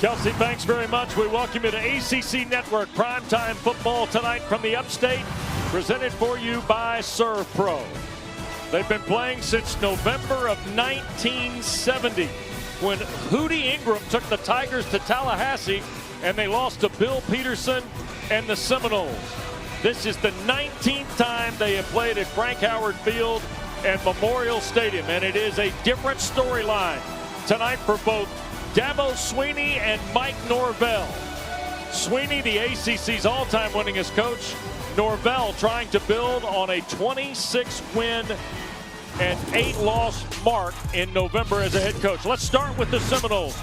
Kelsey, thanks very much. We welcome you to ACC Network Primetime Football tonight from the Upstate, presented for you by Serve Pro. They've been playing since November of 1970, when Hootie Ingram took the Tigers to Tallahassee and they lost to Bill Peterson and the Seminoles. This is the 19th time they have played at Frank Howard Field and Memorial Stadium, and it is a different storyline tonight for both Dabo Swinney and Mike Norvell. Swinney, the ACC's all-time winningest coach. Norvell trying to build on a 26-win and 8-loss mark in November as a head coach. Let's start with the Seminoles.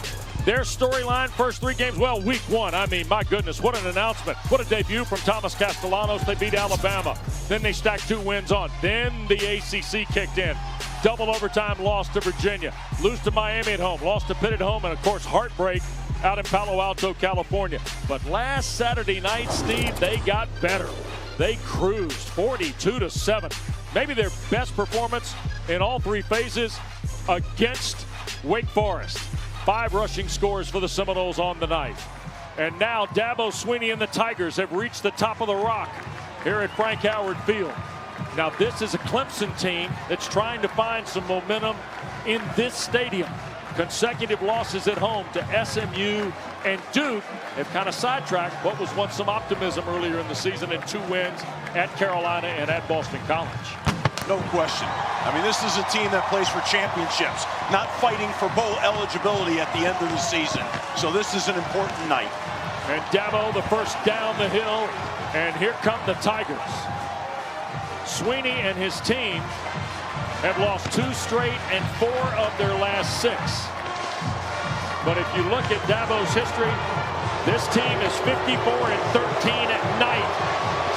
Their storyline, first 3 games, well, week 1, I mean, my goodness, what an announcement. What a debut from Thomas Castellanos. They beat Alabama. Then they stacked 2 wins on. Then the ACC kicked in. Double overtime loss to Virginia. Lose to Miami at home. Lost to Pitt at home. And, of course, heartbreak out in Palo Alto, California. But last Saturday night, Steve, they got better. They cruised 42-7. Maybe their best performance in all 3 phases against Wake Forest. 5 rushing scores for the Seminoles on the night. And now Dabo Swinney and the Tigers have reached the top of the rock here at Frank Howard Field. Now this is a Clemson team that's trying to find some momentum in this stadium. Consecutive losses at home to SMU and Duke have kind of sidetracked what was once some optimism earlier in the season, and 2 wins at Carolina and at Boston College. No question. I mean, this is a team that plays for championships, not fighting for bowl eligibility at the end of the season. So this is an important night. And Dabo, the first down the hill, and here come the Tigers. Swinney and his team have lost 2 straight and 4 of their last 6. But if you look at Dabo's history, this team is 54-13 at night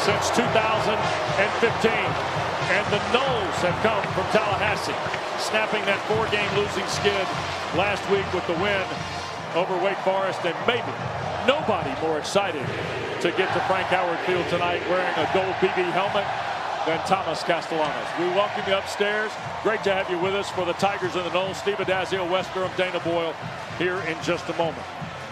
since 2015. And the Noles have come from Tallahassee, snapping that 4-game losing skid last week with the win over Wake Forest. And maybe nobody more excited to get to Frank Howard Field tonight wearing a gold BB helmet than Thomas Castellanos. We welcome you upstairs. Great to have you with us for the Tigers and the Noles. Steve Adazio, Wes Durham, Dana Boyle here in just a moment.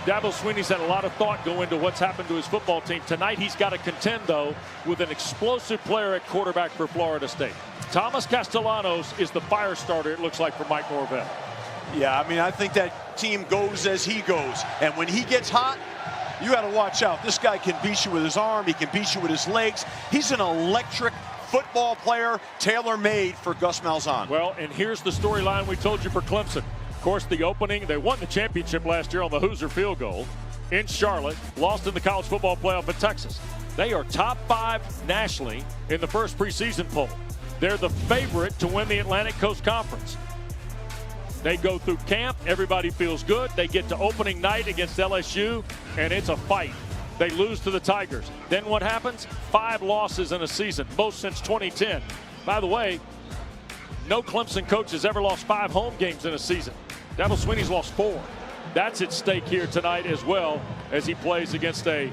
Dabo Swinney's had a lot of thought go into what's happened to his football team. Tonight he's got to contend, though, with an explosive player at quarterback for Florida State. Thomas Castellanos is the fire starter, it looks like, for Mike Norvell. Yeah, I mean, I think that team goes as he goes. And when he gets hot, you got to watch out. This guy can beat you with his arm. He can beat you with his legs. He's an electric football player, tailor-made for Gus Malzahn. Well, and here's the storyline we told you for Clemson. Of course, the opening, they won the championship last year on the Hoosier field goal in Charlotte, lost in the college football playoff in Texas. They are top 5 nationally in the first preseason poll. They're the favorite to win the Atlantic Coast Conference. They go through camp, everybody feels good. They get to opening night against LSU, and it's a fight. They lose to the Tigers. Then what happens? 5 losses in a season, most since 2010. By the way, no Clemson coach has ever lost 5 home games in a season. Dabo Swinney's lost 4. That's at stake here tonight as well, as he plays against a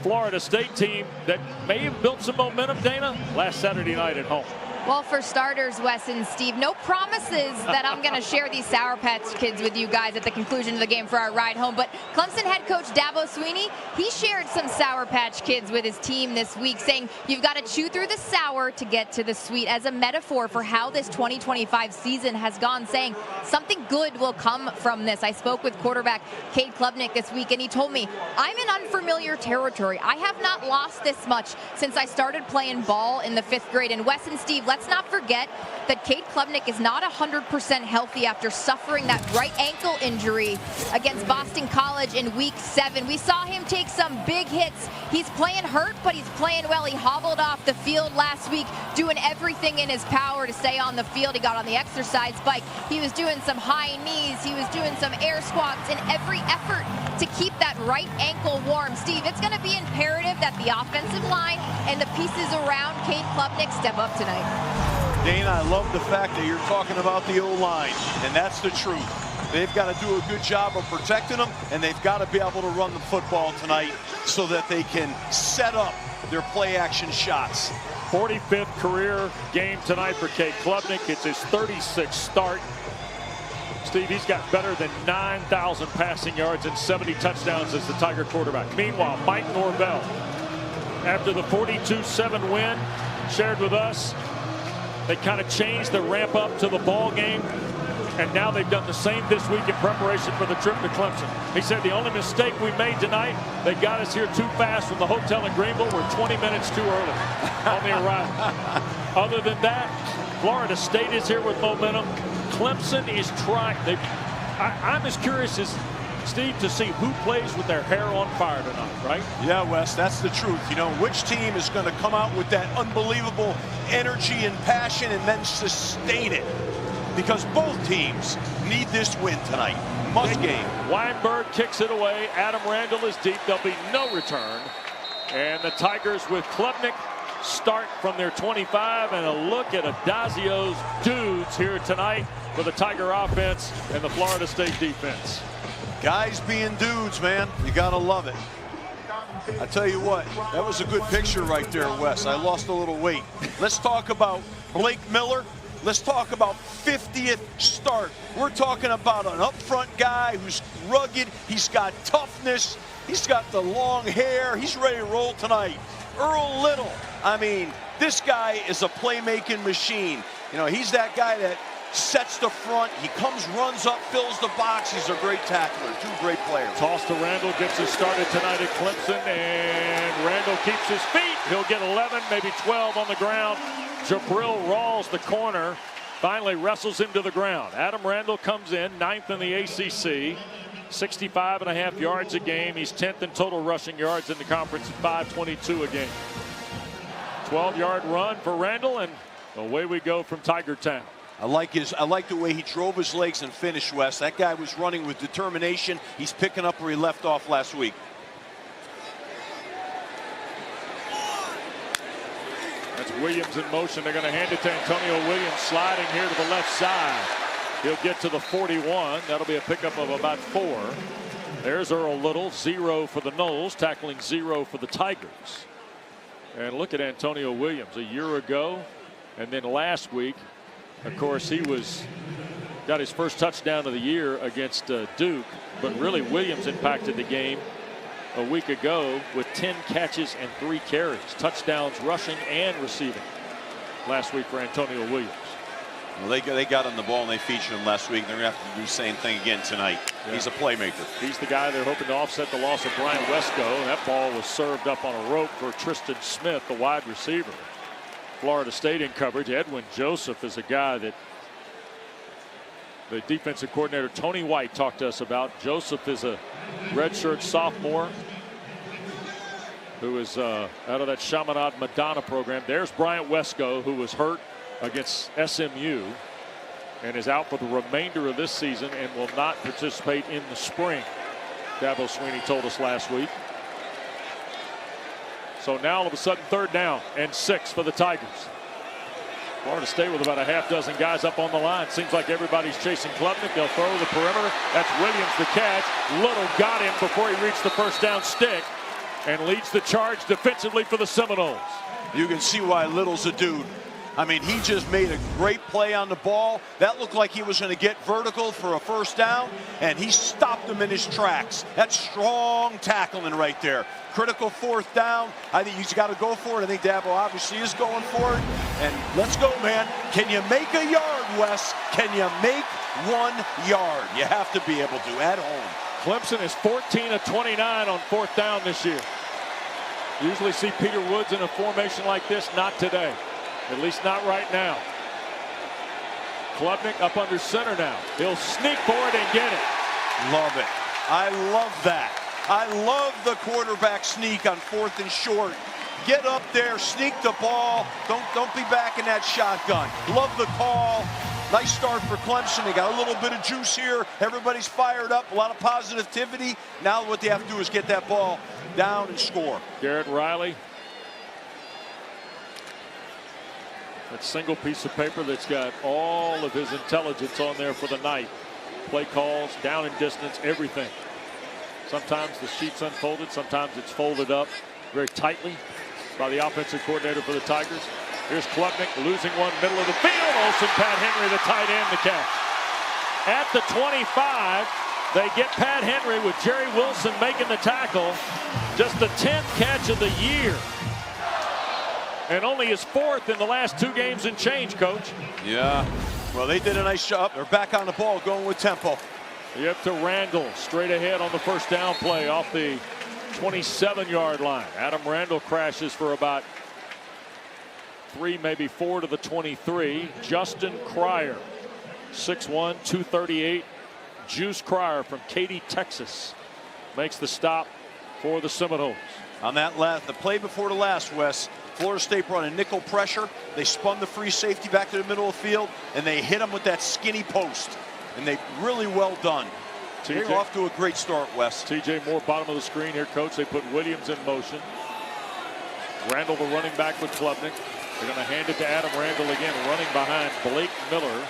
Florida State team that may have built some momentum, Dana, last Saturday night at home. Well, for starters, Wes and Steve, no promises that I'm going to share these Sour Patch Kids with you guys at the conclusion of the game for our ride home. But Clemson head coach Dabo Swinney, he shared some Sour Patch Kids with his team this week, saying you've got to chew through the sour to get to the sweet, as a metaphor for how this 2025 season has gone, saying something good will come from this. I spoke with quarterback Cade Klubnik this week, and he told me, I'm in unfamiliar territory. I have not lost this much since I started playing ball in the 5th grade. And Wes and Steve, let's not forget that Cade Klubnik is not 100% healthy after suffering that right ankle injury against Boston College in week 7. We saw him take some big hits. He's playing hurt, but he's playing well. He hobbled off the field last week, doing everything in his power to stay on the field. He got on the exercise bike. He was doing some high knees. He was doing some air squats in every effort to keep that right ankle warm. Steve, it's going to be imperative that the offensive line and the pieces around Cade Klubnik step up tonight. Dana, I love the fact that you're talking about the O-line, and that's the truth. They've got to do a good job of protecting them, and they've got to be able to run the football tonight so that they can set up their play-action shots. 45th career game tonight for Cade Klubnik. It's his 36th start. Steve, he's got better than 9,000 passing yards and 70 touchdowns as the Tiger quarterback. Meanwhile, Mike Norvell, after the 42-7 win, shared with us, they kind of changed the ramp up to the ball game. And now they've done the same this week in preparation for the trip to Clemson. He said the only mistake we made tonight, they got us here too fast from the hotel in Greenville. We're 20 minutes too early on the arrival. Other than that, Florida State is here with momentum. Clemson is trying. I'm as curious as Steve to see who plays with their hair on fire tonight, right? Yeah, Wes, that's the truth. You know, which team is going to come out with that unbelievable energy and passion and then sustain it? Because both teams need this win tonight. Must game. Weinberg kicks it away. Adam Randall is deep. There'll be no return. And the Tigers with Klubnik start from their 25. And a look at Adazio's dudes here tonight for the Tiger offense and the Florida State defense. Guys being dudes, man. You got to love it. I tell you what, that was a good picture right there, Wes. I lost a little weight. Let's talk about Blake Miller. Let's talk about 50th start. We're talking about an up-front guy who's rugged. He's got toughness. He's got the long hair. He's ready to roll tonight. Earl Little. I mean, this guy is a playmaking machine. You know, he's that guy that sets the front. He comes, runs up, fills the box. He's a great tackler. Two great players. Toss to Randall. Gets us started tonight at Clemson. And Randall keeps his feet. He'll get 11, maybe 12 on the ground. Jabril Rawls, the corner, finally wrestles him to the ground. Adam Randall comes in, 9th in the ACC, 65.5 yards a game. He's 10th in total rushing yards in the conference at 522 a game. 12-yard run for Randall, and away we go from Tiger Town. I like the way he drove his legs and finished, Wes. That guy was running with determination. He's picking up where he left off last week. That's Williams in motion. They're going to hand it to Antonio Williams, sliding here to the left side. He'll get to the 41. That'll be a pickup of about 4. There's Earl Little, 0 for the Noles, tackling 0 for the Tigers. And look at Antonio Williams a year ago, and then last week, of course, he got his first touchdown of the year against Duke, but really Williams impacted the game a week ago with 10 catches and 3 carries, touchdowns rushing and receiving last week for Antonio Williams. Well, they got him the ball and they featured him last week. They're going to have to do the same thing again tonight. Yeah. He's a playmaker. He's the guy they're hoping to offset the loss of Brian Wesco. That ball was served up on a rope for Tristan Smith, the wide receiver. Florida State in coverage. Edwin Joseph is a guy that the defensive coordinator Tony White talked to us about. Joseph is a redshirt sophomore who is out of that Chaminade Madonna program. There's Bryant Wesco, who was hurt against SMU and is out for the remainder of this season and will not participate in the spring. Dabo Swinney told us last week. So now all of a sudden 3rd down and 6 for the Tigers. Florida State with about a half dozen guys up on the line. Seems like everybody's chasing Klubnik. They'll throw the perimeter. That's Williams the catch. Little got him before he reached the first down stick and leads the charge defensively for the Seminoles. You can see why Little's a dude. I mean, he just made a great play on the ball. That looked like he was going to get vertical for a first down, and he stopped him in his tracks. That's strong tackling right there. Critical 4th down. I think he's got to go for it. I think Dabo obviously is going for it. And let's go, man. Can you make a yard, Wes? Can you make 1 yard? You have to be able to at home. Clemson is 14 of 29 on 4th down this year. Usually see Peter Woods in a formation like this. Not today. At least not right now. Klubnik up under center now. He'll sneak forward and get it. Love it. I love that. I love the quarterback sneak on 4th and short. Get up there, sneak the ball. Don't be back in that shotgun. Love the call. Nice start for Clemson. They got a little bit of juice here. Everybody's fired up. A lot of positivity. Now what they have to do is get that ball down and score. Garrett Riley. That single piece of paper that's got all of his intelligence on there for the night. Play calls, down and distance, everything. Sometimes the sheet's unfolded, sometimes it's folded up very tightly by the offensive coordinator for the Tigers. Here's Klubnik losing one middle of the field. Olsen, Pat Henry, the tight end, the catch. at the 25. They get Pat Henry with Jerry Wilson making the tackle. Just the 10th catch of the year. And only his 4th in the last 2 games and change, Coach. Yeah. Well, they did a nice job. They're back on the ball, going with tempo. Yep, to Randall, straight ahead on the first down play off the 27-yard line. Adam Randall crashes for about 3, maybe 4 to the 23. Justin Cryer, 6'1", 238. Juice Cryer from Katy, Texas, makes the stop for the Seminoles. On that the play before the last, Wes, Florida State brought a nickel pressure. They spun the free safety back to the middle of the field, and they hit him with that skinny post. And they really well done. They're off to a great start, Wes. TJ Moore, bottom of the screen here, Coach. They put Williams in motion. Randall, the running back with Klubnik. They're going to hand it to Adam Randall again, running behind Blake Miller.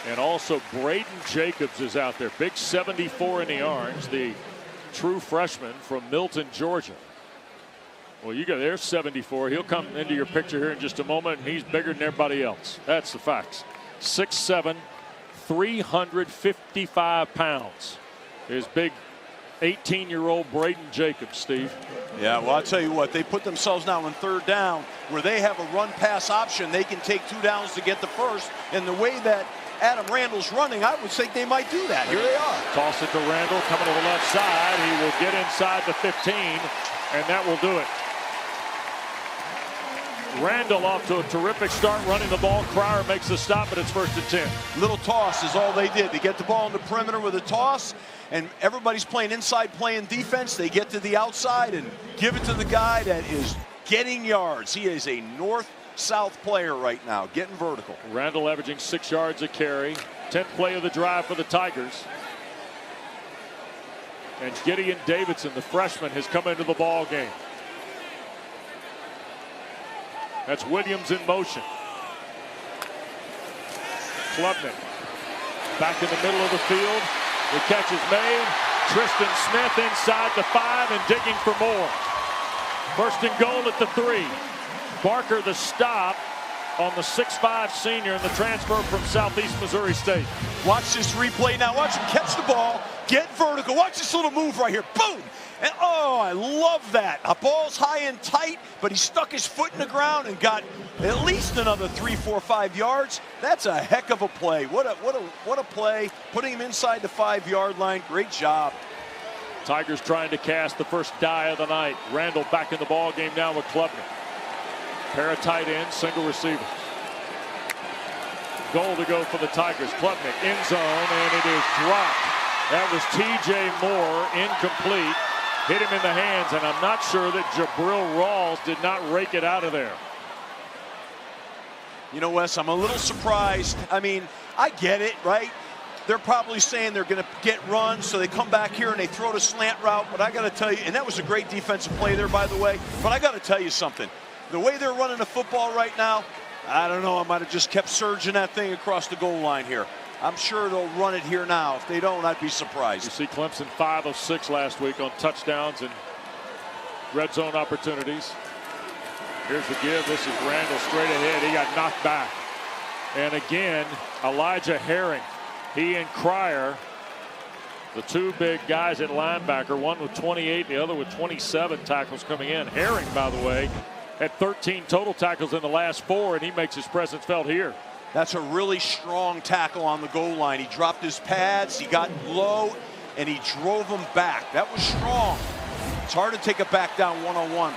And also Braden Jacobs is out there. Big 74 in the orange, the true freshman from Milton, Georgia. Well, you got there's 74. He'll come into your picture here in just a moment, and he's bigger than everybody else. That's the facts. 6'7", 355 pounds. His big 18-year-old Braden Jacobs, Steve. Yeah, well, I'll tell you what, they put themselves now in 3rd down where they have a run-pass option. They can take 2 downs to get the first. And the way that Adam Randall's running, I would think they might do that. Here they are. Toss it to Randall, coming to the left side. He will get inside the 15, and that will do it. Randall off to a terrific start running the ball. Cryer makes the stop, but it's 1st and 10. Little toss is all they did. They get the ball on the perimeter with a toss, and everybody's playing inside, playing defense. They get to the outside and give it to the guy that is getting yards. He is a north-south player right now, getting vertical. Randall averaging 6 yards a carry. 10th play of the drive for the Tigers. And Gideon Davidson, the freshman, has come into the ball game. That's Williams in motion. Klubnik back in the middle of the field. The catch is made. Tristan Smith inside the 5 and digging for more. 1st and goal at the 3. Barker the stop on the 6'5" senior and the transfer from Southeast Missouri State. Watch this replay now. Watch him catch the ball, get vertical. Watch this little move right here. Boom! And oh, I love that. A ball's high and tight, but he stuck his foot in the ground and got at least another 3, 4, 5 yards. That's a heck of a play. What a play. Putting him inside the 5-yard line. Great job. Tigers trying to cast the first die of the night. Randall back in the ball game now with Klubnik. Pair of tight ends, single receiver. Goal to go for the Tigers. Klubnik in zone, and it is dropped. That was TJ Moore, incomplete. Hit him in the hands, and I'm not sure that Jabril Rawls did not rake it out of there. You know, Wes, I'm a little surprised. I mean, I get it, right? They're probably saying they're going to get runs, so they come back here and they throw the slant route. But I got to tell you, and that was a great defensive play there, by the way. But I got to tell you something. The way they're running the football right now, I don't know. I might have just kept surging that thing across the goal line here. I'm sure they'll run it here now. If they don't, I'd be surprised. You see Clemson 5 of 6 last week on touchdowns and red zone opportunities. Here's the give. This is Randall straight ahead. He got knocked back. And again, Elijah Herring. He and Cryer, the 2 big guys at linebacker, one with 28, the other with 27 tackles coming in. Herring, by the way, had 13 total tackles in the last 4, and he makes his presence felt here. That's a really strong tackle on the goal line. He dropped his pads, he got low, and he drove him back. That was strong. It's hard to take a back down one-on-one.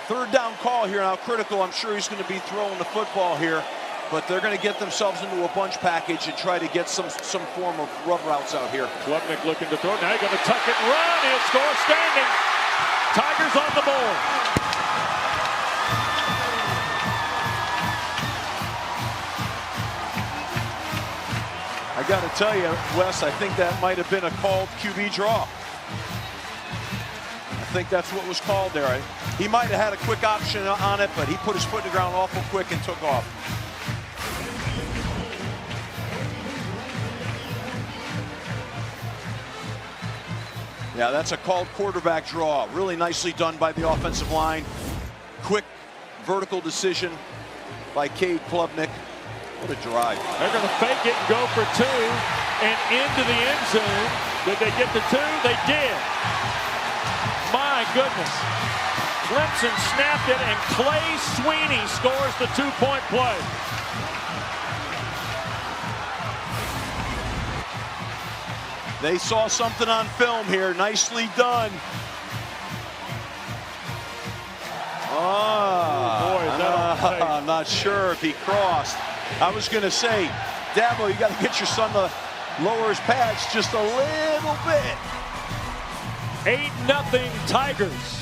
3rd down call here now, critical. I'm sure he's going to be throwing the football here, but they're going to get themselves into a bunch package and try to get some form of rub routes out here. Klubnik looking to throw. Now he's going to tuck it and run. He'll score standing. Tigers on the board. I got to tell you, Wes, I think that might have been a called QB draw. I think that's what was called there. He might have had a quick option on it, but he put his foot in the ground awful quick and took off. Yeah, that's a called quarterback draw. Really nicely done by the offensive line. Quick vertical decision by Cade Klubnik. What a drive. They're going to fake it and go for two and into the end zone. Did they get the two? They did. My goodness. Clemson snapped it, and Clay Sweeney scores the two-point play. They saw something on film here. Nicely done. Boy, is that on tape. I'm not sure if he crossed. I was going to say, Dabo, you got to get your son to lower his pads just a little bit. 8-0 Tigers.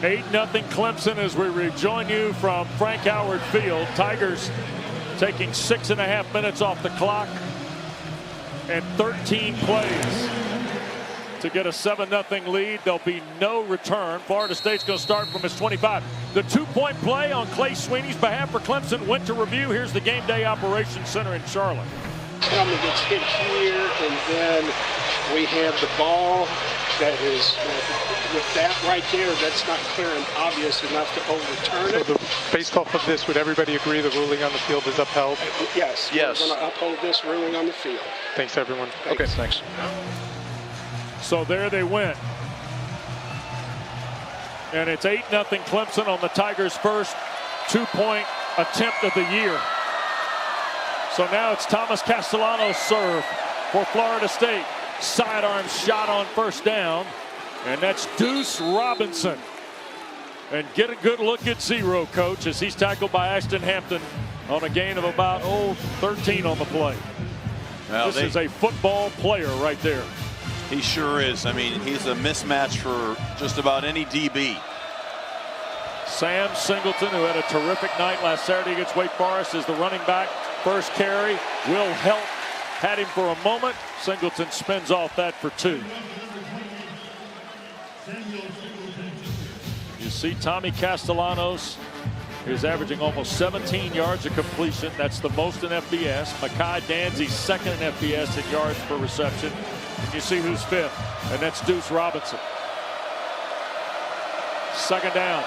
Eight 0 Clemson as we rejoin you from Frank Howard Field. Tigers taking 6.5 minutes off the clock and 13 plays to get a 7-0 lead. There'll be no return. Florida State's going to start from its 25. The two-point play on Clay Sweeney's behalf for Clemson went to review. Here's the game day operations center in Charlotte. Helmet gets hit here, and then we have the ball that is with that right there. That's not clear and obvious enough to overturn it. So based off of this, would everybody agree the ruling on the field is upheld? Yes. Yes. We're going to uphold this ruling on the field. Thanks, everyone. Thanks. Okay, thanks. So there they went. And it's 8-0 Clemson on the Tigers' first two-point attempt of the year. So now it's Thomas Castellanos' serve for Florida State. Sidearm shot on first down. And that's Deuce Robinson. And get a good look at Zero, coach, as he's tackled by Ashton Hampton on a gain of about 13 on the play. Well, this is a football player right there. He sure is. I mean, he's a mismatch for just about any DB. Sam Singleton, who had a terrific night last Saturday against Wake Forest, is the running back. First carry. Will Help had him for a moment. Singleton spins off that for 2. You see Tommy Castellanos is averaging almost 17 yards of completion. That's the most in FBS. Mekhi Danzy's second in FBS in yards per reception. And you see who's 5th, and that's Deuce Robinson. Second down.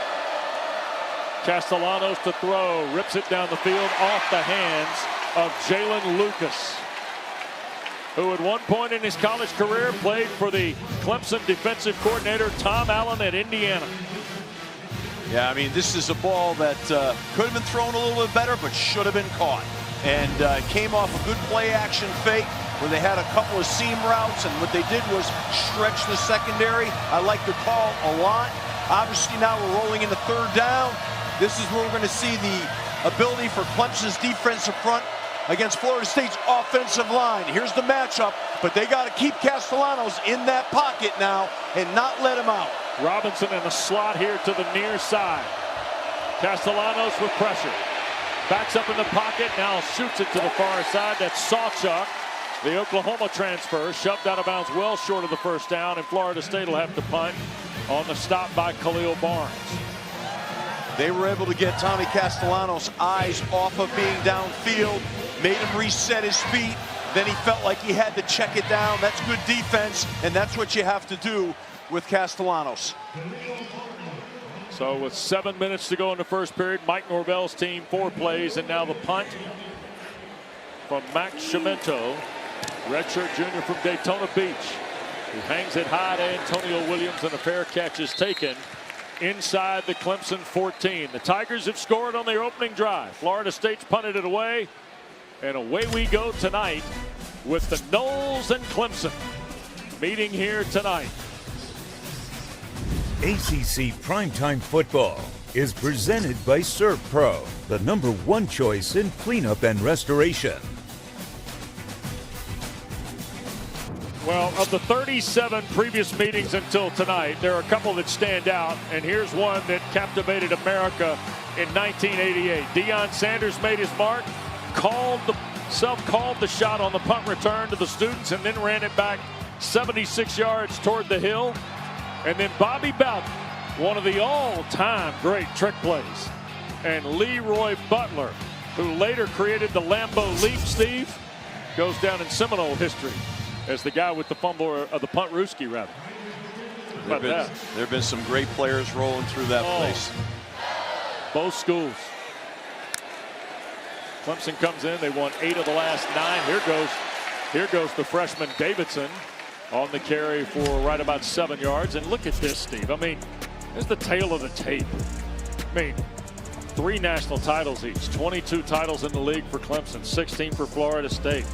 Castellanos to throw, rips it down the field off the hands of Jalen Lucas, who at one point in his college career played for the Clemson defensive coordinator Tom Allen at Indiana. Yeah, I mean, this is a ball that could have been thrown a little bit better, but should have been caught. And came off a good play-action fake where they had a couple of seam routes, and what they did was stretch the secondary. I like the call a lot. Obviously, now we're rolling into third down. This is where we're going to see the ability for Clemson's defensive front against Florida State's offensive line. Here's the matchup, but they got to keep Castellanos in that pocket now and not let him out. Robinson in the slot here to the near side. Castellanos with pressure. Backs up in the pocket, now shoots it to the far side. That's Sawchuk, the Oklahoma transfer, shoved out of bounds well short of the first down, and Florida State will have to punt on the stop by Khalil Barnes. They were able to get Tommy Castellanos' eyes off of being downfield, made him reset his feet. Then he felt like he had to check it down. That's good defense, and that's what you have to do with Castellanos. So with 7 minutes to go in the first period, Mike Norvell's team 4 plays, and now the punt from Max Cimento, redshirt junior from Daytona Beach, who hangs it high to Antonio Williams, and a fair catch is taken inside the Clemson 14. The Tigers have scored on their opening drive. Florida State's punted it away, and away we go tonight with the Noles and Clemson meeting here tonight. ACC Primetime Football is presented by ServPro, the #1 choice in cleanup and restoration. Well, of the 37 previous meetings until tonight, there are a couple that stand out, and here's one that captivated America in 1988. Deion Sanders made his mark, self-called the shot on the punt return to the students, and then ran it back 76 yards toward the hill. And then Bobby Bowden, one of the all-time great trick plays, and Leroy Butler who later created the Lambeau Leap, Steve, goes down in Seminole history as the guy with the fumble, of the punt Ruski, rather. There have been some great players rolling through that place. Both schools. Clemson comes in. They won 8 of the last 9. Here goes the freshman Davidson on the carry for right about 7 yards. And look at this, Steve. I mean, there's the tail of the tape. I mean, 3 national titles each, 22 titles in the league for Clemson, 16 for Florida State.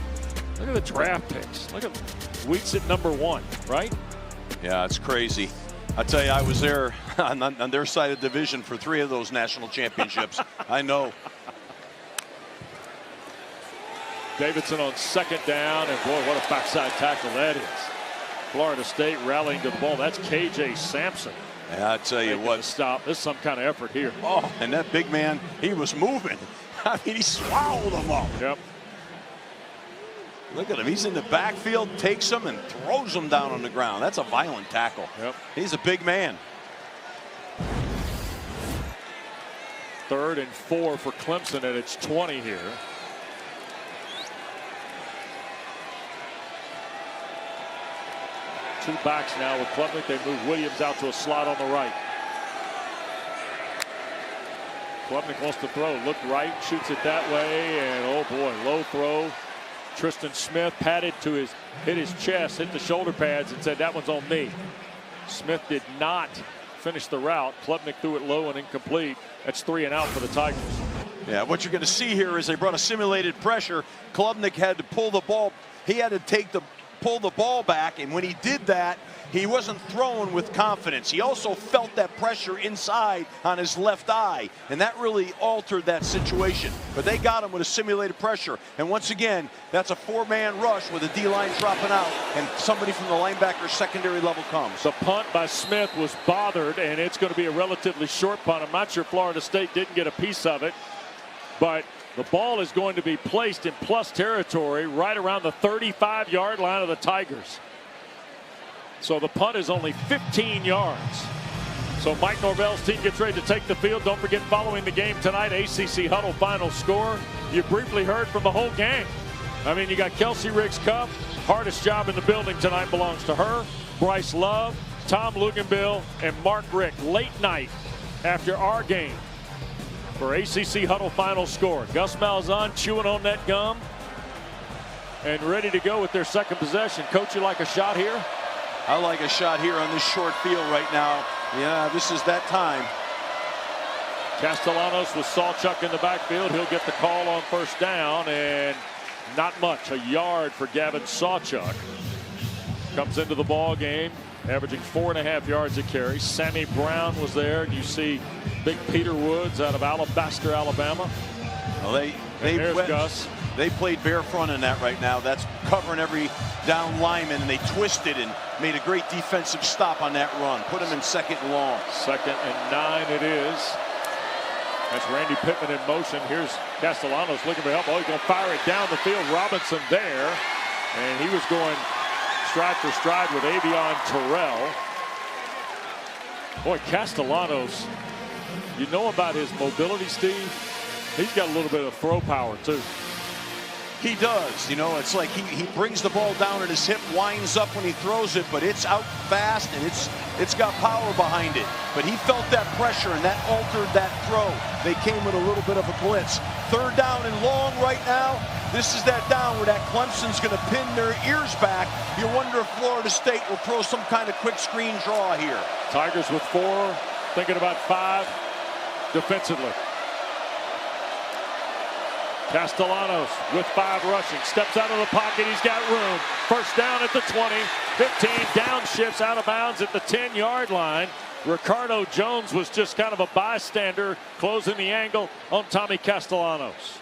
Look at the draft picks. Look at Weeks at number 1, right? Yeah, it's crazy. I tell you, I was there on their side of the division for 3 of those national championships. I know. Davidson on 2nd down, and boy, what a backside tackle that is. Florida State rallying to the ball. That's KJ Sampson. Yeah, I tell you what. Stop. There's some kind of effort here. Oh, and that big man, he was moving. I mean, he swallowed him up. Yep. Look at him. He's in the backfield, takes him, and throws him down on the ground. That's a violent tackle. Yep. He's a big man. 3rd and 4 for Clemson at its 20 here. Two backs now with Klubnik. They move Williams out to a slot on the right. Klubnik wants to throw. Look right, shoots it that way, and oh boy, low throw. Tristan Smith padded to hit his chest, hit the shoulder pads, and said, "That one's on me." Smith did not finish the route. Klubnik threw it low and incomplete. That's 3 and out for the Tigers. Yeah, what you're going to see here is they brought a simulated pressure. Klubnik had to pull the ball. He had to pull the ball back, and when he did that, he wasn't throwing with confidence. He also felt that pressure inside on his left eye, and that really altered that situation. But they got him with a simulated pressure, and once again, that's a 4-man rush with a D-line dropping out, and somebody from the linebacker secondary level comes. The punt by Smith was bothered, and it's going to be a relatively short punt. I'm not sure Florida State didn't get a piece of it, but the ball is going to be placed in plus territory right around the 35-yard line of the Tigers. So the punt is only 15 yards. So Mike Norvell's team gets ready to take the field. Don't forget, following the game tonight, ACC Huddle final score. You briefly heard from the whole gang. I mean, you got Kelsey Riggs-Cup. Hardest job in the building tonight belongs to her. Bryce Love, Tom Luganbill, and Mark Rick. Late night after our game for ACC Huddle final score. Gus Malzahn chewing on that gum and ready to go with their second possession. Coach, you like a shot here? I like a shot here on this short field right now. Yeah, this is that time. Castellanos with Sawchuk in the backfield. He'll get the call on 1st down, and not much. A yard for Gavin Sawchuk. Comes into the ball game, averaging 4.5 yards a carry. Sammy Brown was there, and you see big Peter Woods out of Alabaster, Alabama. Well, there's Gus. They played bare front in that right now. That's covering every down lineman, and they twisted and made a great defensive stop on that run. Put him in 2nd and long. 2nd and 9 it is. That's Randy Pittman in motion. Here's Castellanos looking for help. Oh, he's going to fire it down the field. Robinson there. And he was going stride for stride with Avion Terrell. Boy, Castellanos, you know about his mobility, Steve. He's got a little bit of throw power, too. He does. You know, it's like he brings the ball down at his hip, winds up when he throws it, but it's out fast and it's got power behind it. But he felt that pressure, and that altered that throw. They came with a little bit of a blitz. 3rd down and long right now. This is that down where that Clemson's going to pin their ears back. You wonder if Florida State will throw some kind of quick screen draw here. Tigers with 4, thinking about 5 defensively. Castellanos with 5 rushing, steps out of the pocket, he's got room. 1st down at the 20, 15, downshifts out of bounds at the 10-yard line. Ricardo Jones was just kind of a bystander, closing the angle on Tommy Castellanos.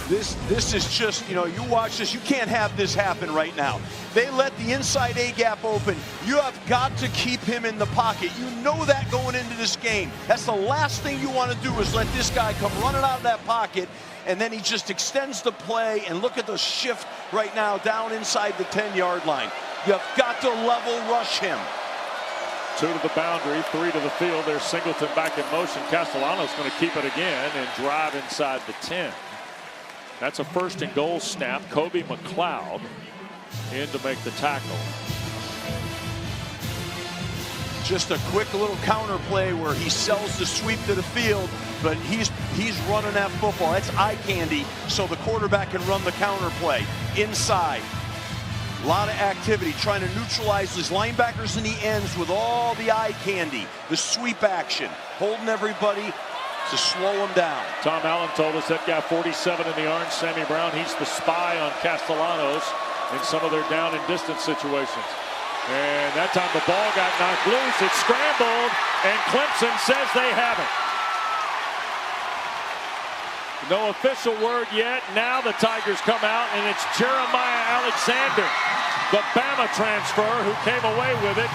This is just, you know, you watch this, you can't have this happen right now. They let the inside A-gap open. You have got to keep him in the pocket. You know that going into this game. That's the last thing you want to do, is let this guy come running out of that pocket, and then he just extends the play. And look at the shift right now down inside the 10-yard line. You've got to level rush him. 2 to the boundary, 3 to the field. There's Singleton back in motion. Castellanos going to keep it again and drive inside the 10. That's a 1st and goal snap. Kobe McLeod in to make the tackle. Just a quick little counter play where he sells the sweep to the field, but he's running that football. That's eye candy, so the quarterback can run the counter play inside. A lot of activity, trying to neutralize his linebackers in the ends with all the eye candy, the sweep action, holding everybody to slow him down. Tom Allen told us that guy 47 in the orange, Sammy Brown, he's the spy on Castellanos in some of their down and distance situations. And that time the ball got knocked loose. It's scrambled, and Clemson says they have it. No official word yet. Now the Tigers come out, and it's Jeremiah Alexander, the Bama transfer, who came away with it.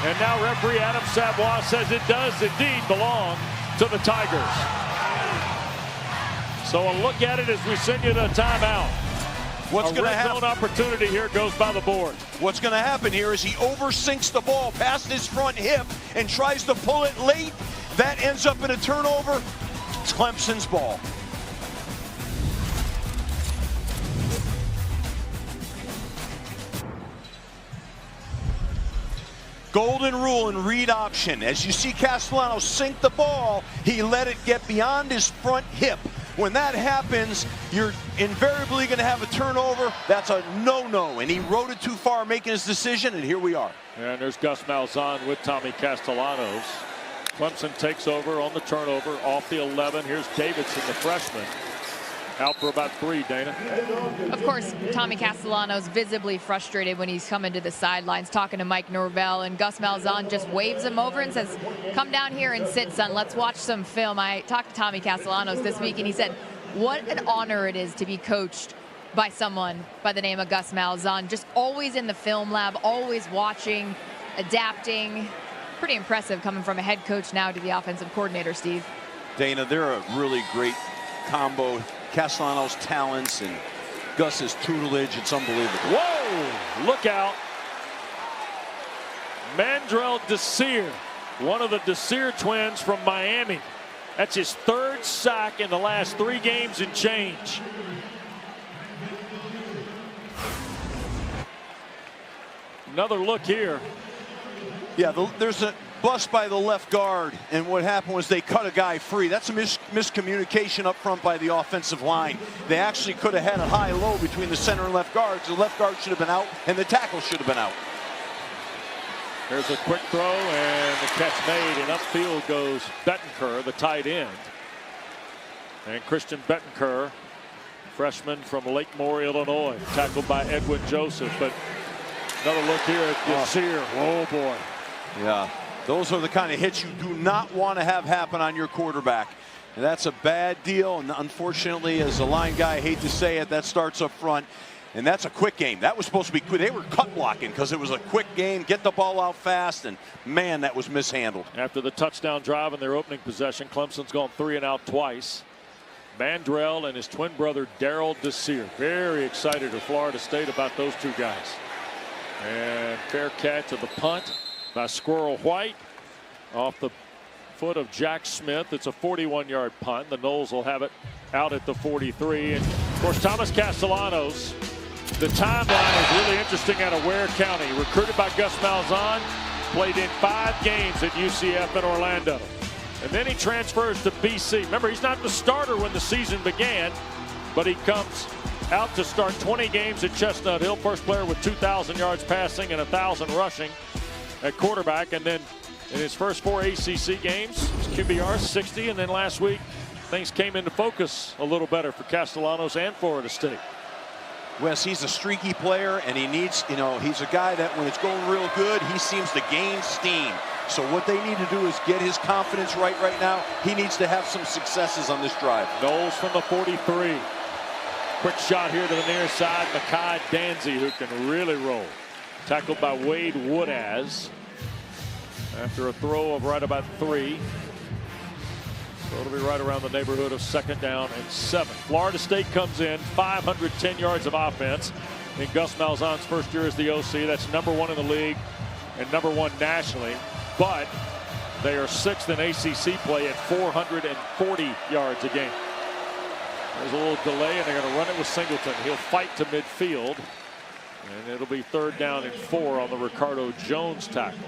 And now referee Adam Savoy says it does indeed belong to the Tigers. So a look at it as we send you to a timeout. What's going to happen? Red zone opportunity here goes by the board. What's going to happen here is he oversinks the ball past his front hip and tries to pull it late. That ends up in a turnover. It's Clemson's ball. Golden rule and read option. As you see Castellanos sink the ball, he let it get beyond his front hip. When that happens, you're invariably going to have a turnover. That's a no-no, and he rode it too far making his decision, and here we are. And there's Gus Malzahn with Tommy Castellanos. Clemson takes over on the turnover off the 11. Here's Davidson, the freshman, out for about 3, Dana. Of course, Tommy Castellanos visibly frustrated when he's coming to the sidelines talking to Mike Norvell, and Gus Malzahn just waves him over and says, come down here and sit, son. Let's watch some film. I talked to Tommy Castellanos this week, and he said, what an honor it is to be coached by someone by the name of Gus Malzahn. Just always in the film lab, always watching, adapting. Pretty impressive coming from a head coach now to the offensive coordinator, Steve. Dana, they're a really great combo. Castellanos' talents and Gus's tutelage, it's unbelievable. Whoa, look out. Mandrell Desir, one of the Desir twins from Miami. That's his 3rd sack in the last 3 games and change. Another look here. Yeah, there's a bust by the left guard, and what happened was they cut a guy free. That's a miscommunication up front by the offensive line. They actually could have had a high-low between the center and left guards. The left guard should have been out, and the tackle should have been out. There's a quick throw, and the catch made, and upfield goes Bettenker, the tight end. And Christian Bettenker, freshman from Lake Moore, Illinois, tackled by Edwin Joseph. But another look here at Desir. Oh, boy. Yeah. Those are the kind of hits you do not want to have happen on your quarterback. And that's a bad deal. And unfortunately, as a line guy, I hate to say it, that starts up front. And that's a quick game. That was supposed to be quick. They were cut blocking because it was a quick game. Get the ball out fast. And, man, that was mishandled. After the touchdown drive in their opening possession, Clemson's gone 3 and out twice. Mandrell and his twin brother, Darrell Desir. Very excited at Florida State about those 2 guys. And fair catch of the punt by Squirrel White off the foot of Jack Smith. It's a 41-yard punt. The Noles will have it out at the 43. And of course, Thomas Castellanos, the timeline is really interesting out of Ware County. Recruited by Gus Malzahn, played in 5 games at UCF in Orlando. And then he transfers to BC. Remember, he's not the starter when the season began, but he comes out to start 20 games at Chestnut Hill. First player with 2,000 yards passing and 1,000 rushing at quarterback. And then in his first 4 ACC games, his QBR 60. And then last week, things came into focus a little better for Castellanos and Florida State. Wes, he's a streaky player, and he needs, he's a guy that when it's going real good, he seems to gain steam. So what they need to do is get his confidence right now. He needs to have some successes on this drive. Knowles from the 43. Quick shot here to the near side. Mekhi Danzy, who can really roll. Tackled by Wade Woodaz after a throw of right about 3. So it'll be right around the neighborhood of 2nd down and 7. Florida State comes in 510 yards of offense in Gus Malzahn's first year as the OC. That's #1 in the league and #1 nationally. But they are 6th in ACC play at 440 yards a game. There's a little delay, and they're going to run it with Singleton. He'll fight to midfield, and it'll be 3rd down and 4 on the Ricardo Jones tackle.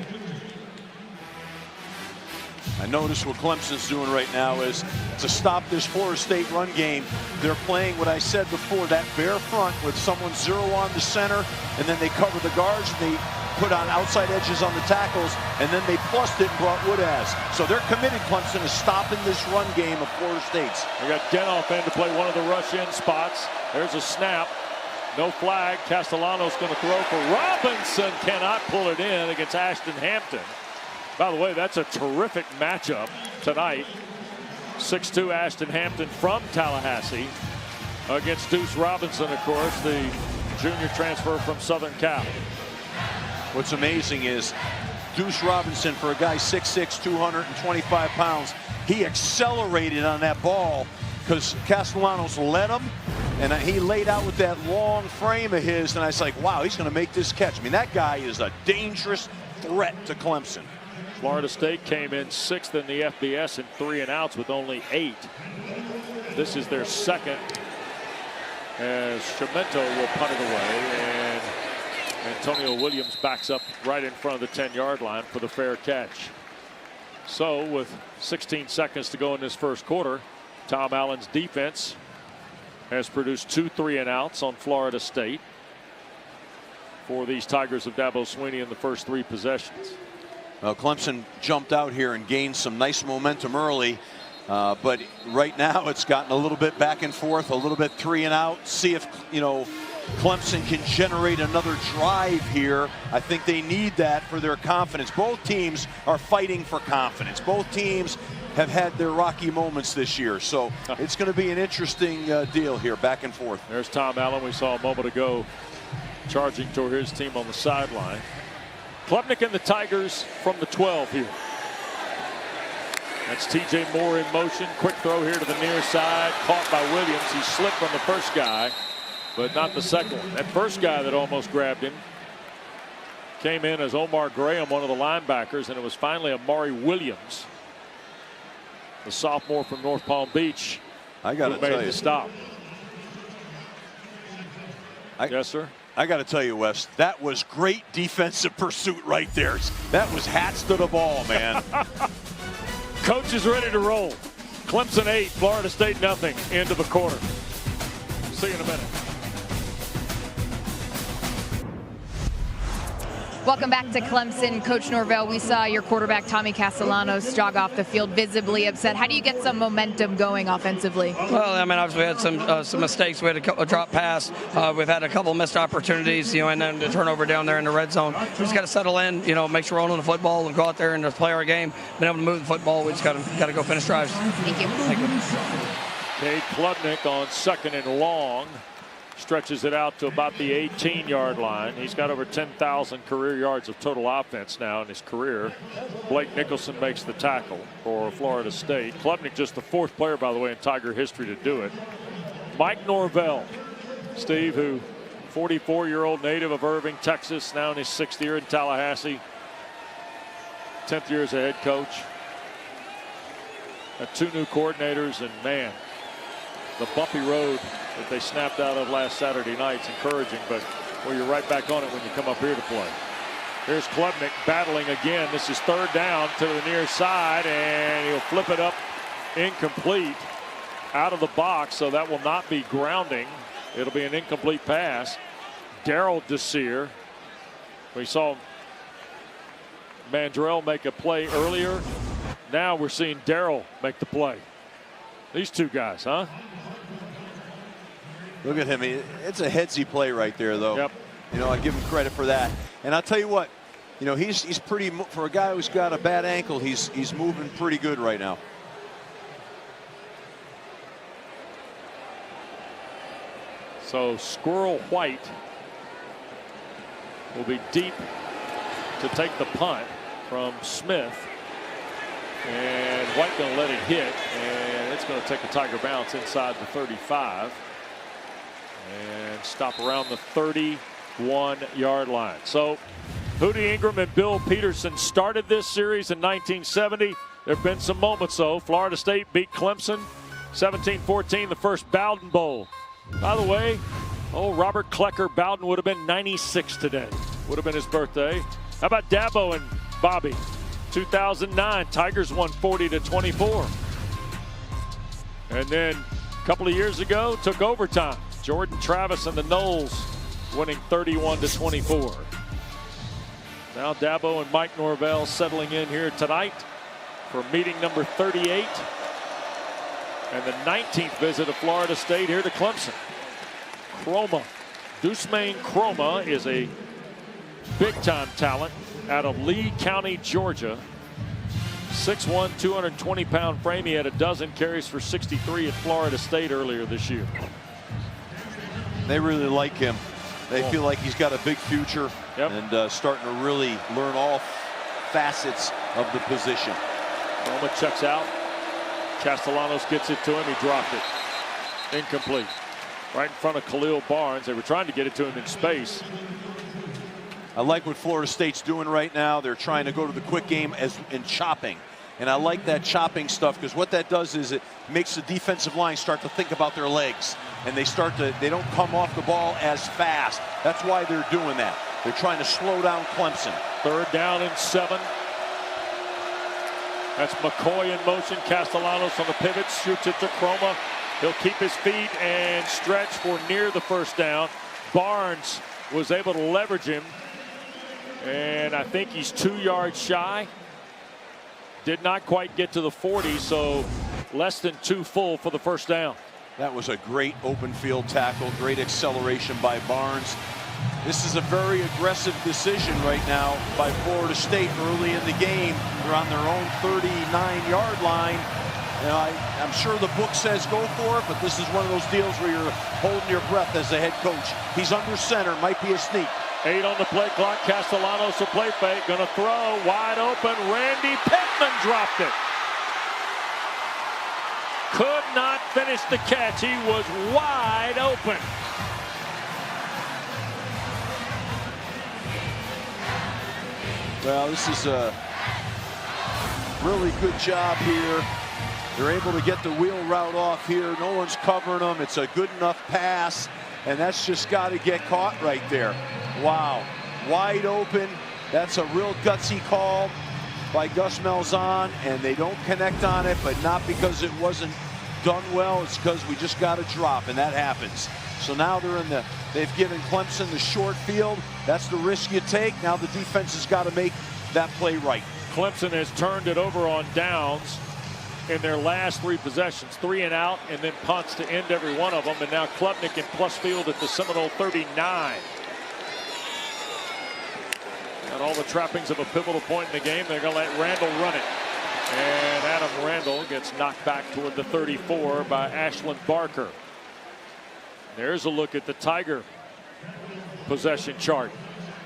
I notice what Clemson's doing right now is to stop this Florida State run game. They're playing what I said before, that bare front with someone zero on the center, and then they cover the guards, and they put on outside edges on the tackles, and then they plussed it and brought Woodaz. So they're committed, Clemson, to stopping this run game of Florida State's. They got Denoff in to play one of the rush-in spots. There's a snap. No flag. Castellanos going to throw for Robinson. Cannot pull it in against Ashton Hampton. By the way, that's a terrific matchup tonight. 6'2" Ashton Hampton from Tallahassee against Deuce Robinson, of course, the junior transfer from Southern Cal. What's amazing is Deuce Robinson, for a guy 6'6", 225 pounds, he accelerated on that ball because Castellanos led him, and he laid out with that long frame of his, and I was like, wow, he's going to make this catch. I mean, that guy is a dangerous threat to Clemson. Florida State came in 6th in the FBS in 3 and outs with only 8. This is their 2nd, as Chimento will punt it away, and Antonio Williams backs up right in front of the 10-yard line for the fair catch. So with 16 seconds to go in this first quarter, Tom Allen's defense has produced 2 3 and outs on Florida State for these Tigers of Dabo Swinney in the first 3 possessions. Well, Clemson jumped out here and gained some nice momentum early, but right now it's gotten a little bit back and forth, a little bit 3 and out. See if, Clemson can generate another drive here. I think they need that for their confidence. Both teams are fighting for confidence. Both teams have had their rocky moments this year, so it's going to be an interesting deal here, back and forth. There's Tom Allen, we saw a moment ago, charging toward his team on the sideline. Klubnik and the Tigers from the 12 here. That's TJ Moore in motion. Quick throw here to the near side. Caught by Williams. He slipped on the first guy, but not the second one. That first guy that almost grabbed him came in as Omar Graham, one of the linebackers, and it was finally Amari Williams, the sophomore from North Palm Beach, who made the stop. Yes, sir. I got to tell you, Wes, that was great defensive pursuit right there. That was hats to the ball, man. Coach is ready to roll. Clemson 8, Florida State nothing. End of the quarter. See you in a minute. Welcome back to Clemson. Coach Norvell, we saw your quarterback Tommy Castellanos jog off the field visibly upset. How do you get some momentum going offensively? Well, I mean, obviously we had some mistakes. We had a drop pass. We've had a couple missed opportunities, and then the turnover down there in the red zone. We just got to settle in, make sure we're owning the football and go out there and just play our game. Been able to move the football. We just got to go finish drives. Thank you. Thank you. Cade Klubnik on 2nd and long. Stretches it out to about the 18-yard line. He's got over 10,000 career yards of total offense now in his career. Blake Nicholson makes the tackle for Florida State. Klubnik just the 4th player, by the way, in Tiger history to do it. Mike Norvell, Steve, who 44-year-old native of Irving, Texas, now in his 6th year in Tallahassee. 10th year as a head coach. Got 2 new coordinators, and man, the bumpy road that they snapped out of last Saturday night's encouraging, but well, you're right back on it when you come up here to play. Here's Klubnik battling again. This is 3rd down to the near side, and he'll flip it up incomplete out of the box, so that will not be grounding. It'll be an incomplete pass. Darrell Desir. We saw Mandrell make a play earlier. Now we're seeing Darrell make the play. These 2 guys, huh? Look at him. It's a headsy play right there, though. Yep. I give him credit for that. And I'll tell you what, he's pretty, for a guy who's got a bad ankle, he's moving pretty good right now. So Squirrel White will be deep to take the punt from Smith. And White going to let it hit, and it's going to take a Tiger bounce inside the 35 and stop around the 31-yard line. So Hootie Ingram and Bill Peterson started this series in 1970. There have been some moments, though. Florida State beat Clemson 17-14, the first Bowden Bowl. By the way, Robert Klecker Bowden would have been 96 today. Would have been his birthday. How about Dabo and Bobby? 2009, Tigers won 40-24. And then a couple of years ago, took overtime. Jordan Travis and the Knowles winning 31-24. Now Dabo and Mike Norvell settling in here tonight for meeting number 38 and the 19th visit of Florida State here to Clemson. Chroma, Deuceman Chroma is a big-time talent out of Lee County, Georgia. 6'1", 220-pound frame. He had a dozen carries for 63 at Florida State earlier this year. They really like him. They feel like he's got a big future and starting to really learn all facets of the position. Roma checks out. Castellanos gets it to him. He dropped it. Incomplete. Right in front of Khalil Barnes. They were trying to get it to him in space. I like what Florida State's doing right now. They're trying to go to the quick game as in chopping. And I like that chopping stuff because what that does is it makes the defensive line start to think about their legs. And they don't come off the ball as fast. That's why they're doing that. They're trying to slow down Clemson. 3rd down and 7. That's McCoy in motion. Castellanos on the pivot, shoots it to Chroma. He'll keep his feet and stretch for near the first down. Barnes was able to leverage him. And I think he's 2 yards shy. Did not quite get to the 40, so less than 2 full for the first down. That was a great open field tackle, great acceleration by Barnes. This is a very aggressive decision right now by Florida State early in the game. They're on their own 39-yard line. You know, I'm sure the book says go for it, but this is one of those deals where you're holding your breath as the head coach. He's under center, might be a sneak. 8 on the play clock. Castellanos a play fake, gonna throw wide open. Randy Pittman dropped it. Could not finish the catch. He was wide open. Well, this is a really good job here. They're able to get the wheel route off here. No one's covering them. It's a good enough pass, and that's just got to get caught right there. Wow, wide open. That's a real gutsy call by Gus Malzahn, and they don't connect on it, but not because it wasn't done well. It's because we just got to drop, and that happens. So now they've given Clemson the short field. That's the risk you take. Now the defense has got to make that play right. Clemson has turned it over on downs in their last 3 possessions, 3 and out, and then punts to end every one of them. And now Klubnik in plus field at the Seminole 39. Got all the trappings of a pivotal point in the game. They're going to let Randall run it. And Adam Randall gets knocked back toward the 34 by Ashland Barker. There's a look at the Tiger possession chart.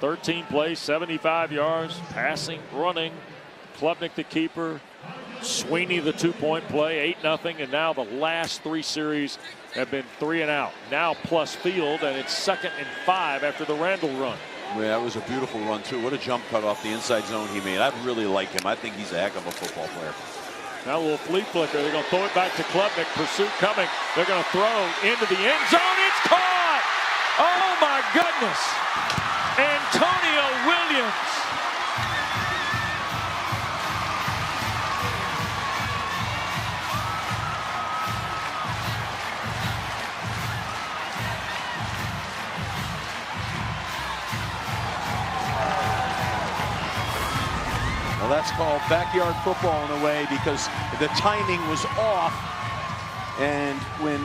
13 plays, 75 yards, passing, running. Klubnik the keeper. Sweeney the 2-point play, 8-0, and now the last 3 series have been 3 and out. Now plus field, and it's 2nd and 5 after the Randall run. Yeah, that was a beautiful run too. What a jump cut off the inside zone he made. I really like him. I think he's a heck of a football player. Now a little flea flicker. They're going to throw it back to Klubnik. Pursuit coming. They're going to throw into the end zone. It's caught! Oh my goodness! Antonio Williams. Well, that's called backyard football in a way because the timing was off, and when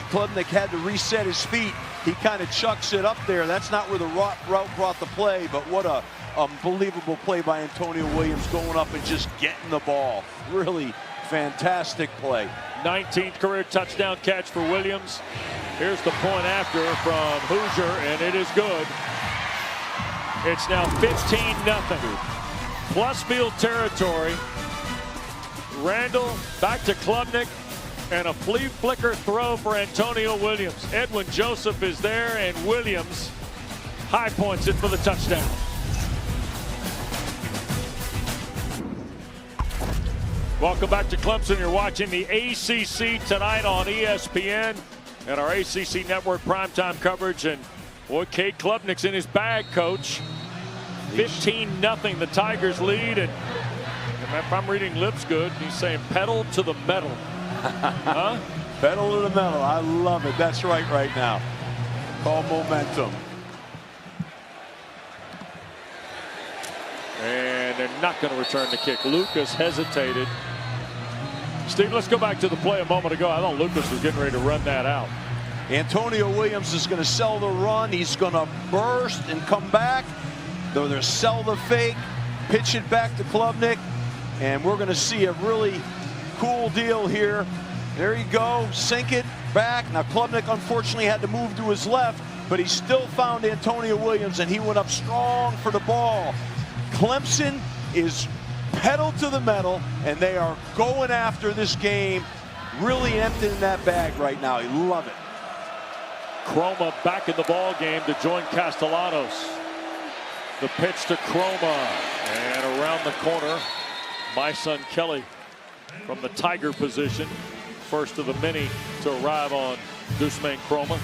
Klubnik had to reset his feet, he kind of chucks it up there. That's not where the route brought the play, but what a unbelievable play by Antonio Williams going up and just getting the ball. Really fantastic play. 19th career touchdown catch for Williams. Here's the point after from Hoosier, and it is good. It's now 15-0. Plus field territory. Randall back to Klubnik, and a flea flicker throw for Antonio Williams. Edwin Joseph is there, and Williams high points it for the touchdown. Welcome back to Clemson. You're watching the ACC tonight on ESPN and our ACC Network primetime coverage. And boy, Cade Klubnik's in his bag, Coach. 15-0, the Tigers lead. And if I'm reading lips good, he's saying pedal to the metal. Huh? Pedal to the metal. I love it. That's right now. Call momentum. And they're not going to return the kick. Lucas hesitated. Steve, let's go back to the play a moment ago. I thought Lucas was getting ready to run that out. Antonio Williams is going to sell the run. He's going to burst and come back. Though they're sell the fake, pitch it back to Klubnik, and we're going to see a really cool deal here. There you go, sink it back. Now Klubnik unfortunately had to move to his left, but he still found Antonio Williams, and he went up strong for the ball. Clemson is pedal to the metal, and they are going after this game, really emptying that bag right now. You love it. Chroma back in the ball game to join Castellanos. The pitch to Chroma, and around the corner, my son Kelly from the Tiger position. First of the many to arrive on Deuceman Chroma.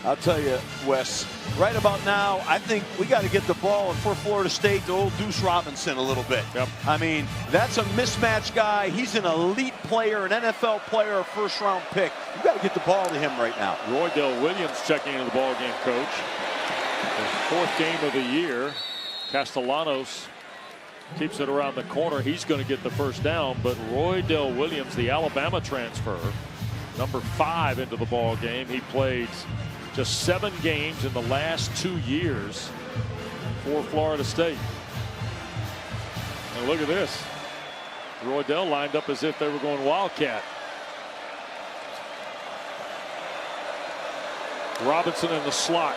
I'll tell you, Wes, right about now, I think we got to get the ball for Florida State to old Deuce Robinson a little bit. Yep. I mean, that's a mismatch guy. He's an elite player, an NFL player, a first-round pick. You got to get the ball to him right now. Roydell Williams checking into the ball game, Coach. His fourth game of the year. Castellanos keeps it around the corner. He's going to get the first down, but Roydell Williams, the Alabama transfer, number 5 into the ball game. He played just 7 games in the last 2 years for Florida State. And look at this. Roydell lined up as if they were going Wildcat. Robinson in the slot.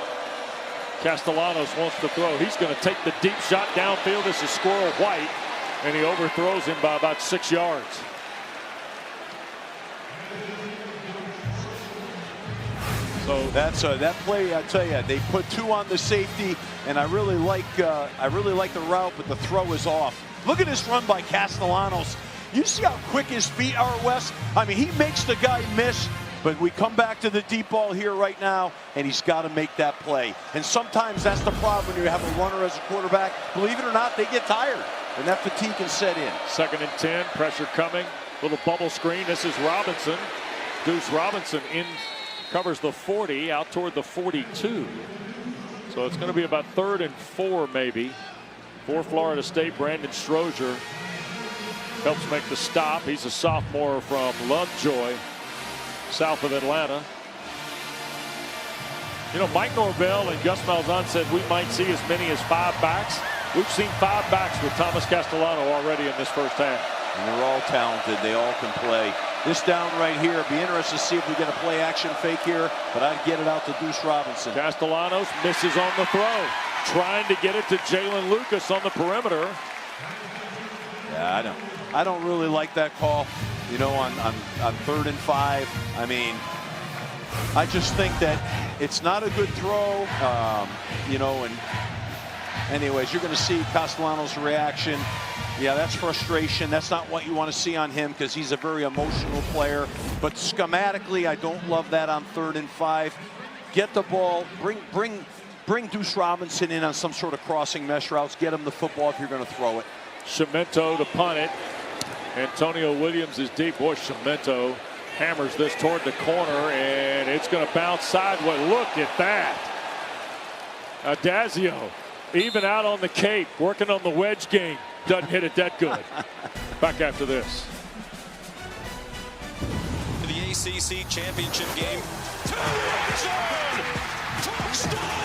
Castellanos wants to throw. He's going to take the deep shot downfield. This is Squirrel White, and he overthrows him by about 6 yards. So that's that play. I tell you, they put 2 on the safety, and I really like the route, but the throw is off. Look at this run by Castellanos. You see how quick his feet are, Wes? I mean, he makes the guy miss. But we come back to the deep ball here right now, and he's got to make that play. And sometimes that's the problem when you have a runner as a quarterback. Believe it or not, they get tired, and that fatigue can set in. 2nd and 10, pressure coming. Little bubble screen. This is Robinson. Deuce Robinson in, covers the 40 out toward the 42. So it's going to be about 3rd and 4 maybe for Florida State. Brandon Strozier helps make the stop. He's a sophomore from Lovejoy, south of Atlanta. You know, Mike Norvell and Gus Malzahn said we might see as many as 5 backs. We've seen 5 backs with Thomas Castellano already in this first half. And they're all talented. They all can play. This down right here, be interested to see if we get a play action fake here, but I'd get it out to Deuce Robinson. Castellanos misses on the throw, trying to get it to Jalen Lucas on the perimeter. Yeah, I don't really like that call. You know, on 3rd and 5, I mean, I just think that it's not a good throw, you know, and anyways, you're going to see Castellanos' reaction. Yeah, that's frustration. That's not what you want to see on him because he's a very emotional player. But schematically, I don't love that on 3rd and 5. Get the ball, bring Deuce Robinson in on some sort of crossing mesh routes. Get him the football if you're going to throw it. Cemento to punt it. Antonio Williams is deep. Boy, Cemento hammers this toward the corner, and it's going to bounce sideways. Look at that. Adazio, even out on the Cape, working on the wedge game. Doesn't hit it that good. Back after this. The ACC championship game. Touchdown!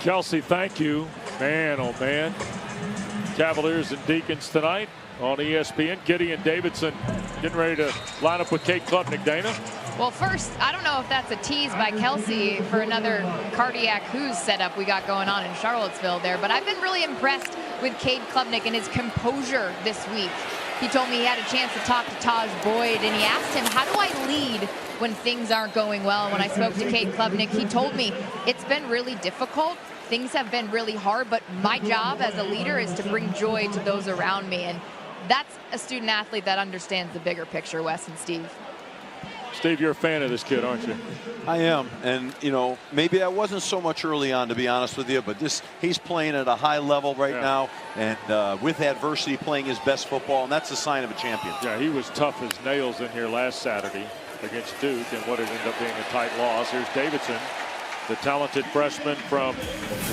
Kelsey, thank you. Man, oh man. Cavaliers and Deacons tonight on ESPN. Gideon Davidson getting ready to line up with Kate Klubnik. Dana? Well, first, I don't know if that's a tease by Kelsey for another cardiac who's setup we got going on in Charlottesville there, but I've been really impressed with Cade Klubnik and his composure this week. He told me he had a chance to talk to Taj Boyd, and he asked him, how do I lead when things aren't going well? And when I spoke to Cade Klubnik, he told me it's been really difficult. Things have been really hard, but my job as a leader is to bring joy to those around me. And that's a student athlete that understands the bigger picture, Wes and Steve. Steve, you're a fan of this kid, aren't you? I am, and you know, maybe I wasn't so much early on, to be honest with you, but he's playing at a high level right now, and with adversity, playing his best football, and that's a sign of a champion. Yeah, he was tough as nails in here last Saturday against Duke, and what ended up being a tight loss. Here's Davidson, the talented freshman from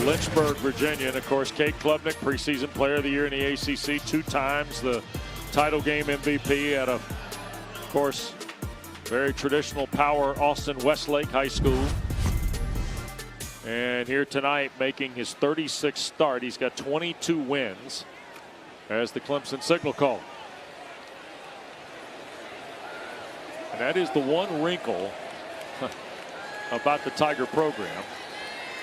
Lynchburg, Virginia, and of course, Cade Klubnik, preseason player of the year in the ACC, 2 times the title game MVP at of course, very traditional power Austin Westlake High School. And here tonight making his 36th start. He's got 22 wins as the Clemson signal call. And that is the one wrinkle about the Tiger program.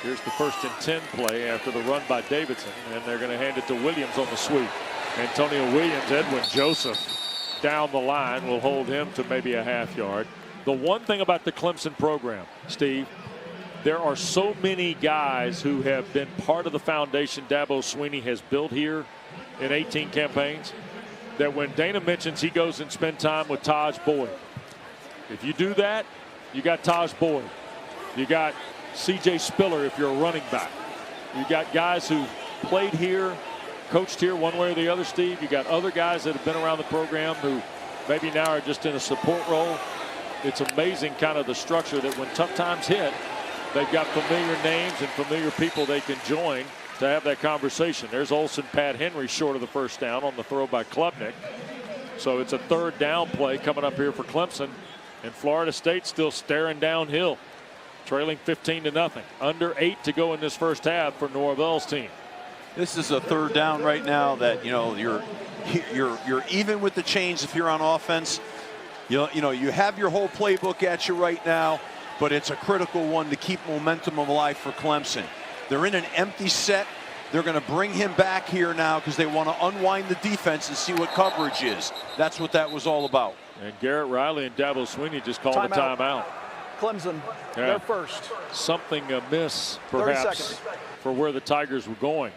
Here's the 1st and 10 play after the run by Davidson, and they're going to hand it to Williams on the sweep. Antonio Williams, Edwin Joseph down the line will hold him to maybe a half yard. The one thing about the Clemson program, Steve, there are so many guys who have been part of the foundation Dabo Swinney has built here in 18 campaigns, that when Dana mentions he goes and spend time with Taj Boyd, if you do that, you got Taj Boyd. You got C.J. Spiller if you're a running back. You got guys who played here, coached here one way or the other, Steve. You got other guys that have been around the program who maybe now are just in a support role. It's amazing kind of the structure that when tough times hit, they've got familiar names and familiar people they can join to have that conversation. There's Olsen Pat Henry short of the first down on the throw by Klubnik. So it's a 3rd down play coming up here for Clemson, and Florida State still staring downhill, trailing 15-0. Under 8 to go in this first half for Norvell's team. This is a 3rd down right now that, you know, you're even with the chains if you're on offense. You know you have your whole playbook at you right now, but it's a critical one to keep momentum alive for Clemson. They're in an empty set. They're going to bring him back here now because they want to unwind the defense and see what coverage is. That's what that was all about. And Garrett Riley and Dabo Swinney just called a timeout. Clemson, they're first. Something amiss, perhaps, for where the Tigers were going.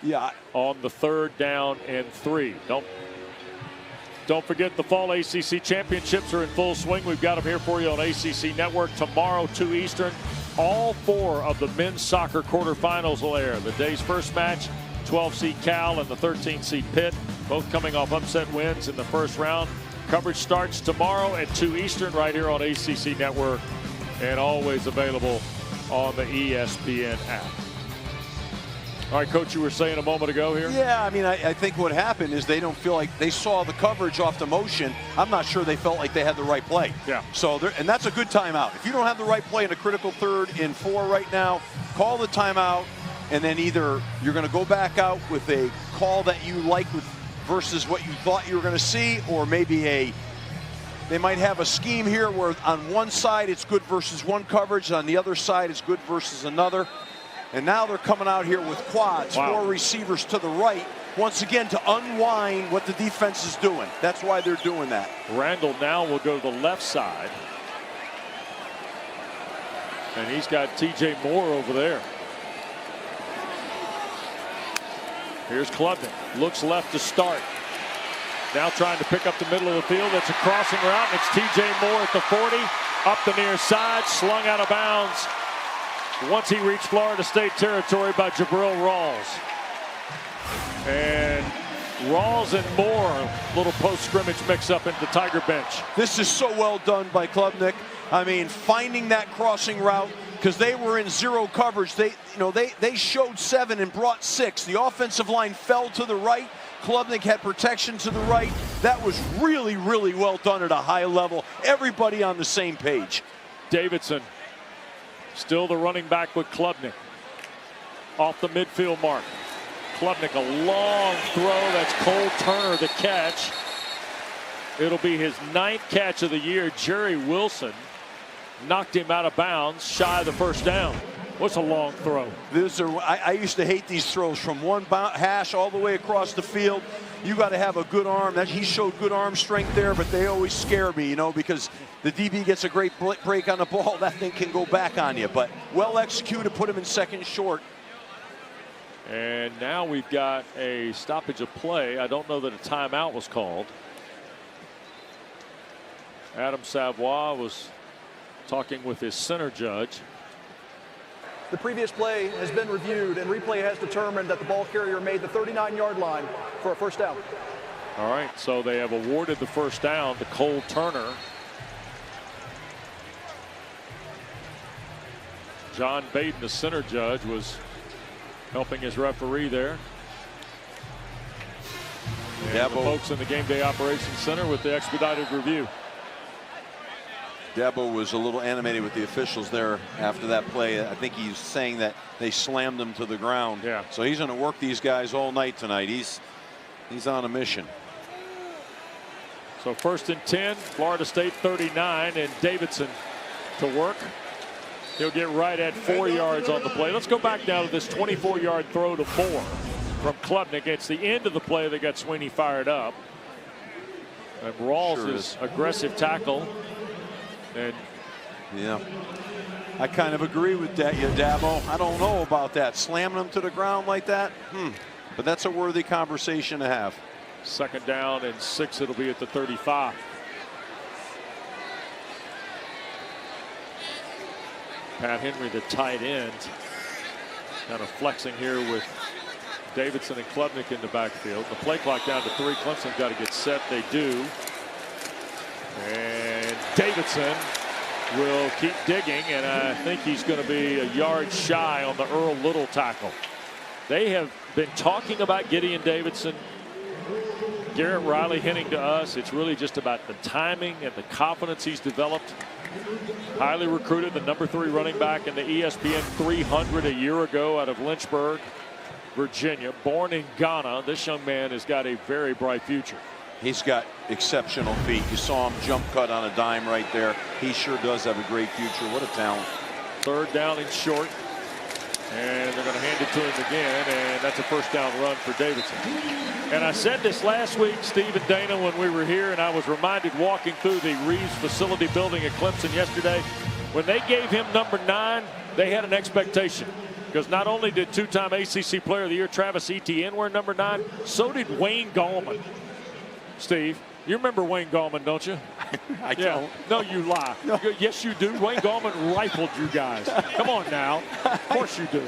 Yeah. On the 3rd down and 3. Don't forget the fall ACC championships are in full swing. We've got them here for you on ACC Network tomorrow, 2 Eastern. All 4 of the men's soccer quarterfinals will air. The day's first match, 12-seed Cal and the 13-seed Pitt, both coming off upset wins in the first round. Coverage starts tomorrow at 2 Eastern right here on ACC Network, and always available on the ESPN app. All right, Coach, you were saying a moment ago here? Yeah, I mean, I think what happened is they don't feel like they saw the coverage off the motion. I'm not sure they felt like they had the right play. Yeah. So, and that's a good timeout. If you don't have the right play in a critical 3rd and 4 right now, call the timeout, and then either you're going to go back out with a call that you like versus what you thought you were going to see, or maybe they might have a scheme here where on one side it's good versus one coverage, on the other side it's good versus another. And now they're coming out here with quads, 4 receivers to the right, once again to unwind what the defense is doing. That's why they're doing that. Randall now will go to the left side. And he's got TJ Moore over there. Here's Klubnik. Looks left to start. Now trying to pick up the middle of the field. It's a crossing route. And it's TJ Moore at the 40. Up the near side. Slung out of bounds once he reached Florida State territory by Jabril Rawls. And Rawls and Moore, little post-scrimmage mix-up into the Tiger bench. This is so well done by Klubnik. I mean, finding that crossing route, because they were in 0 coverage. They showed 7 and brought 6. The offensive line fell to the right. Klubnik had protection to the right. That was really, really well done at a high level. Everybody on the same page. Davidson, still the running back with Klubnik. Off the midfield mark. Klubnik, a long throw. That's Cole Turner, the catch. It'll be his 9th catch of the year. Jerry Wilson knocked him out of bounds, shy of the first down. What's a long throw? I used to hate these throws from one hash all the way across the field. You got to have a good arm. He showed good arm strength there, but they always scare me, you know, because the DB gets a great break on the ball. That thing can go back on you, but well executed, put him in second short. And now we've got a stoppage of play. I don't know that a timeout was called. Adam Savoie was talking with his center judge. The previous play has been reviewed, and replay has determined that the ball carrier made the 39-yard line for a first down. All right, so they have awarded the first down to Cole Turner. John Baden, the center judge, was helping his referee there. And the folks in the Game Day Operations Center with the expedited review. Dabo was a little animated with the officials there after that play. I think he's saying that they slammed him to the ground. Yeah. So he's going to work these guys all night tonight. He's on a mission. So 1st and 10, Florida State 39, and Davidson to work. He'll get right at 4 yards on the play. Let's go back now to this 24-yard throw to Moore from Klubnik. It's the end of the play that got Sweeney fired up. And Rawls' aggressive tackle. And yeah, I kind of agree with that, Dabo. I don't know about that. Slamming him to the ground like that. But that's a worthy conversation to have. 2nd down and 6. It'll be at the 35. Pat Henry, the tight end, kind of flexing here with Davidson and Klubnik in the backfield. The play clock down to 3. Clemson's got to get set. They do. And Davidson will keep digging, and I think he's going to be a yard shy on the Earl Little tackle. They have been talking about Gideon Davidson. Garrett Riley hinting to us it's really just about the timing and the confidence he's developed. Highly recruited, the number 3 running back in the ESPN 300 a year ago out of Lynchburg, Virginia. Born in Ghana, this young man has got a very bright future. He's got exceptional feet. You saw him jump cut on a dime right there. He sure does have a great future. What a talent. 3rd down and short. And they're going to hand it to him again, and that's a first down run for Davidson. And I said this last week, Steve and Dana, when we were here, and I was reminded walking through the Reeves facility building at Clemson yesterday, when they gave him number 9, they had an expectation. Because not only did 2-time ACC Player of the Year Travis Etienne wear number 9, so did Wayne Gallman. Steve, you remember Wayne Gallman, don't you? I don't. No, you lie. No. Yes, you do. Wayne Gallman rifled you guys. Come on now. Of course you do.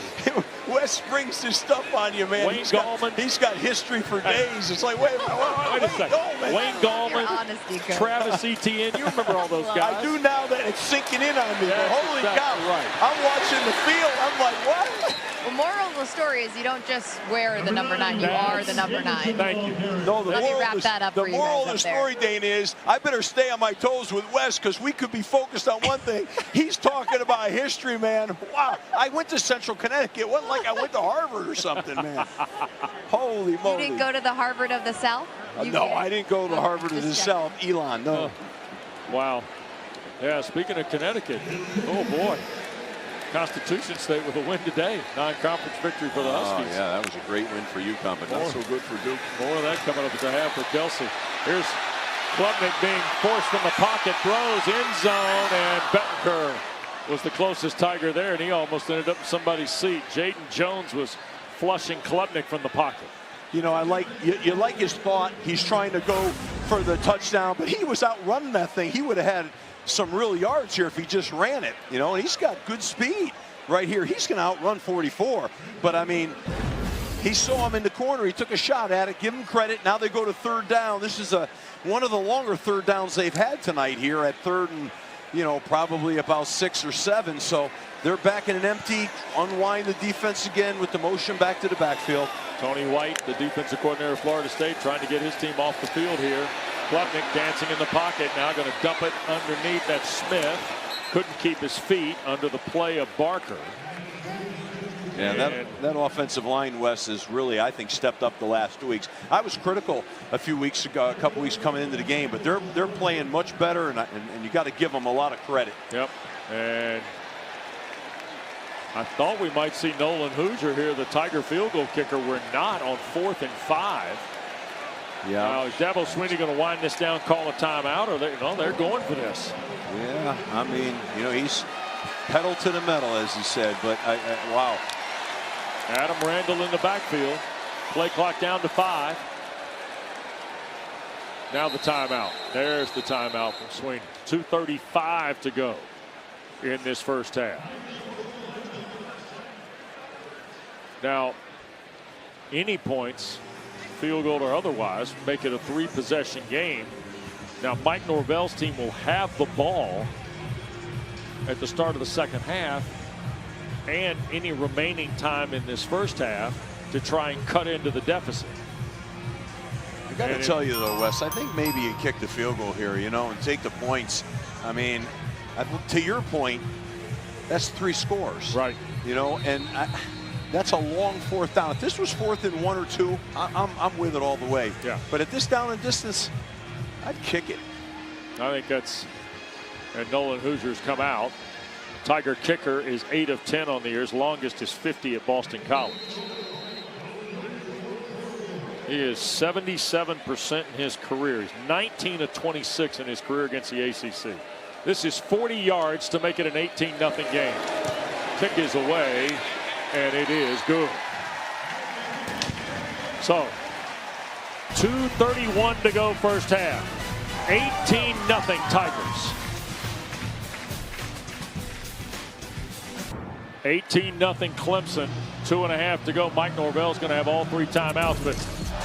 Wes springs his stuff on you, man. Wayne Gallman. He's got history for days. It's like, wait a second. Gallman. Wayne Gallman, Travis Etienne. You remember all those guys. I do now that it's sinking in on me. That's Holy exactly cow. Right. I'm watching the field. I'm like, what? Well, moral of the story is you don't just wear the number 9, you are the number 9. Thank you. No, Let me wrap that up for you guys. The moral of the story, Dana, is I better stay on my toes with Wes because we could be focused on one thing. He's talking about history, man. Wow. I went to Central Connecticut. It wasn't like I went to Harvard or something, man. Holy moly. You didn't go to the Harvard of the South? No, I didn't go to Harvard of the South. Elon, no. Wow. Yeah, speaking of Connecticut, oh boy. Constitution State with a win today. Non-conference victory for the Huskies. Oh, yeah, that was a great win for UConn, but not so good for Duke. More of that coming up at the half for Kelsey. Here's Klubnik being forced from the pocket, throws end zone, and Bettenker was the closest Tiger there, and he almost ended up in somebody's seat. Jaden Jones was flushing Klubnik from the pocket. You know, you like his thought. He's trying to go for the touchdown, but he was outrunning that thing. He would have had some real yards here if he just ran it, you know, and he's got good speed right here. He's going to outrun 44, but I mean, he saw him in the corner. He took a shot at it. Give him credit. Now they go to 3rd down. This is one of the longer 3rd downs they've had tonight here at 3rd and, you know, probably about 6 or 7. So they're back in an empty, unwind the defense again with the motion back to the backfield. Tony White, the defensive coordinator of Florida State, trying to get his team off the field here. Klubnik dancing in the pocket now, going to dump it underneath. That's Smith. Couldn't keep his feet under the play of Barker. Yeah, that offensive line, Wes, has really, I think, stepped up the last 2 weeks. I was critical a few weeks ago, a couple weeks coming into the game, but they're playing much better, and you got to give them a lot of credit. Yep. And I thought we might see Nolan Hoosier here, the Tiger field goal kicker. We're not on 4th and 5. Yeah. Now, is Dabo Swinney going to wind this down, call a timeout, or they're going for this? Yeah, I mean, he's pedal to the metal, as he said, but wow. Adam Randall in the backfield. Play clock down to 5. Now the timeout. There's the timeout from Swinney. 2:35 to go in this first half. Now, any points, field goal or otherwise, make it a 3-possession game. Now, Mike Norvell's team will have the ball at the start of the second half and any remaining time in this first half to try and cut into the deficit. I got to tell you, though, Wes, I think maybe you kick the field goal here, and take the points. I mean, to your point, that's 3 scores. Right. And that's a long 4th down. If this was 4th and 1 or 2, I'm with it all the way. Yeah. But at this down and distance, I'd kick it. I think that's, and Nolan Hoosier's come out. Tiger kicker is 8 of 10 on the year. His longest is 50 at Boston College. He is 77% in his career. He's 19 of 26 in his career against the ACC. This is 40 yards to make it an 18-0 game. Kick is away, and it is good. So, 2:31 to go first half. 18-0 Tigers. 18-0 Clemson. 2.5 to go. Mike Norvell's going to have all 3 timeouts, but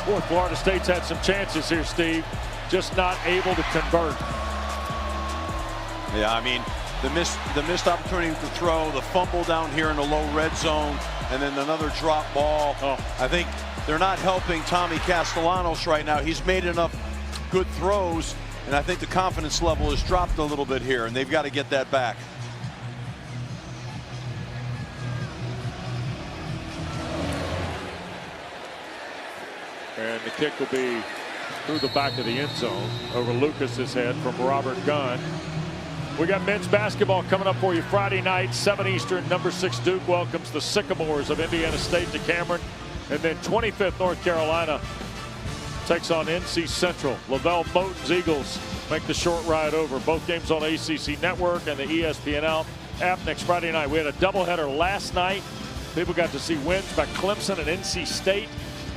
boy, Florida State's had some chances here, Steve. Just not able to convert. Yeah, I mean, the missed opportunity to throw, the fumble down here in the low red zone, and then another drop ball. I think they're not helping Tommy Castellanos right now. He's made enough good throws, and I think the confidence level has dropped a little bit here, and they've got to get that back. And the kick will be through the back of the end zone over Lucas's head from Robert Gunn. We got men's basketball coming up for you Friday night, 7 Eastern. Number 6 Duke welcomes the Sycamores of Indiana State to Cameron. And then 25th North Carolina takes on NC Central. Lavelle Moton's Eagles make the short ride over. Both games on ACC Network and the ESPN app next Friday night. We had a doubleheader last night. People got to see wins by Clemson and NC State.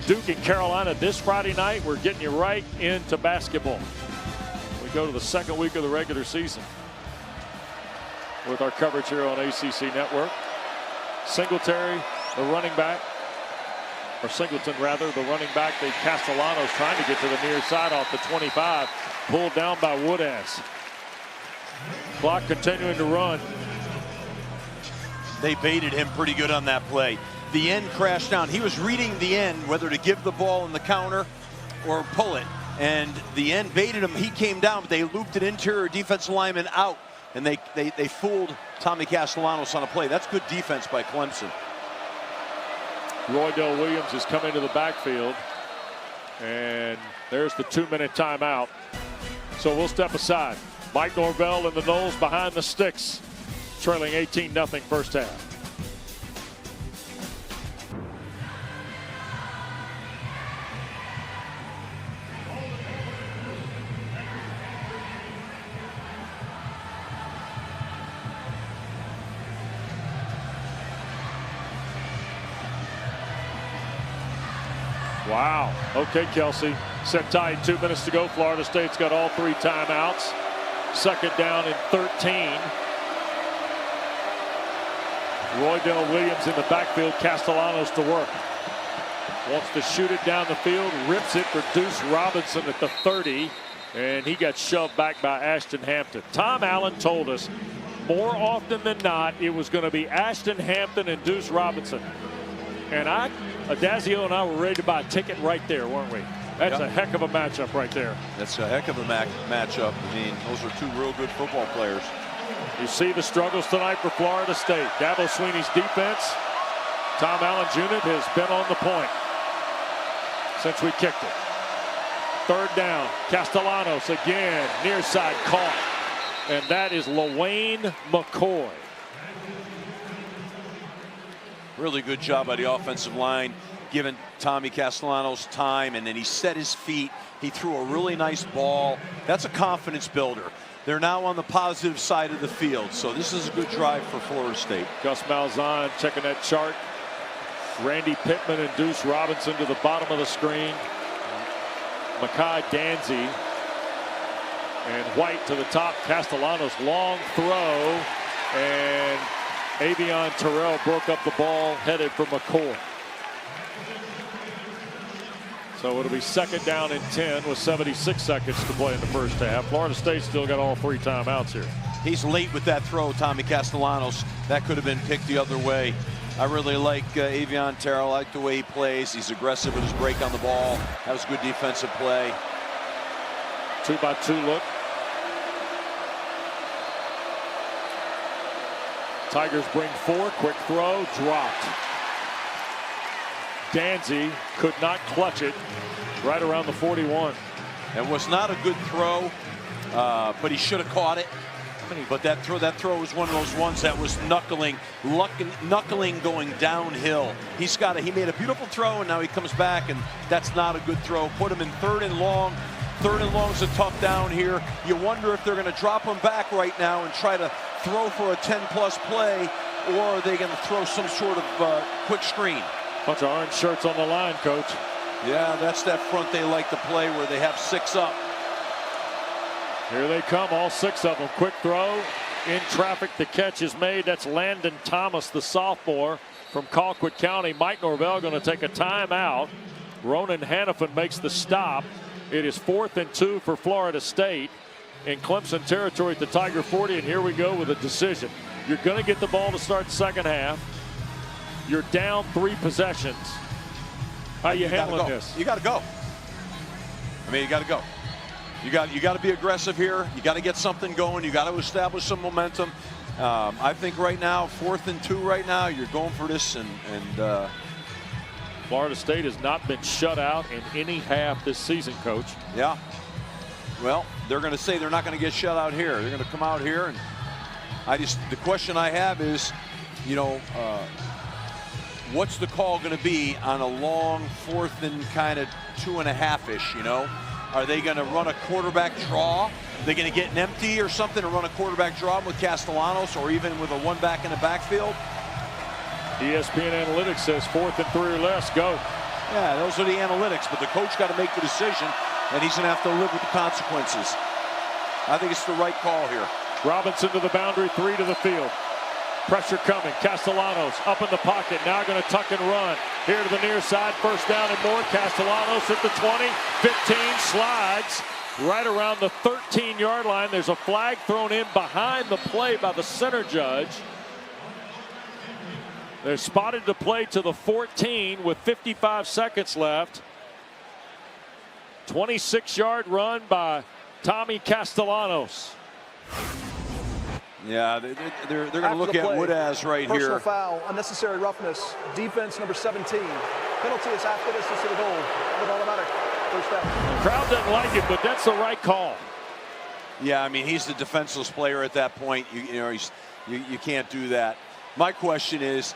Duke and Carolina this Friday night. We're getting you right into basketball. We go to the second week of the regular season with our coverage here on ACC Network. Singletary, the running back, or Singleton rather, the running back. The Castellanos trying to get to the near side off the 25, pulled down by Woodaz. Clock continuing to run. They baited him pretty good on that play. The end crashed down. He was reading the end, whether to give the ball in the counter or pull it. And the end baited him. He came down, but they looped an interior defensive lineman out. And they fooled Tommy Castellanos on a play. That's good defense by Clemson. Roydell Williams has come into the backfield. And there's the 2-minute timeout. So we'll step aside. Mike Norvell and the Noles behind the sticks, trailing 18-0 first half. Wow. Okay, Kelsey. Set tight. 2 minutes to go. Florida State's got all 3 timeouts. Second down and 13. Roydell Williams in the backfield. Castellanos to work. Wants to shoot it down the field. Rips it for Deuce Robinson at the 30. And he got shoved back by Ashton Hampton. Tom Allen told us more often than not it was going to be Ashton Hampton and Deuce Robinson. And Adazio and I were ready to buy a ticket right there, weren't we? That's a heck of a matchup right there. That's a heck of a matchup. I mean, those are 2 real good football players. You see the struggles tonight for Florida State. Dabo Swinney's defense Tom Allen's unit has been on the point since we kicked it. Third down. Castellanos again. Near side caught. And that is LaWayne McCoy. Really good job by the offensive line, giving Tommy Castellanos time, and then he set his feet. He threw a really nice ball. That's a confidence builder. They're now on the positive side of the field, so this is a good drive for Florida State. Gus Malzahn checking that chart. Randy Pittman and Deuce Robinson to the bottom of the screen. Makai Danzy and White to the top. Castellanos long throw, and Avion Terrell broke up the ball, headed for McCoy. So it'll be 2nd down and 10 with 76 seconds to play in the first half. Florida State still got all 3 timeouts here. He's late with that throw, Tommy Castellanos. That could have been picked the other way. I really like Avion Terrell. I like the way he plays. He's aggressive with his break on the ball. That was a good defensive play. 2-by-2 look. Tigers bring 4. Quick throw, dropped. Danzy could not clutch it right around the 41. It was not a good throw, but he should have caught it. But that throw was one of those ones that was knuckling going downhill. He made a beautiful throw, and now he comes back, and that's not a good throw. Put him in 3rd and long. 3rd and long is a tough down here. You wonder if they're going to drop him back right now and try to throw for a 10-plus play, or are they going to throw some sort of quick screen? Bunch of orange shirts on the line, Coach. Yeah, that's that front they like to play where they have 6 up. Here they come, all 6 of them. Quick throw, in traffic, the catch is made. That's Landon Thomas, the sophomore from Colquitt County. Mike Norvell going to take a timeout. Ronan Hannafin makes the stop. It is 4th and 2 for Florida State in Clemson territory at the Tiger 40, and here we go with a decision. You're going to get the ball to start second half. You're down 3 possessions. How you handling this? You got to go. I mean, you got to go. You got to be aggressive here. You got to get something going. You got to establish some momentum. I think right now, 4th and 2 right now, you're going for this, and Florida State has not been shut out in any half this season, Coach. Yeah. Well, they're going to say they're not going to get shut out here. They're going to come out here, and the question I have is, what's the call going to be on a long 4th and kind of 2.5-ish, Are they going to run a quarterback draw? Are they going to get an empty or something and run a quarterback draw with Castellanos, or even with a 1 back in the backfield? ESPN Analytics says 4th and 3 or less, go. Yeah, those are the analytics, but the coach got to make the decision, and he's going to have to live with the consequences. I think it's the right call here. Robinson to the boundary, 3 to the field. Pressure coming. Castellanos up in the pocket. Now going to tuck and run. Here to the near side. 1st down and more. Castellanos at the 20. 15. Slides right around the 13-yard line. There's a flag thrown in behind the play by the center judge. They're spotted to play to the 14 with 55 seconds left. 26-yard run by Tommy Castellanos. Yeah, they're going to look at Woodaz right here. Personal foul, unnecessary roughness, defense number 17. Penalty is half the distance to the goal. With automatic first down. The crowd doesn't like it, but that's the right call. Yeah, I mean, he's the defenseless player at that point. You can't do that. My question is,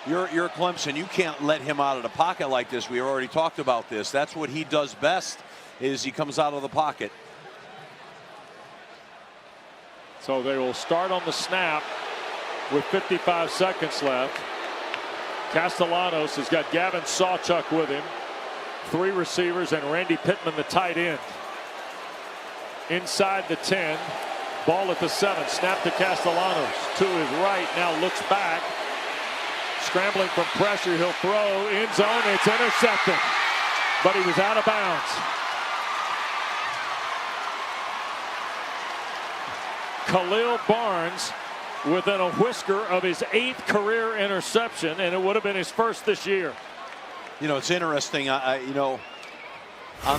you're Clemson. You can't let him out of the pocket like this. We already talked about this. That's what he does best, is he comes out of the pocket. So they will start on the snap with 55 seconds left. Castellanos has got Gavin Sawchuk with him. 3 receivers and Randy Pittman, the tight end. Inside the 10. Ball at the 7. Snap to Castellanos. To his right. Now looks back. Scrambling from pressure. He'll throw. End zone. It's intercepted. But he was out of bounds. Khalil Barnes within a whisker of his 8th career interception, and it would have been his 1st this year. It's interesting. On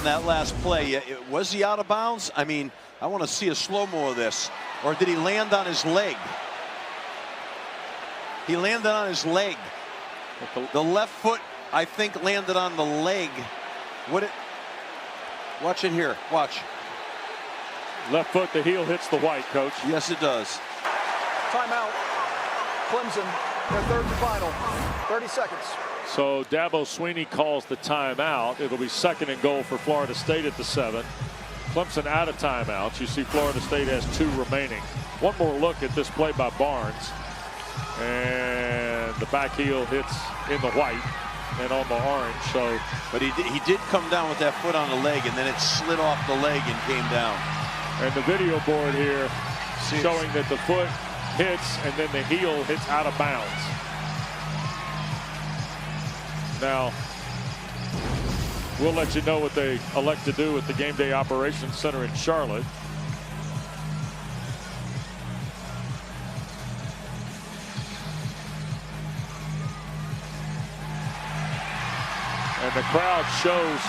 that last play, was he out of bounds? I mean, I want to see a slow-mo of this. Or did he land on his leg? He landed on his leg. The left foot, I think, landed on the leg. Watch it here. Watch. Left foot, the heel hits the white, Coach. Yes, it does. Timeout. Clemson, their third and final. 30 seconds. So Dabo Swinney calls the timeout. It'll be 2nd and goal for Florida State at the 7. Clemson out of timeouts. You see Florida State has 2 remaining. One more look at this play by Barnes. And the back heel hits in the white and on the orange. So, but he did come down with that foot on the leg, and then it slid off the leg and came down. And the video board here showing that the foot hits and then the heel hits out of bounds. Now, we'll let you know what they elect to do at the Game Day Operations Center in Charlotte. And the crowd shows,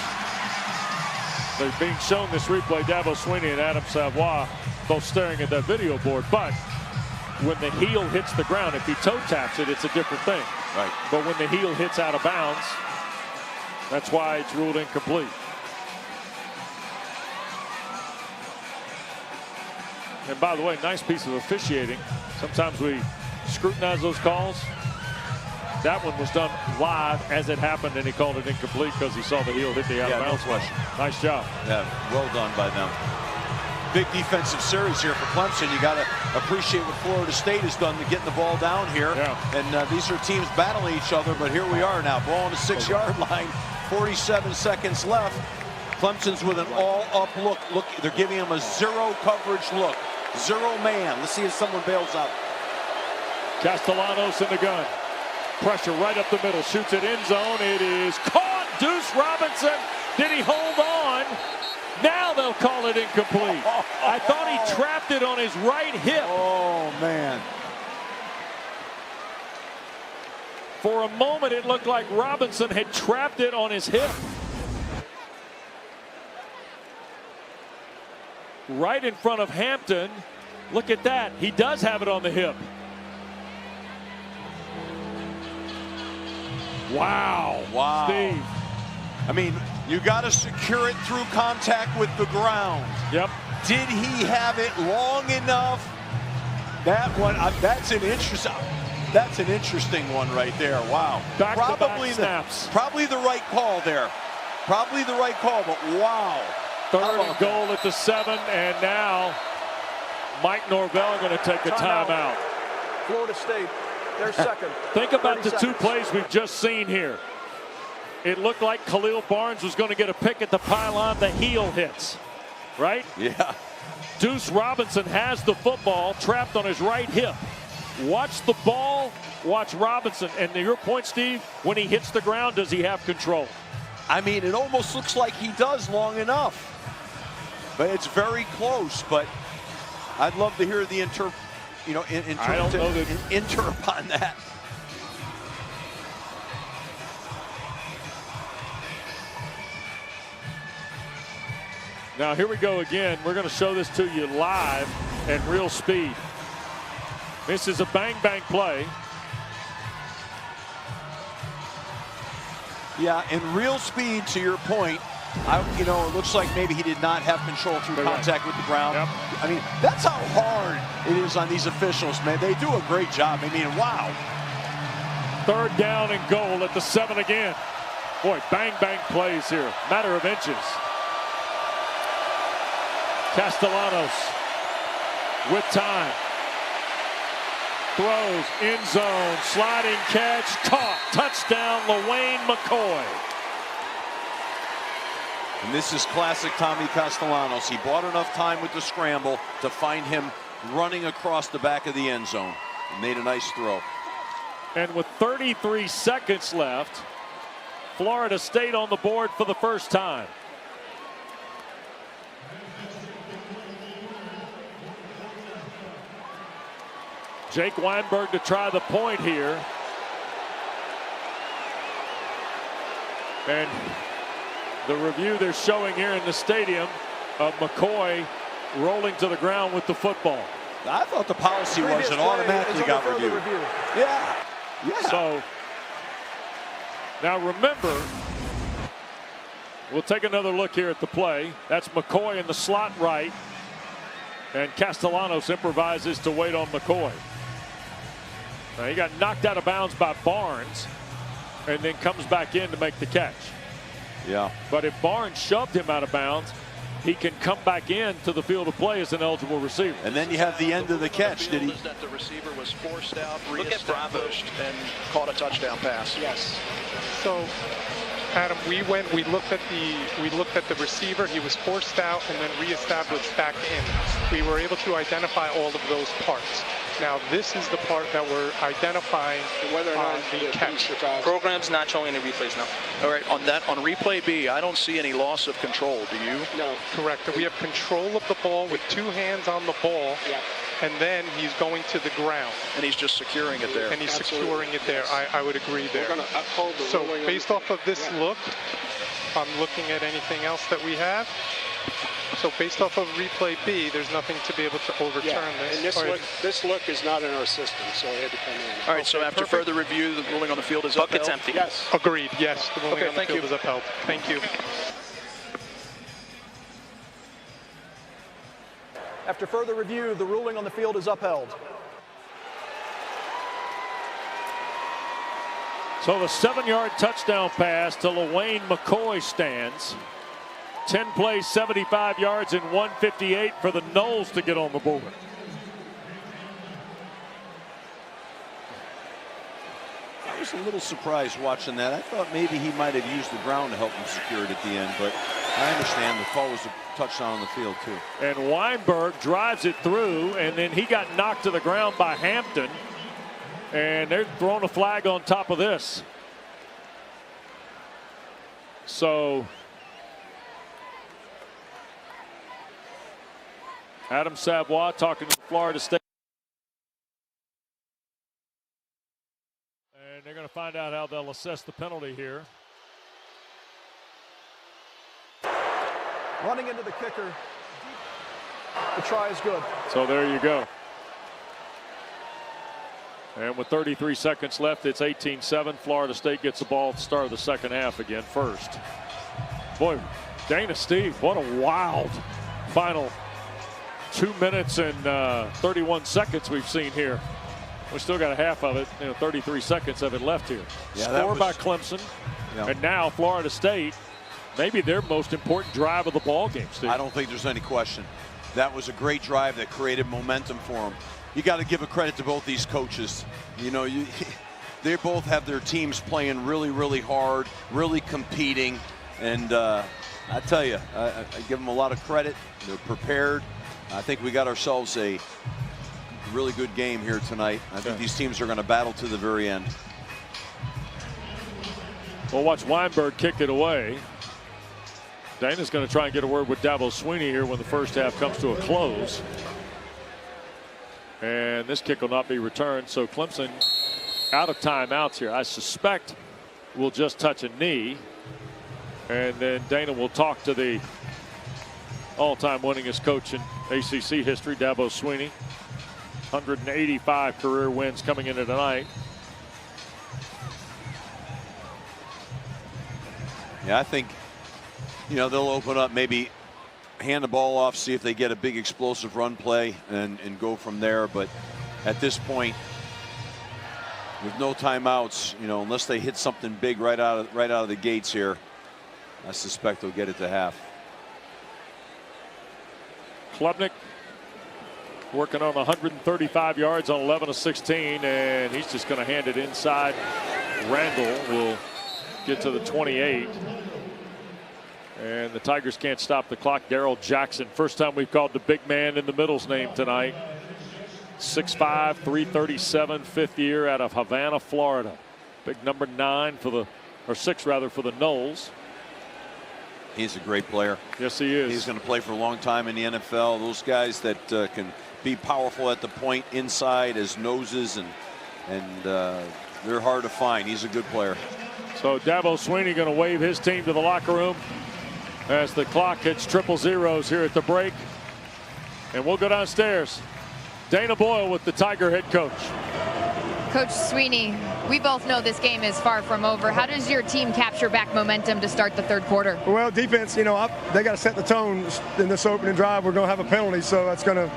they're being shown this replay, Dabo Swinney and Adam Savoy both staring at that video board. But when the heel hits the ground, if he toe taps it, it's a different thing. Right. But when the heel hits out of bounds, that's why it's ruled incomplete. And by the way, nice piece of officiating. Sometimes we scrutinize those calls. That one was done live as it happened, and he called it incomplete because he saw the heel hit the out of bounds. No question. Nice job. Yeah, well done by them. Big defensive series here for Clemson. You got to appreciate what Florida State has done to getting the ball down here. Yeah. And these are teams battling each other, but here we are now. Ball on the 6-yard line. 47 seconds left. Clemson's with an all-up look. Look, they're giving him a zero coverage look. Zero man. Let's see if someone bails out. Castellanos in the gun. Pressure right up the middle. Shoots it end zone. It is caught. Deuce Robinson. Did he hold on? Now they'll call it incomplete. I thought he trapped it on his right hip. Oh, man. For a moment, it looked like Robinson had trapped it on his hip. Right in front of Hampton. Look at that. He does have it on the hip. Wow. Wow. Steve. I mean, you got to secure it through contact with the ground. Yep. Did he have it long enough? That one, that's an interesting one right there. Wow. Back-to-back snaps. Probably the right call there. Probably the right call, but wow. 3rd and goal at the 7, and now Mike Norvell going to take a timeout. Florida State, their second. Think about the 2 seconds. plays we've just seen here. It looked like Khalil Barnes was going to get a pick at the pylon. The heel hits, right? Yeah. Deuce Robinson has the football trapped on his right hip. Watch the ball, watch Robinson. And to your point, Steve, when he hits the ground, does he have control? I mean, it almost looks like he does long enough. But it's very close. But I'd love to hear the interp on that. Now here we go again. We're going to show this to you live and real speed. This is a bang-bang play. Yeah, in real speed, to your point, it looks like maybe he did not have control through contact with the ground. Yep. I mean, that's how hard it is on these officials, man. They do a great job. I mean, wow. 3rd down and goal at the 7 again. Boy, bang-bang plays here. Matter of inches. Castellanos with time. Throws, end zone, sliding catch, caught. Touchdown, LaWayne McCoy. And this is classic Tommy Castellanos. He bought enough time with the scramble to find him running across the back of the end zone. He made a nice throw. And with 33 seconds left, Florida State on the board for the first time. Jake Weinberg to try the point here. And the review they're showing here in the stadium of McCoy rolling to the ground with the football. I thought the policy was it automatically got reviewed. Yeah. So Now remember, we'll take another look here at the play. That's McCoy in the slot right. And Castellanos improvises to wait on McCoy. Now he got knocked out of bounds by Barnes and then comes back in to make the catch. Yeah. But if Barnes shoved him out of bounds, he can come back in to the field of play as an eligible receiver. And then you have the end of the catch. Did he? That the receiver was forced out, reestablished, and caught a touchdown pass. Yes. So, Adam, we looked at the receiver. He was forced out and then reestablished back in. We were able to identify all of those parts. Now this is the part that we're identifying whether or not the catch. Program's not showing any replays now. All right, on replay B, I don't see any loss of control. Do you? No. Correct. We have control of the ball with 2 hands on the ball, and then he's going to the ground. And he's just securing it there. And he's Absolutely. securing it there. I would agree there. We're going to uphold the So ruling based off of this look, I'm looking at anything else that we have. So based off of replay B, there's nothing to be able to overturn this. And this look is not in our system, so it had to come in. All right, so after further review, the ruling on the field is upheld. Bucket's empty. Yes. Agreed. Yes, the ruling Okay, on the thank field you. is upheld. Thank you. After further review, the ruling on the field is upheld. So the 7-yard touchdown pass to LaWayne McCoy stands. 10 plays, 75 yards, and 158 for the Noles to get on the board. I was a little surprised watching that. I thought maybe he might have used the ground to help him secure it at the end, but I understand the call was a touchdown on the field too. And Weinberg drives it through, and then he got knocked to the ground by Hampton. And they're throwing a flag on top of this. So Adam Savoy talking to Florida State. And they're going to find out how they'll assess the penalty here. Running into the kicker. The try is good. So there you go. And with 33 seconds left, it's 18-7. Florida State gets the ball at the start of the second half again first. Boy, Dana Steve, what a wild final 2 minutes and 31 seconds we've seen here. We still got a half of it, 33 seconds of it left here. Yeah, Score by Clemson. Yeah. And now Florida State, maybe their most important drive of the ball game, Steve. I don't think there's any question. That was a great drive that created momentum for them. You got to give a credit to both these coaches. They both have their teams playing really, really hard, really competing. And I tell you, I give them a lot of credit. They're prepared. I think we got ourselves a really good game here tonight. I think these teams are going to battle to the very end. We'll watch Weinberg kick it away. Dana's going to try and get a word with Dabo Swinney here when the first half comes to a close. And this kick will not be returned. So Clemson out of timeouts here. I suspect will just touch a knee. And then Dana will talk to the all-time winningest coach in ACC history, Dabo Swinney. 185 career wins coming into tonight. Yeah, I think, they'll open up, maybe hand the ball off, see if they get a big explosive run play and go from there. But at this point, with no timeouts, unless they hit something big right out of the gates here, I suspect they'll get it to half. Klubnik working on 135 yards on 11 of 16, and he's just going to hand it inside. Randall will get to the 28. And the Tigers can't stop the clock. Darrell Jackson, first time we've called the big man in the middle's name tonight. 6'5", 337, fifth year out of Havana, Florida. Big number 9 for or 6 rather, for the Noles. He's a great player. Yes, he is. He's going to play for a long time in the NFL. Those guys that can be powerful at the point inside as noses, and they're hard to find. He's a good player. So Dabo Swinney going to wave his team to the locker room as the clock hits triple zeros here at the break. And we'll go downstairs. Dana Boyle with the Tiger head coach. Coach Sweeney, we both know this game is far from over. How does your team capture back momentum to start the third quarter? Well, defense, they got to set the tone in this opening drive. We're going to have a penalty, so that's going to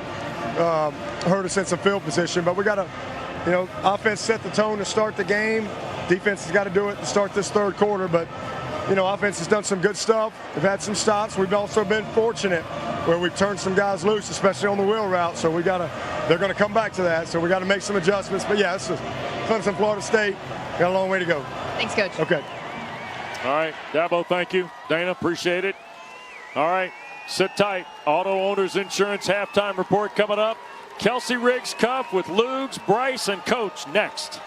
hurt us in some field position. But we got to, offense set the tone to start the game. Defense has got to do it to start this third quarter. But, offense has done some good stuff. We've had some stops. We've also been fortunate where we've turned some guys loose, especially on the wheel route. So they're going to come back to that. So we got to make some adjustments. But yeah, this is Clemson, Florida State. Got a long way to go. Thanks, Coach. Okay. All right, Dabo, thank you. Dana, appreciate it. All right, sit tight. Auto Owners Insurance halftime report coming up. Kelsey Riggs Cup with Lugs, Bryce, and Coach next.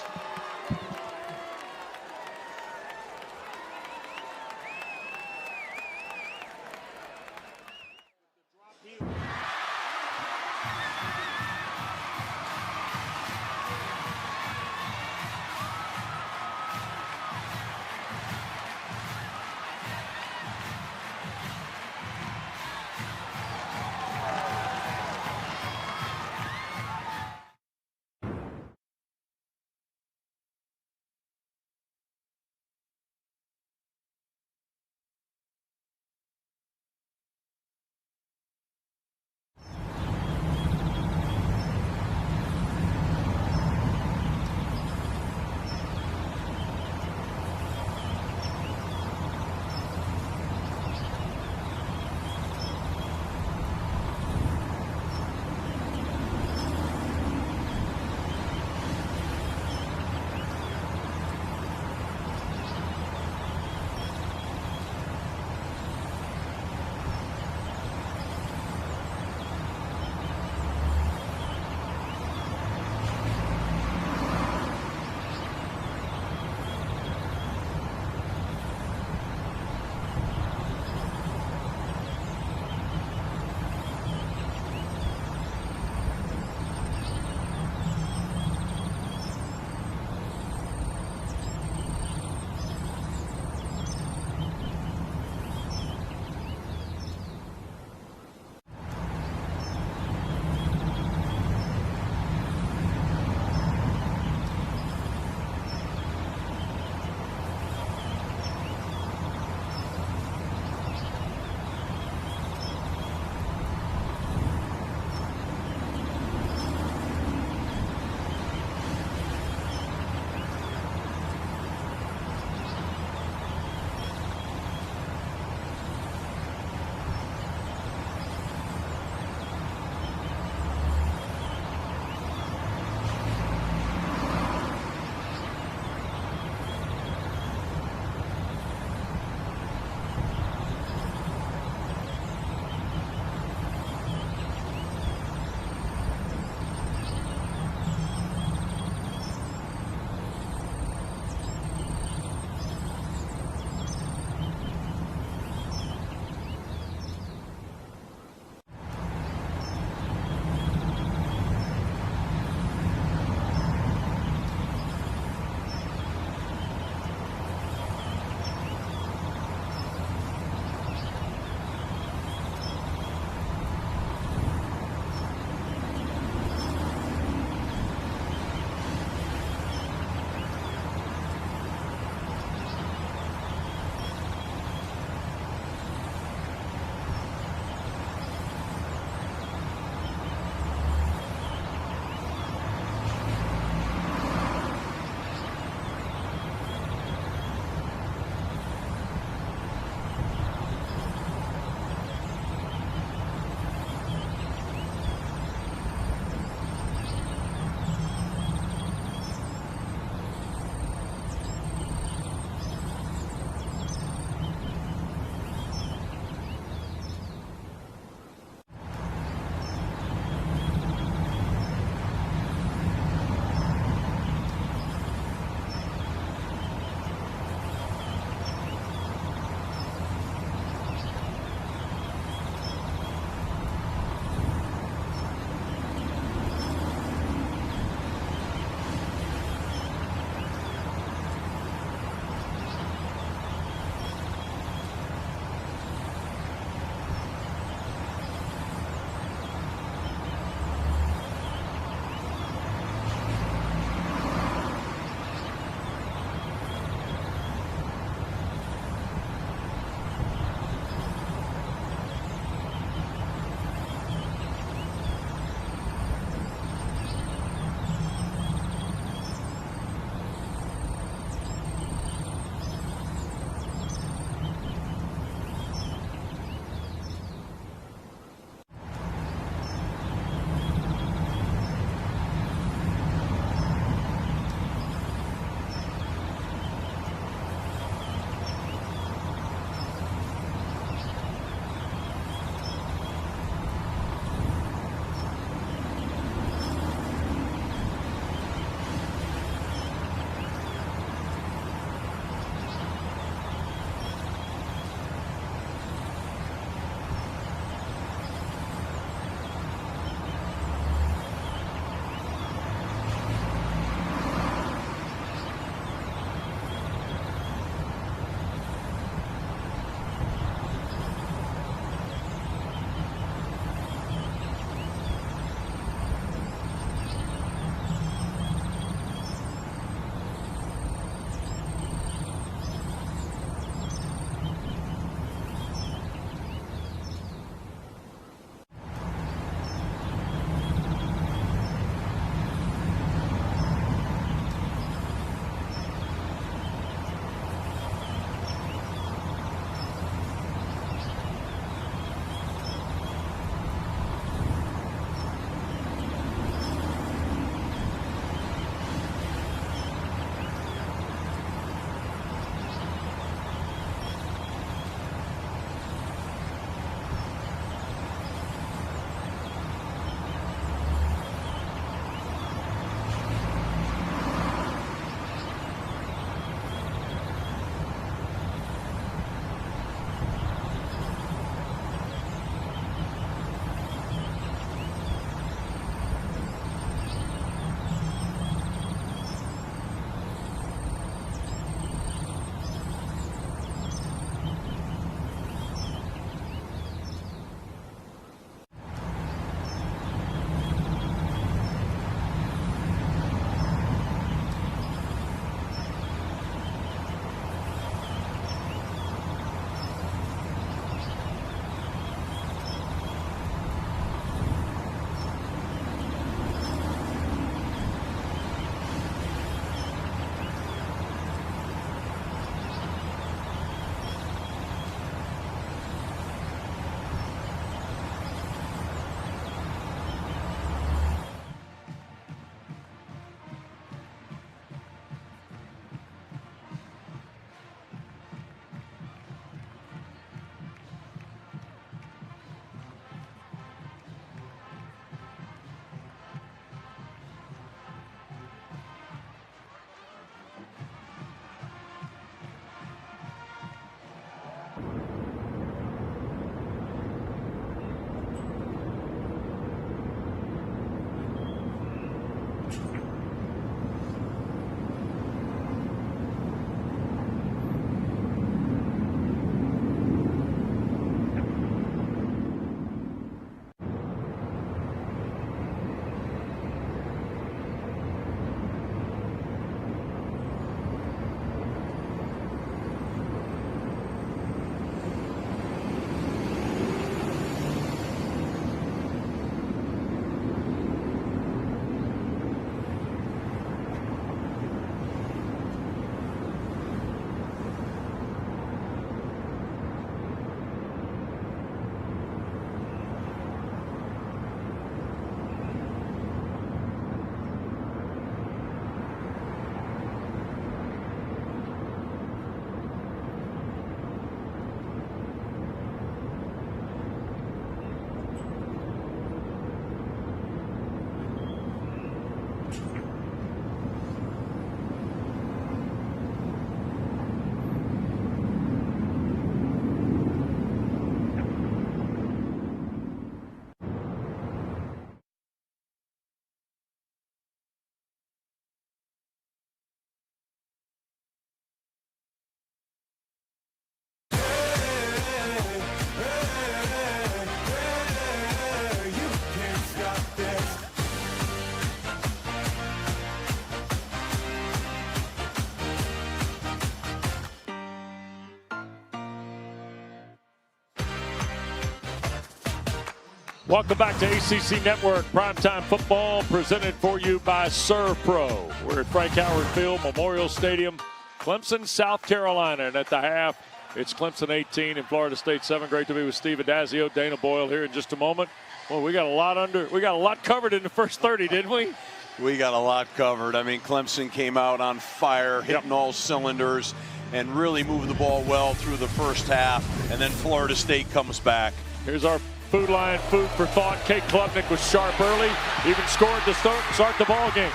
Welcome back to ACC Network Primetime Football, presented for you by Serve Pro. We're at Frank Howard Field, Memorial Stadium, Clemson, South Carolina. And at the half, it's Clemson 18 and Florida State 7. Great to be with Steve Adazio, Dana Boyle here in just a moment. Well, we got a lot covered in the first 30, didn't we? We got a lot covered. I mean, Clemson came out on fire, hitting all cylinders, and really moved the ball well through the first half. And then Florida State comes back. Here's our food line, food for thought. Kate Klubnik was sharp early, even scored to start the ball game.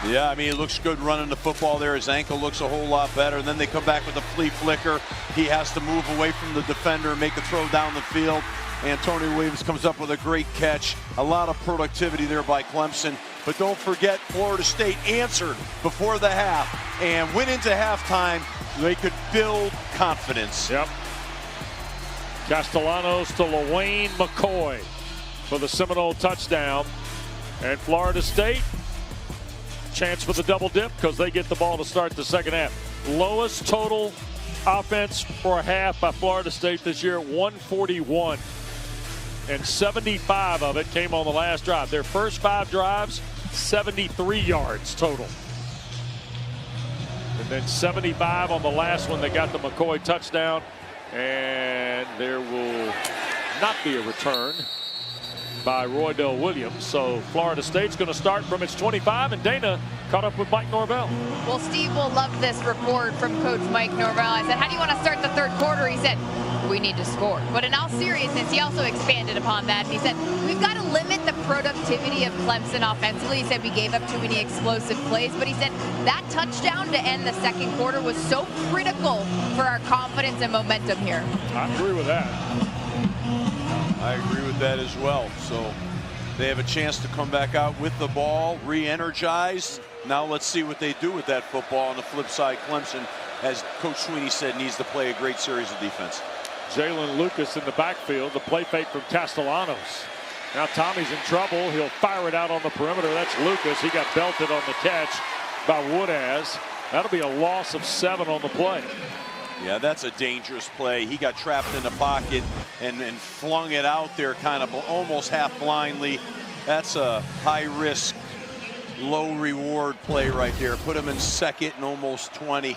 Yeah, I mean, it looks good running the football there. His ankle looks a whole lot better. And then they come back with a flea flicker. He has to move away from the defender and make a throw down the field. Antonio Williams comes up with a great catch. A lot of productivity there by Clemson. But don't forget, Florida State answered before the half and went into halftime. They could build confidence. Yep. Castellanos to LaWayne McCoy for the Seminole touchdown. And Florida State, chance for the double dip because they get the ball to start the second half. Lowest total offense for a half by Florida State this year, 141. And 75 of it came on the last drive. Their first 5 drives, 73 yards total. And then 75 on the last one. They got the McCoy touchdown. And there will not be a return by Roydell Williams. So Florida State's going to start from its 25, and Dana caught up with Mike Norvell. Well, Steve will love this report from Coach Mike Norvell. I said, how do you want to start the third quarter? He said, we need to score. But in all seriousness, he also expanded upon that. He said, we've got to limit the productivity of Clemson offensively. He said we gave up too many explosive plays. But he said that touchdown to end the second quarter was so critical for our confidence and momentum here. I agree with that. I agree with that as well. So they have a chance to come back out with the ball, re-energized. Now let's see what they do with that football. On the flip side, Clemson, as Coach Sweeney said, needs to play a great series of defense. Jalen Lucas in the backfield. The play fake from Castellanos. Now Tommy's in trouble. He'll fire it out on the perimeter. That's Lucas. He got belted on the catch by Woodaz. That'll be a loss of 7 on the play. Yeah, that's a dangerous play. He got trapped in the pocket and flung it out there kind of almost half blindly. That's a high-risk, low-reward play right there. Put him in second and almost 20.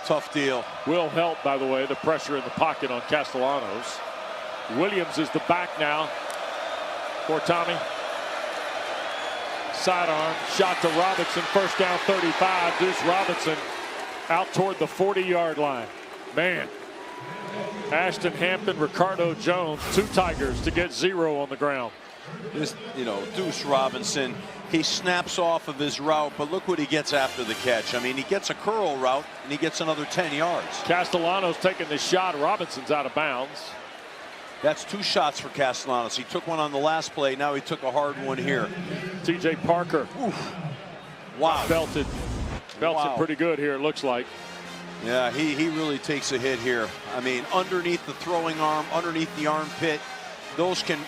Tough deal. Will help, by the way, the pressure in the pocket on Castellanos. Williams is the back now for Tommy. Sidearm, shot to Robinson, first down 35. Deuce Robinson out toward the 40-yard line. Man, Ashton Hampton, Ricardo Jones, 2 Tigers to get 0 on the ground. This, Deuce Robinson, he snaps off of his route, but look what he gets after the catch. I mean, he gets a curl route, and he gets another 10 yards. Castellanos taking the shot. Robinson's out of bounds. That's 2 shots for Castellanos. He took one on the last play. Now he took a hard one here. TJ Parker. Oof. Wow. Belted pretty good here, it looks like. Yeah, he really takes a hit here. I mean, underneath the throwing arm, underneath the armpit, those can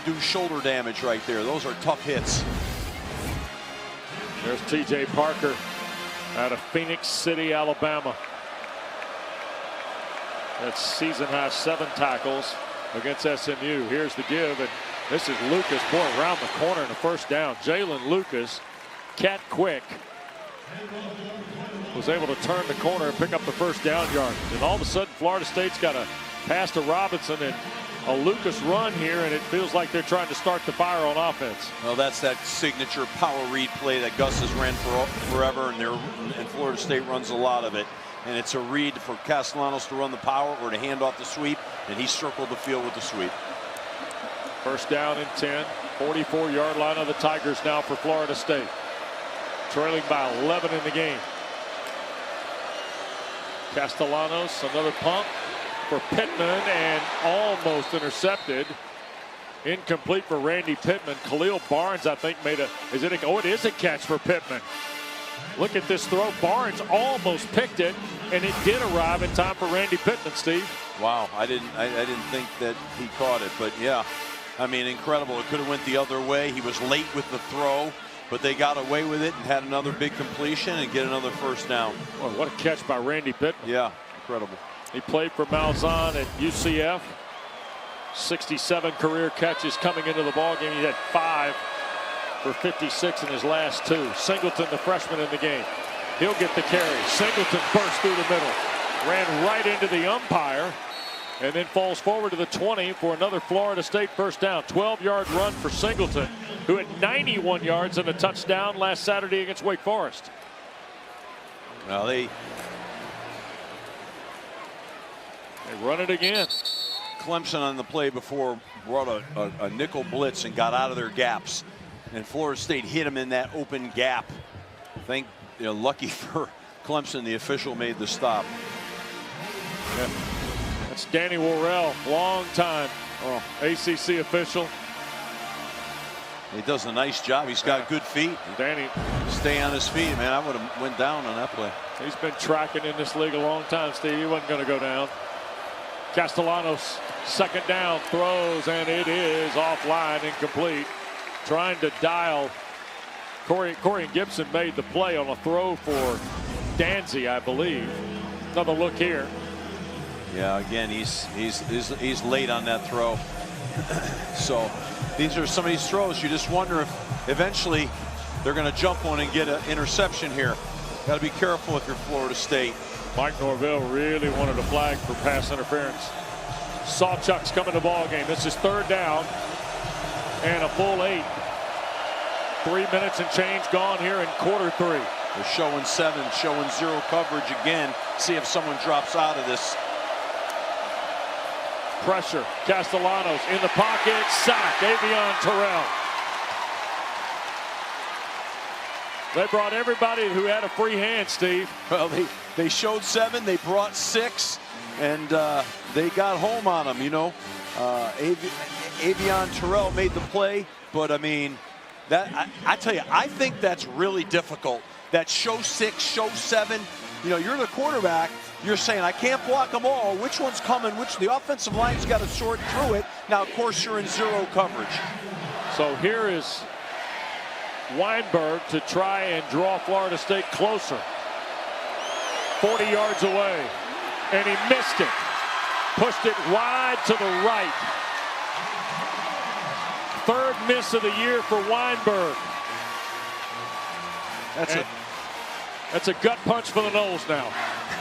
do shoulder damage right there. Those are tough hits. There's TJ Parker out of Phoenix City, Alabama. That's season high 7 tackles against SMU. Here's the give, and this is Lucas, boy, around the corner in the first down. Jalen Lucas, cat quick, was able to turn the corner and pick up the first down yard. And all of a sudden, Florida State's got a pass to Robinson and a Lucas run here, and it feels like they're trying to start the fire on offense. Well, that's that signature power read play that Gus has ran forever, and Florida State runs a lot of it. And it's a read for Castellanos to run the power or to hand off the sweep, and he circled the field with the sweep. First down and 10, 44-yard line of the Tigers now for Florida State. Trailing by 11 in the game. Castellanos, another pump for Pittman, and almost intercepted. Incomplete for Randy Pittman. Khalil Barnes, I think, made a, it is a catch for Pittman. Look at this throw. Barnes almost picked it, and it did arrive in time for Randy Pittman, Steve. Wow, I didn't think that he caught it, but yeah, I mean, incredible. It could have went the other way. He was late with the throw, but they got away with it and had another big completion and get another first down. Well, what a catch by Randy Pittman. Yeah, incredible. He played for Malzahn at UCF. 67 career catches coming into the ballgame. He had 5 for 56 in his last 2. Singleton, the freshman in the game. He'll get the carry. Singleton burst through the middle. Ran right into the umpire. And then falls forward to the 20 for another Florida State first down. 12-yard run for Singleton, who had 91 yards and a touchdown last Saturday against Wake Forest. Well, they run it again. Clemson on the play before brought a nickel blitz and got out of their gaps. And Florida State hit him in that open gap. Lucky for Clemson, the official made the stop. Yeah. That's Danny Worrell, long time ACC official. He does a nice job. He's got good feet. Danny, stay on his feet, man. I would have went down on that play. He's been tracking in this league a long time, Steve. He wasn't going to go down. Castellanos, second down, throws, and it is offline, incomplete. Trying to dial. Corey Gibson made the play on a throw for Danzy, I believe. Another look here. Yeah, again, he's late on that throw. So these are some of these throws. You just wonder if eventually they're going to jump one and get an interception here. Got to be careful if you're Florida State. Mike Norvell really wanted a flag for pass interference. Sawchuck's coming to ball game. This is third down and a full 8. 3 minutes and change gone here in quarter 3. They're showing 7, showing 0 coverage again. See if someone drops out of this. Pressure. Castellanos in the pocket. Sack. Avion Terrell. They brought everybody who had a free hand, Steve. Well, they showed 7. They brought 6. And they got home on them, Avion Terrell made the play. But, I mean, I tell you, I think that's really difficult. That show 6, show 7. You're the quarterback. You're saying, I can't block them all. Which one's coming? The offensive line's got to sort through it. Now, of course, you're in 0 coverage. So here is Weinberg to try and draw Florida State closer. 40 yards away. And he missed it. Pushed it wide to the right. 3rd miss of the year for Weinberg. That's a gut punch for the Noles now.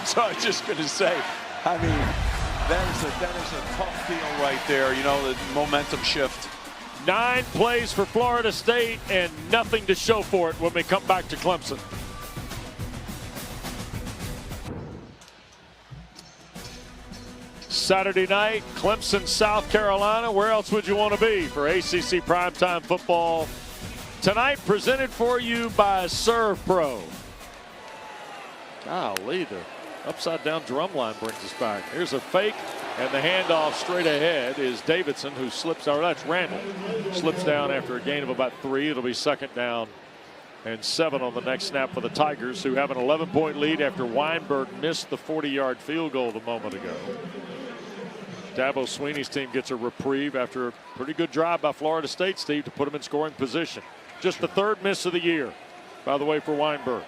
So I was just going to say, I mean, that is a tough deal right there. The momentum shift. 9 plays for Florida State and nothing to show for it when we come back to Clemson. Saturday night, Clemson, South Carolina. Where else would you want to be for ACC primetime football tonight? Presented for you by Serve Pro. Golly, the upside down drum line brings us back. Here's a fake, and the handoff straight ahead is Davidson, who slips, or that's Randall, slips down after a gain of about 3. It'll be 2nd down and 7 on the next snap for the Tigers, who have an 11-point lead after Weinberg missed the 40-yard field goal a moment ago. Dabo Swinney's team gets a reprieve after a pretty good drive by Florida State, Steve, to put them in scoring position. Just the 3rd miss of the year, by the way, for Weinberg.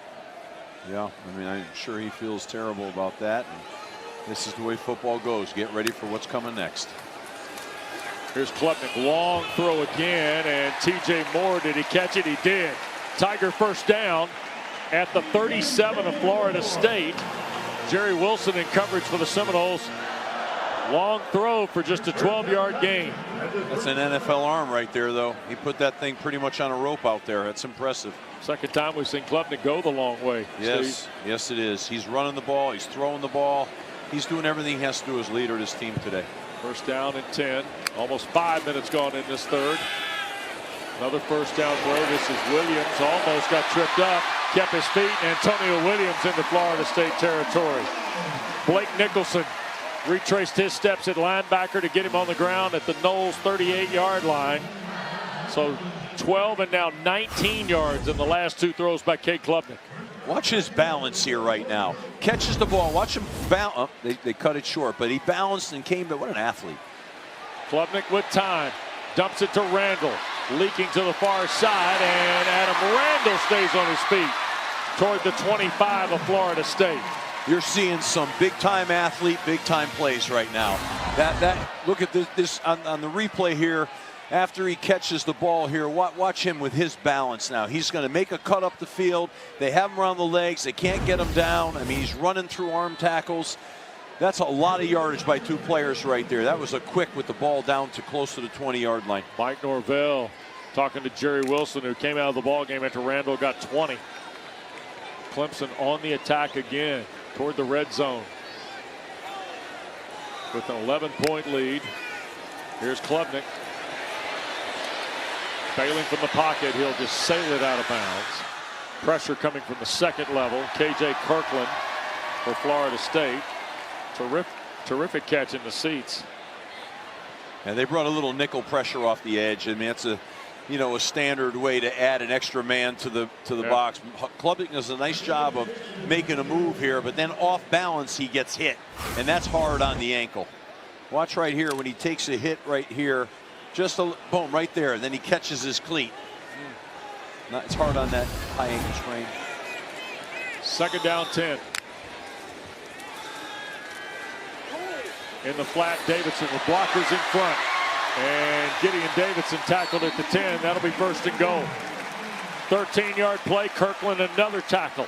Yeah, I mean, I'm sure he feels terrible about that. And this is the way football goes. Get ready for what's coming next. Here's Klubnik, long throw again, and TJ Moore, did he catch it? He did. Tiger first down at the 37 of Florida State. Jerry Wilson in coverage for the Seminoles. Long throw for just a 12-yard gain. That's an NFL arm right there, though. He put that thing pretty much on a rope out there. That's impressive. Second time we've seen Klubnik go the long way. Yes, Steve. yes, it is. He's running the ball. He's throwing the ball. He's doing everything he has to do as leader of this team today. First down and 10. Almost 5 minutes gone in this third. Another first down throw. This is Williams. Almost got tripped up. Kept his feet. Antonio Williams into Florida State territory. Blake Nicholson retraced his steps at linebacker to get him on the ground at the Noles 38-yard line. So 12 and now 19 yards in the last 2 throws by Cade Klubnik. Watch his balance here right now. Catches the ball. Watch him bounce. Oh, they cut it short, but he balanced and came to. What an athlete. Klubnik with time. Dumps it to Randall. Leaking to the far side, and Adam Randall stays on his feet toward the 25 of Florida State. You're seeing some big-time athlete, big-time plays right now. Look at this on the replay here. After he catches the ball here, watch him with his balance now. He's going to make a cut up the field. They have him around the legs. They can't get him down. I mean, he's running through arm tackles. That's a lot of yardage by 2 players right there. That was a quick with the ball down to close to the 20-yard line. Mike Norvell talking to Jerry Wilson, who came out of the ball game after Randall got 20. Clemson on the attack again toward the red zone with an 11-point lead. Here's Klubnik. Bailing from the pocket, he'll just sail it out of bounds. Pressure coming from the second level. KJ Kirkland for Florida State. Terrific catch in the seats. And they brought a little nickel pressure off the edge. I mean, it's a standard way to add an extra man to the box. Klubnik does a nice job of making a move here, but then off balance he gets hit, and that's hard on the ankle. Watch right here when he takes a hit right here. Just a boom right there, and then he catches his cleat. It's hard on that high ankle sprain. Second down 10. In the flat, Davidson with blockers in front. And Gideon Davidson tackled at the 10. That'll be first and goal. 13-yard play. Kirkland another tackle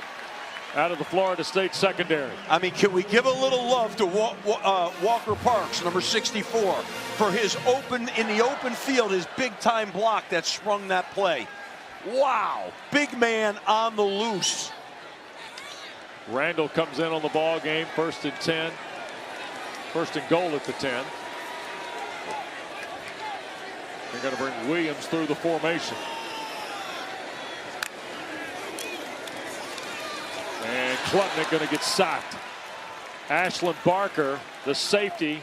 out of the Florida State secondary. I mean, can we give a little love to Walker Parks, number 64, for his in the open field, his big-time block that sprung that play. Wow, big man on the loose. Randall comes in on the ball game, first and 10. First and goal at the 10. They're going to bring Williams through the formation. And Klubnik going to get sacked. Ashlyn Barker, the safety,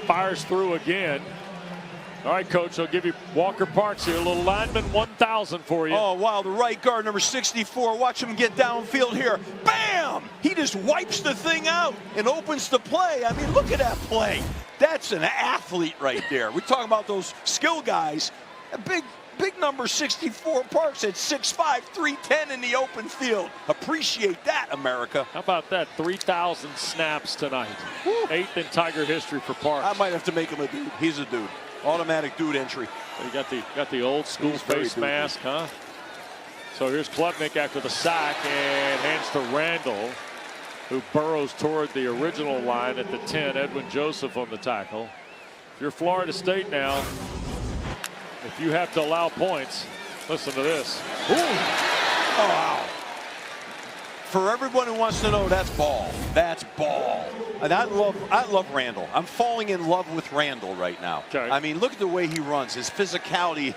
fires through again. All right, Coach, I'll give you Walker Parks here. A little lineman 1,000 for you. Oh, wow, the right guard, number 64. Watch him get downfield here. Bam! He just wipes the thing out and opens the play. I mean, look at that play. That's an athlete right there. We're talking about those skill guys. A big number 64 Parks at 6'5", 310 in the open field. Appreciate that, America. How about that? 3,000 snaps tonight. Woo. 8th in Tiger history for Parks. I might have to make him a dude. He's a dude. Automatic dude entry. You got the old school face mask, huh? So here's Klubnik after the sack and hands to Randall, who burrows toward the original line at the 10. Edwin Joseph on the tackle. If you're Florida State now, if you have to allow points, listen to this. Ooh. Oh, wow. For everyone who wants to know, that's ball. That's ball. And I love Randall. I'm falling in love with Randall right now. Okay. I mean, look at the way he runs, his physicality,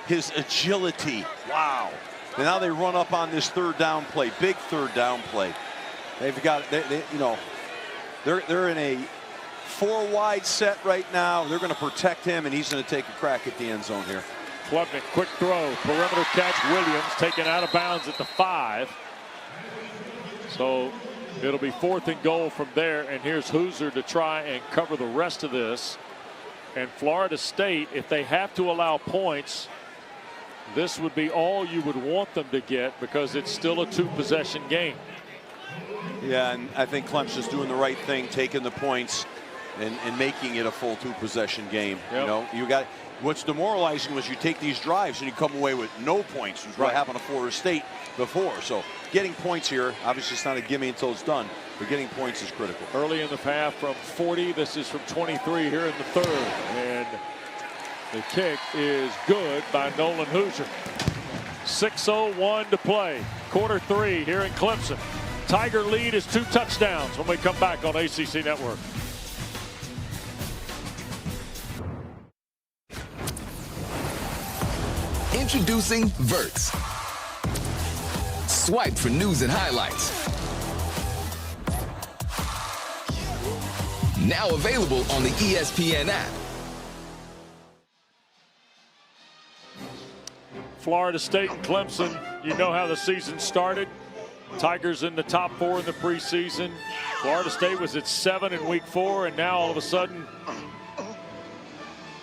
his agility. Wow. And now they run up on this third down play, big third down play. They've got, they're in a 4 wide set right now. They're going to protect him, and he's going to take a crack at the end zone here. Klubnik, quick throw, perimeter catch. Williams taken out of bounds at the 5. So it'll be 4th and goal from there, and here's Hoosier to try and cover the rest of this. And Florida State, if they have to allow points, this would be all you would want them to get because it's still a 2-possession game. Yeah, and I think Clemson's doing the right thing, taking the points and making it a full 2-possession game. Yep. You know, you got what's demoralizing was you take these drives and you come away with no points, which is what happened to Florida State before. So getting points here, obviously it's not a gimme until it's done, but getting points is critical. Early in the half from 40, this is from 23 here in the third, and the kick is good by Nolan Hoosier. 6:01 to play, quarter 3 here in Clemson. Tiger lead is 2 touchdowns when we come back on ACC Network. Introducing Verts. Swipe for news and highlights. Now available on the ESPN app. Florida State and Clemson, you know how the season started. Tigers in the top 4 in the preseason. Florida State was at 7 in week 4, and now all of a sudden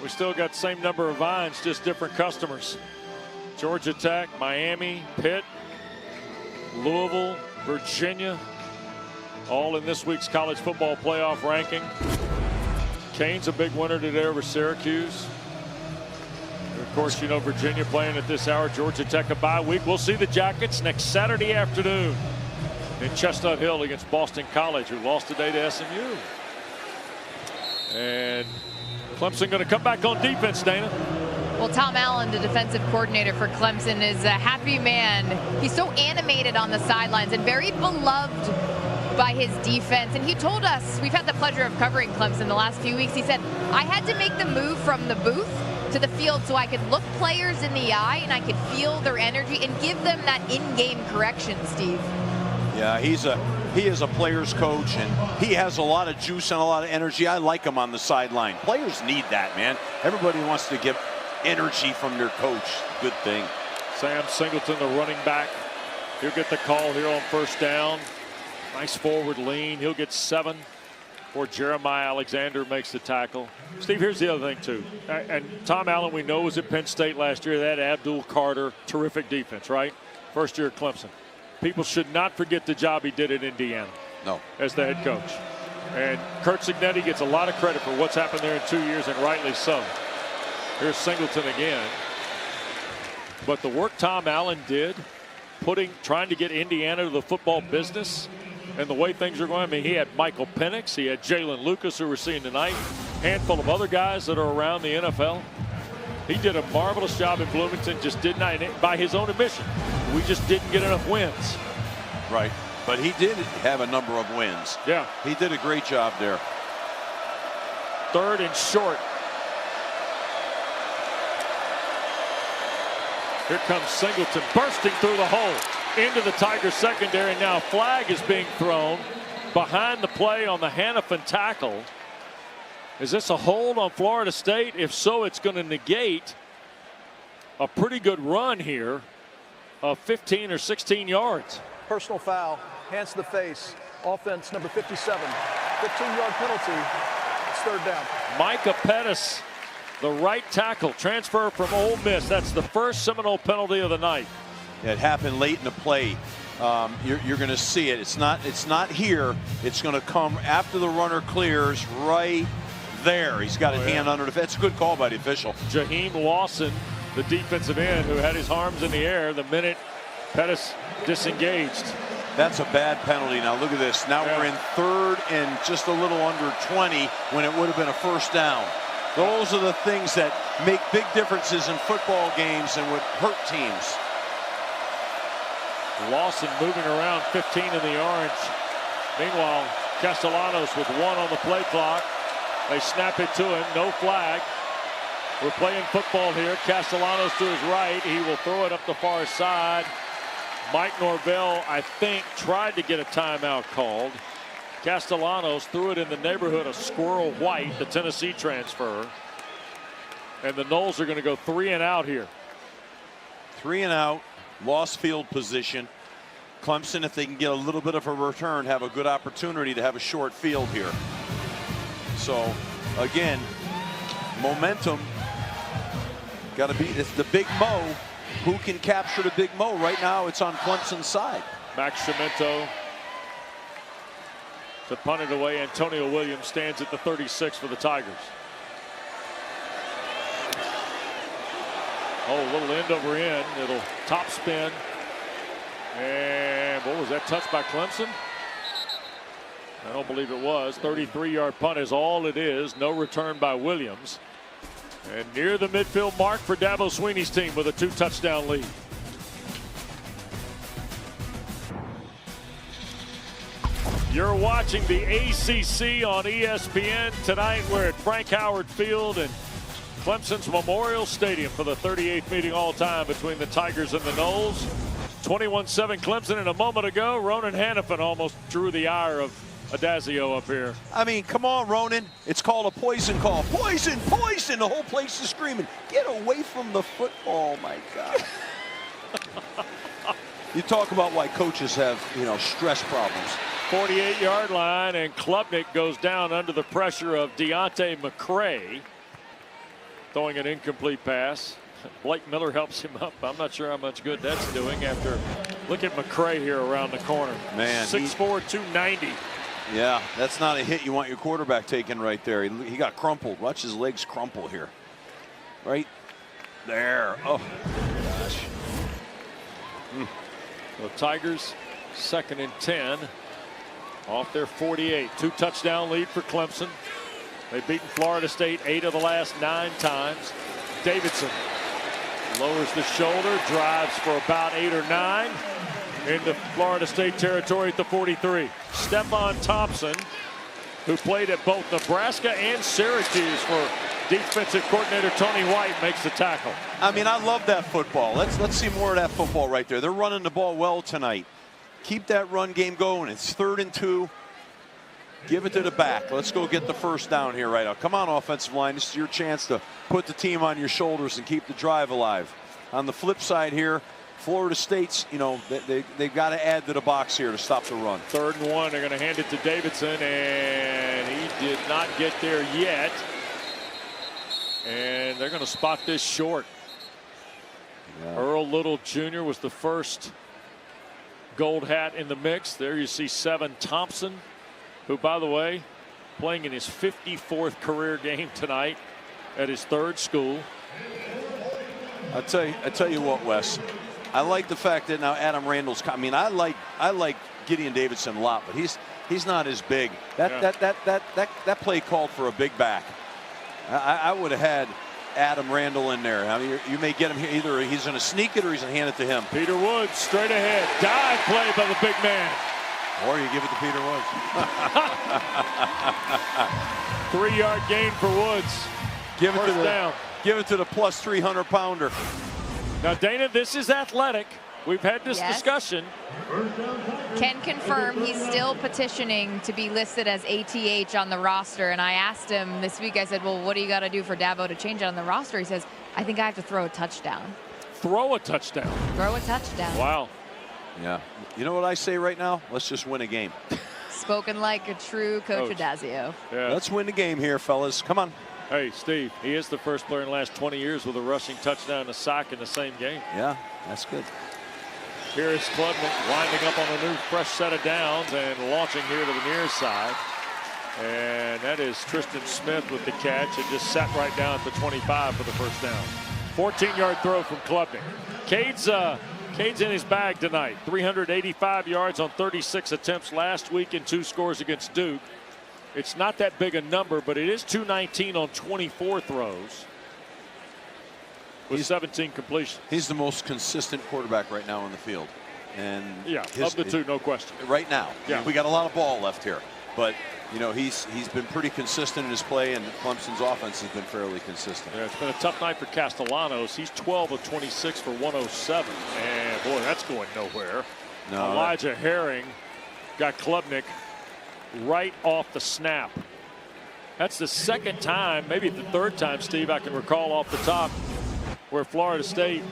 we still got the same number of vines, just different customers. Georgia Tech, Miami, Pitt, Louisville, Virginia. all in this week's college football playoff ranking. Canes a big winner today over Syracuse. And of course, you know, Virginia playing at this hour. Georgia Tech a bye week. We'll see the Jackets next Saturday afternoon in Chestnut Hill against Boston College, who lost today to SMU. And Clemson going to come back on defense, Dana. Well, Tom Allen, the defensive coordinator for Clemson, is a happy man. He's so animated on the sidelines and very beloved by his defense. And he told us, we've had the pleasure of covering Clemson the last few weeks. He said, I had to make the move from the booth to the field so I could look players in the eye and I could feel their energy and give them that in-game correction, Steve. Yeah, he is a player's coach, and he has a lot of juice and a lot of energy. I like him on the sideline. Players need that, man. Everybody wants to get energy from their coach. Good thing. Sam Singleton, the running back. He'll get the call here on first down. Nice forward lean. He'll get 7 before Jeremiah Alexander makes the tackle. Steve, here's the other thing, too. And Tom Allen, we know, was at Penn State last year. That Abdul Carter, terrific defense, right? First year at Clemson. People should not forget the job he did at Indiana. No. As the head coach. And Kurt Cignetti gets a lot of credit for what's happened there in 2 years, and rightly so. Here's Singleton again. But the work Tom Allen did, trying to get Indiana to the football business, and the way things are going, I mean, he had Michael Penix, he had Jalen Lucas, who we're seeing tonight, handful of other guys that are around the NFL. He did a marvelous job in Bloomington, just did not, by his own admission, we just didn't get enough wins. Right, but he did have a number of wins. Yeah. He did a great job there. 3rd and short. Here comes Singleton bursting through the hole into the Tigers secondary. Now a flag is being thrown behind the play on the Hannafin tackle. Is this a hold on Florida State? If so, it's going to negate a pretty good run here of 15 or 16 yards. Personal foul, hands to the face, offense number 57, 15-yard penalty, it's 3rd down. Micah Pettis, the right tackle, transfer from Ole Miss. That's the first Seminole penalty of the night. It happened late in the play. You're going to see it. It's not here. It's going to come after the runner clears right there. He's got his hand under the. That's a good call by the official. Jaheim Lawson, the defensive end, who had his arms in the air the minute Pettis disengaged. That's a bad penalty. Now look at this. Now we're in 3rd and just a little under 20 when it would have been a first down. Those are the things that make big differences in football games and would hurt teams. Lawson moving around 15 in the orange. Meanwhile, Castellanos with 1 on the play clock. They snap it to him. No flag. We're playing football here. Castellanos to his right. He will throw it up the far side. Mike Norvell, I think, tried to get a timeout called. Castellanos threw it in the neighborhood of Squirrel White, the Tennessee transfer. And the Noles are going to go 3 and out here. 3 and out. Lost field position. Clemson, if they can get a little bit of a return, have a good opportunity to have a short field here. So, again, momentum. Got to be, it's the Big Mo. Who can capture the Big Mo? Right now, it's on Clemson's side. Max Schimento to punt it away. Antonio Williams stands at the 36 for the Tigers. Oh, a little end over end. It'll top spin. And what was that, touched by Clemson? I don't believe it was. 33-yard punt is all it is. No return by Williams. And near the midfield mark for Dabo Swinney's team with a 2-touchdown lead. You're watching the ACC on ESPN. Tonight we're at Frank Howard Field and Clemson's Memorial Stadium for the 38th meeting all time between the Tigers and the Noles. 21-7 Clemson, and a moment ago Ronan Hannafin almost drew the ire of Adazio up here. I mean, come on, Ronan. It's called a poison call. Poison, poison. The whole place is screaming. Get away from the football, my God. You talk about why coaches have, stress problems. 48-yard line, and Klubnik goes down under the pressure of Deontay McCray. Throwing an incomplete pass. Blake Miller helps him up. I'm not sure how much good that's doing after. Look at McCray here around the corner. Man, 6'4", 290. Yeah, that's not a hit you want your quarterback taking right there. He got crumpled. Watch his legs crumple here. Right there. Oh, gosh. The Tigers, 2nd and 10. Off their 48. 2-touchdown lead for Clemson. They've beaten Florida State 8 of the last 9 times. Davidson lowers the shoulder, drives for about 8 or 9 into Florida State territory at the 43. Stephon Thompson, who played at both Nebraska and Syracuse for defensive coordinator Tony White, makes the tackle. I mean, I love that football. Let's see more of that football right there. They're running the ball well tonight. Keep that run game going. It's 3rd and 2. Give it to the back. Let's go get the first down here right now. Come on, offensive line. This is your chance to put the team on your shoulders and keep the drive alive. On the flip side here, Florida State's, you know, they've got to add to the box here to stop the run. 3rd and 1. They're going to hand it to Davidson, and he did not get there yet. And they're going to spot this short. Yeah. Earl Little Jr. was the first gold hat in the mix. There you see 7 Thompson, who, by the way, playing in his 54th career game tonight at his 3rd school. I tell you what, Wes. I like the fact that now Adam Randall's. I mean, I like Gideon Davidson a lot, but he's not as big. That play called for a big back. I would have had Adam Randall in there. I mean, you may get him here. Either he's going to sneak it or he's going to hand it to him. Peter Woods straight ahead. Dive play by the big man. Or you give it to Peter Woods. 3-yard gain for Woods. Give it to the plus 300-pounder. Now, Dana, this is athletic. We've had this discussion. Can confirm he's still petitioning to be listed as ATH on the roster. And I asked him this week, I said, well, what do you got to do for Dabo to change it on the roster? He says, I think I have to throw a touchdown. Throw a touchdown? Throw a touchdown. Wow. Yeah. You know what I say right now? Let's just win a game. Spoken like a true Coach Adazio. Yeah. Let's win the game here, fellas. Come on. Hey, Steve, he is the first player in the last 20 years with a rushing touchdown and a sack in the same game. Yeah, that's good. Here is Klubnik winding up on a new fresh set of downs and launching here to the near side. And that is Tristan Smith with the catch and just sat right down at the 25 for the first down. 14-yard throw from Klubnik. Cade's in his bag tonight. 385 yards on 36 attempts last week and 2 scores against Duke. It's not that big a number, but it is 219 on 24 throws with 17 completions. He's the most consistent quarterback right now on the field. And yeah, of the two, no question. Right now. Yeah. We got a lot of ball left here. But, you know, he's been pretty consistent in his play, and Clemson's offense has been fairly consistent. Yeah, it's been a tough night for Castellanos. He's 12 of 26 for 107. And, boy, that's going nowhere. No, Elijah Herring got Klubnik right off the snap. That's the 2nd time, maybe the 3rd time, Steve, I can recall off the top, where Florida State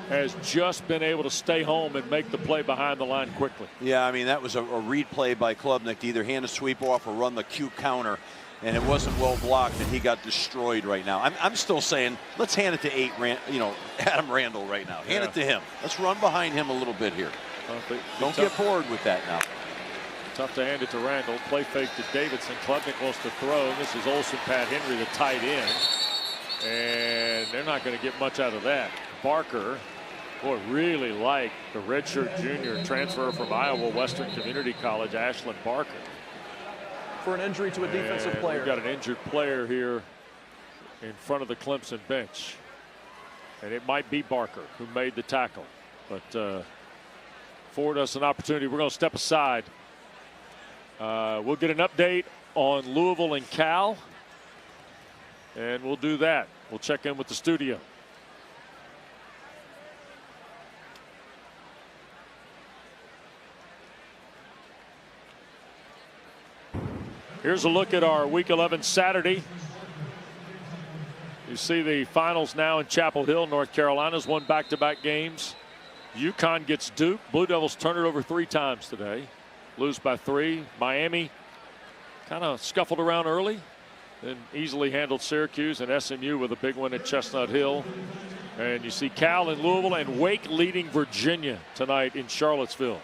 has just been able to stay home and make the play behind the line quickly. Yeah, I mean, that was a read play by Klubnik to either hand a sweep off or run the Q counter, and it wasn't well blocked, and he got destroyed right now. I'm still saying, let's hand it to Adam Randall right now. Hand it to him. Let's run behind him a little bit here. Don't get bored with that now. Tough to hand it to Randall. Play fake to Davidson. Klubnik wants to throw. This is Olsen Pat Henry, the tight end. And they're not going to get much out of that. Barker, boy, really like the redshirt junior transfer from Iowa Western Community College, Ashlyn Barker. For an injury to a defensive player. We've got an injured player here in front of the Clemson bench. And it might be Barker who made the tackle. But afford us an opportunity. We're going to step aside. We'll get an update on Louisville and Cal. And we'll do that. We'll check in with the studio. Here's a look at our Week 11 Saturday. You see the finals now in Chapel Hill. North Carolina's won back-to-back games. UConn gets Duke. Blue Devils turn it over 3 times today. Lose by 3. Miami kind of scuffled around early, then easily handled Syracuse, and SMU with a big win at Chestnut Hill. And you see Cal and Louisville and Wake leading Virginia tonight in Charlottesville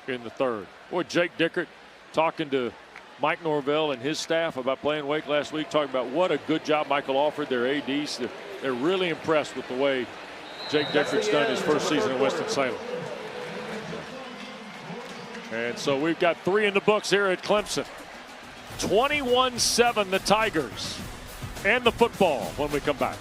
in the 3rd. Boy, Jake Dickert talking to Mike Norvell and his staff about playing Wake last week, talking about what a good job Michael offered their ADs. They're really impressed with the way Jake Deckard's done his first season in Winston-Salem. And so we've got 3 in the books here at Clemson. 21-7 the Tigers, and the football when we come back.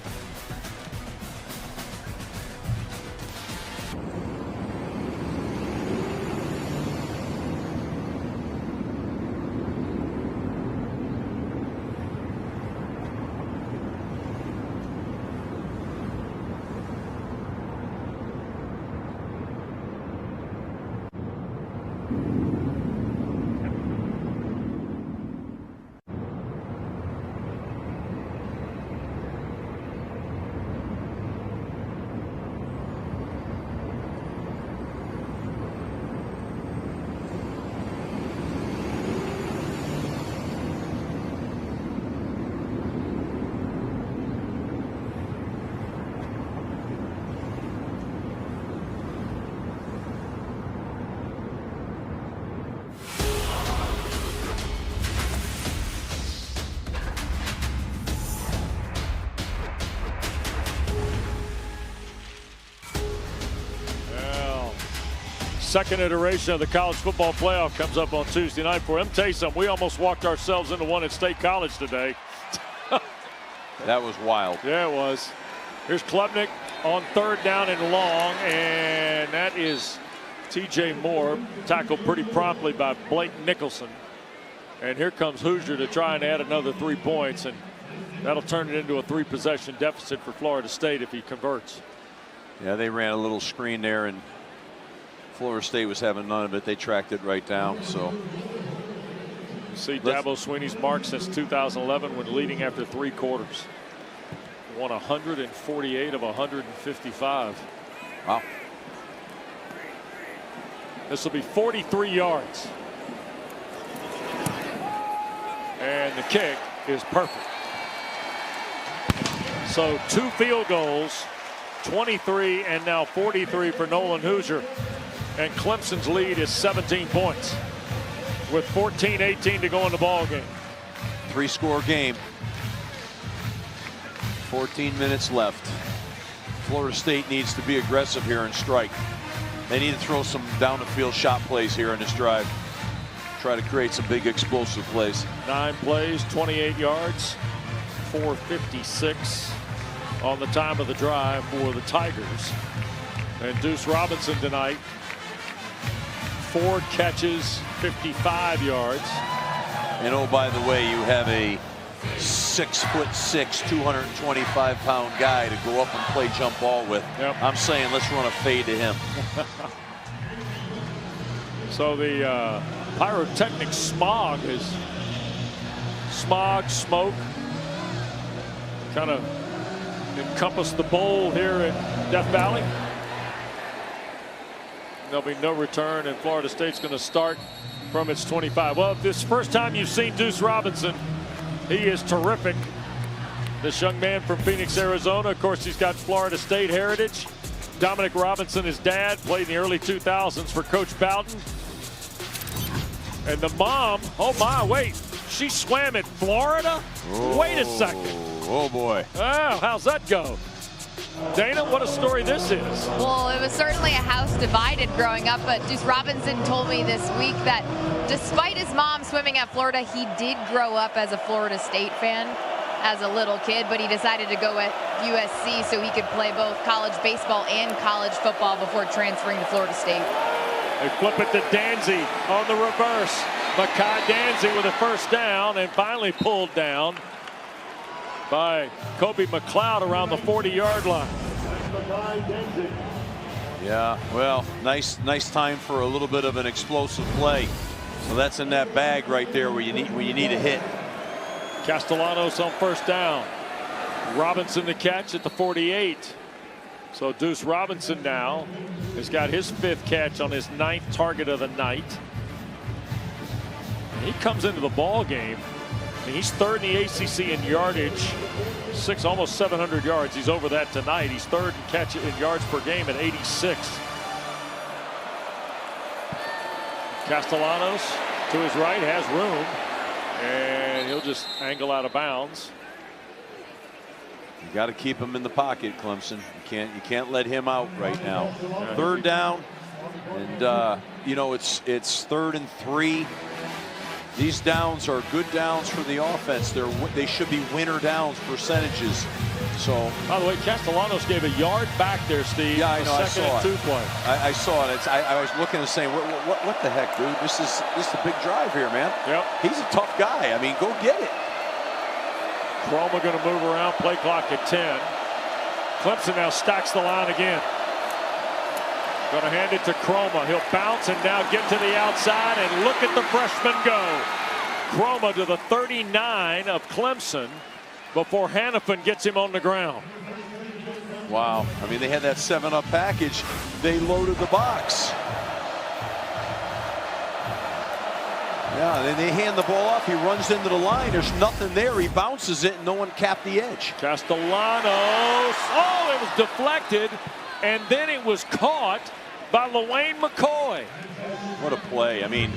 Second iteration of the college football playoff comes up on Tuesday night. For him, tell you something, we almost walked ourselves into one at State College today. That was wild. Yeah, it was. Here's Klubnik on 3rd down and long, and that is T.J. Moore, tackled pretty promptly by Blake Nicholson. And here comes Hoosier to try and add another 3 points, and that'll turn it into a 3-possession deficit for Florida State if he converts. Yeah, they ran a little screen there, and Florida State was having none of it. They tracked it right down. So you see Dabo Swinney's mark since 2011 when leading after 3 quarters. Won 148 of 155. Wow. This will be 43 yards. And the kick is perfect. So 2 field goals, 23 and now 43 for Nolan Hoosier. And Clemson's lead is 17 points with 14-18 to go in the ball game. 3-score game. 14 minutes left. Florida State needs to be aggressive here and strike. They need to throw some down the field shot plays here in this drive. Try to create some big explosive plays. 9 plays, 28 yards, 4:56 on the time of the drive for the Tigers. And Deuce Robinson tonight, 4 catches, 55 yards. And oh, by the way, you have a 6'6", 225-pound guy to go up and play jump ball with. Yep. I'm saying let's run a fade to him. So the pyrotechnic smoke kind of encompass the bowl here in Death Valley. There'll be no return, and Florida State's going to start from its 25. Well, if this is the first time you've seen Deuce Robinson, he is terrific. This young man from Phoenix, Arizona. Of course, he's got Florida State heritage. Dominic Robinson, his dad, played in the early 2000s for Coach Bowden. And the mom, oh my, wait, she swam in Florida? Oh, wait a second. Oh boy. Oh, how's that go? Dana, what a story this is. Well, it was certainly a house divided growing up, but Deuce Robinson told me this week that despite his mom swimming at Florida, he did grow up as a Florida State fan as a little kid, but he decided to go at USC so he could play both college baseball and college football before transferring to Florida State. They flip it to Danzy on the reverse. Makai Danzy with a first down, and finally pulled down by Kobe McLeod around the 40-yard line. Yeah, well, nice time for a little bit of an explosive play. So that's in that bag right there where you need a hit. Castellanos on first down. Robinson the catch at the 48. So Deuce Robinson now has got his 5th catch on his 9th target of the night. And he comes into the ball game. I mean, he's 3rd in the ACC in yardage, almost 700 yards. He's over that tonight. He's 3rd in yards per game at 86. Castellanos To his right, has room, and he'll just angle out of bounds. You got to keep him in the pocket, Clemson. You can't let him out right now. Third down, and you know it's 3rd and 3. These downs are good downs for the offense. They should be winner downs percentages. So, by the way, Castellanos gave a yard back there, Steve. Yeah, I know. Second and 2 play. I saw it. I was looking and saying, what the heck, dude? This is a big drive here, man. Yep. He's a tough guy. I mean, go get it. Chroma going to move around. Play clock at 10. Clemson now stacks the line again. Going to hand it to Chroma. He'll bounce and now get to the outside, and look at the freshman go. Chroma to the 39 of Clemson before Hannafin gets him on the ground. Wow. I mean, they had that 7-up package. They loaded the box. Yeah, then they hand the ball off. He runs into the line. There's nothing there. He bounces it, and no one capped the edge. Castellanos. Oh, it was deflected, and then it was caught by LaWayne McCoy. What a play. I mean,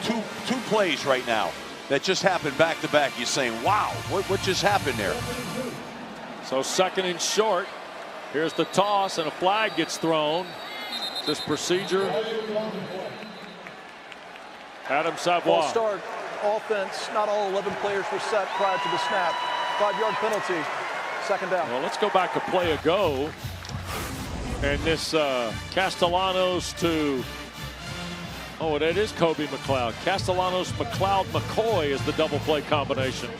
two plays right now that just happened back to back. You're saying, wow, what just happened there? So 2nd and short. Here's the toss, and a flag gets thrown. This procedure. Adam Savoy. Ball start offense. Not all 11 players were set prior to the snap. 5-yard penalty. 2nd down. Well, let's go back a play ago. And this Castellanos to, oh, that is Kobe McLeod. Castellanos, McLeod, McCoy is the double play combination.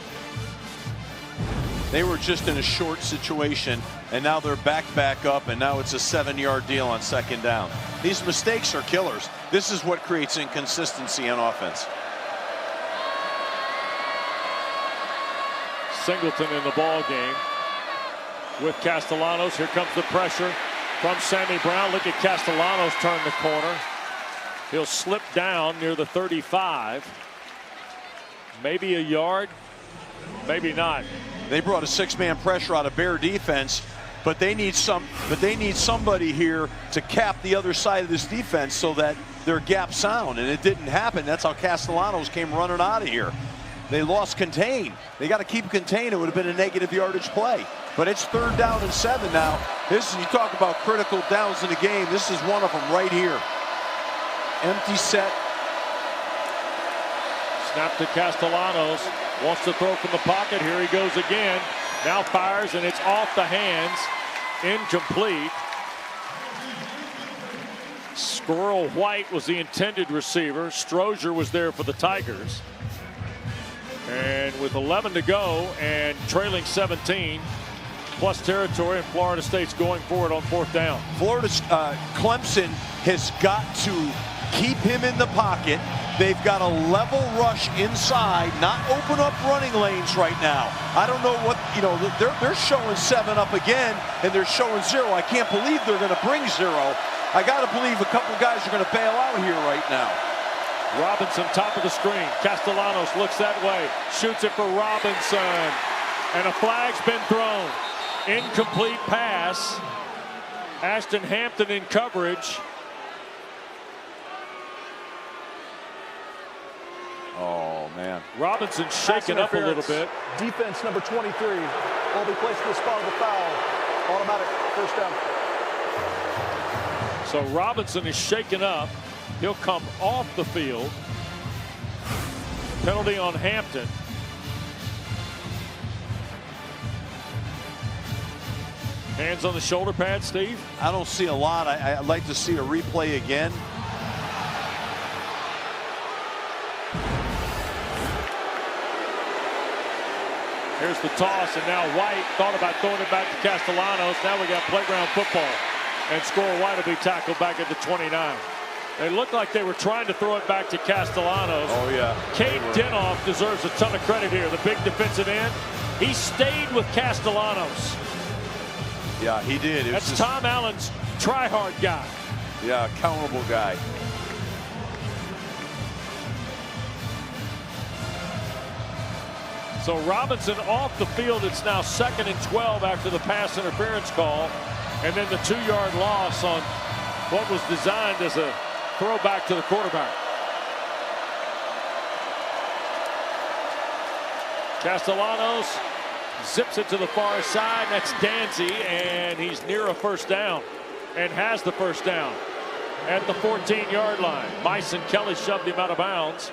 They were just in a short situation, and now they're back up, and now it's a 7-yard deal on 2nd down. These mistakes are killers. This is what creates inconsistency on offense. Singleton in the ball game with Castellanos. Here comes the pressure from Sammy Brown. Look at Castellanos turn the corner. He'll slip down near the 35. Maybe a yard, maybe not. They brought a 6-man pressure out of Bear defense, but they need somebody here to cap the other side of this defense so that they're gap sound, and it didn't happen. That's how Castellanos came running out of here. They lost contain. They got to keep contain. It would have been a negative yardage play. But it's 3rd down and 7 now. You talk about critical downs in the game. This is one of them right here. Empty set. Snap to Castellanos. Wants to throw from the pocket. Here he goes again. Now fires, and it's off the hands. Incomplete. Squirrel White was the intended receiver. Strozier was there for the Tigers. And with 11 to go and trailing 17, plus territory, and Florida State's going for it on 4th down. Clemson has got to keep him in the pocket. They've got a level rush inside, not open up running lanes right now. I don't know what, they're showing 7 up again, and they're showing 0. I can't believe they're going to bring 0. I got to believe a couple guys are going to bail out here right now. Robinson, top of the screen. Castellanos looks that way, shoots it for Robinson, and a flag's been thrown. Incomplete pass. Ashton Hampton in coverage. Oh, man. Robinson shaking up a little bit. Defense number 23 will be placed in the spot of the foul. Automatic 1st down. So Robinson is shaken up. He'll come off the field. Penalty on Hampton. Hands on the shoulder pad, Steve? I don't see a lot. I'd like to see a replay again. Here's the toss, and now White thought about throwing it back to Castellanos. Now we got playground football, and Squirrel White will be tackled back at the 29. They looked like they were trying to throw it back to Castellanos. Oh, yeah. Cade Dinoff deserves a ton of credit here, the big defensive end. He stayed with Castellanos. Yeah, he did. That's just Tom Allen's try-hard guy. Yeah, accountable guy. So Robinson off the field. It's now 2nd and 12 after the pass interference call. And then the 2-yard loss on what was designed as a throwback to the quarterback. Castellanos zips it to the far side. That's Danzy, and he's near a first down and has the first down at the 14-yard line. Bison Kelly shoved him out of bounds.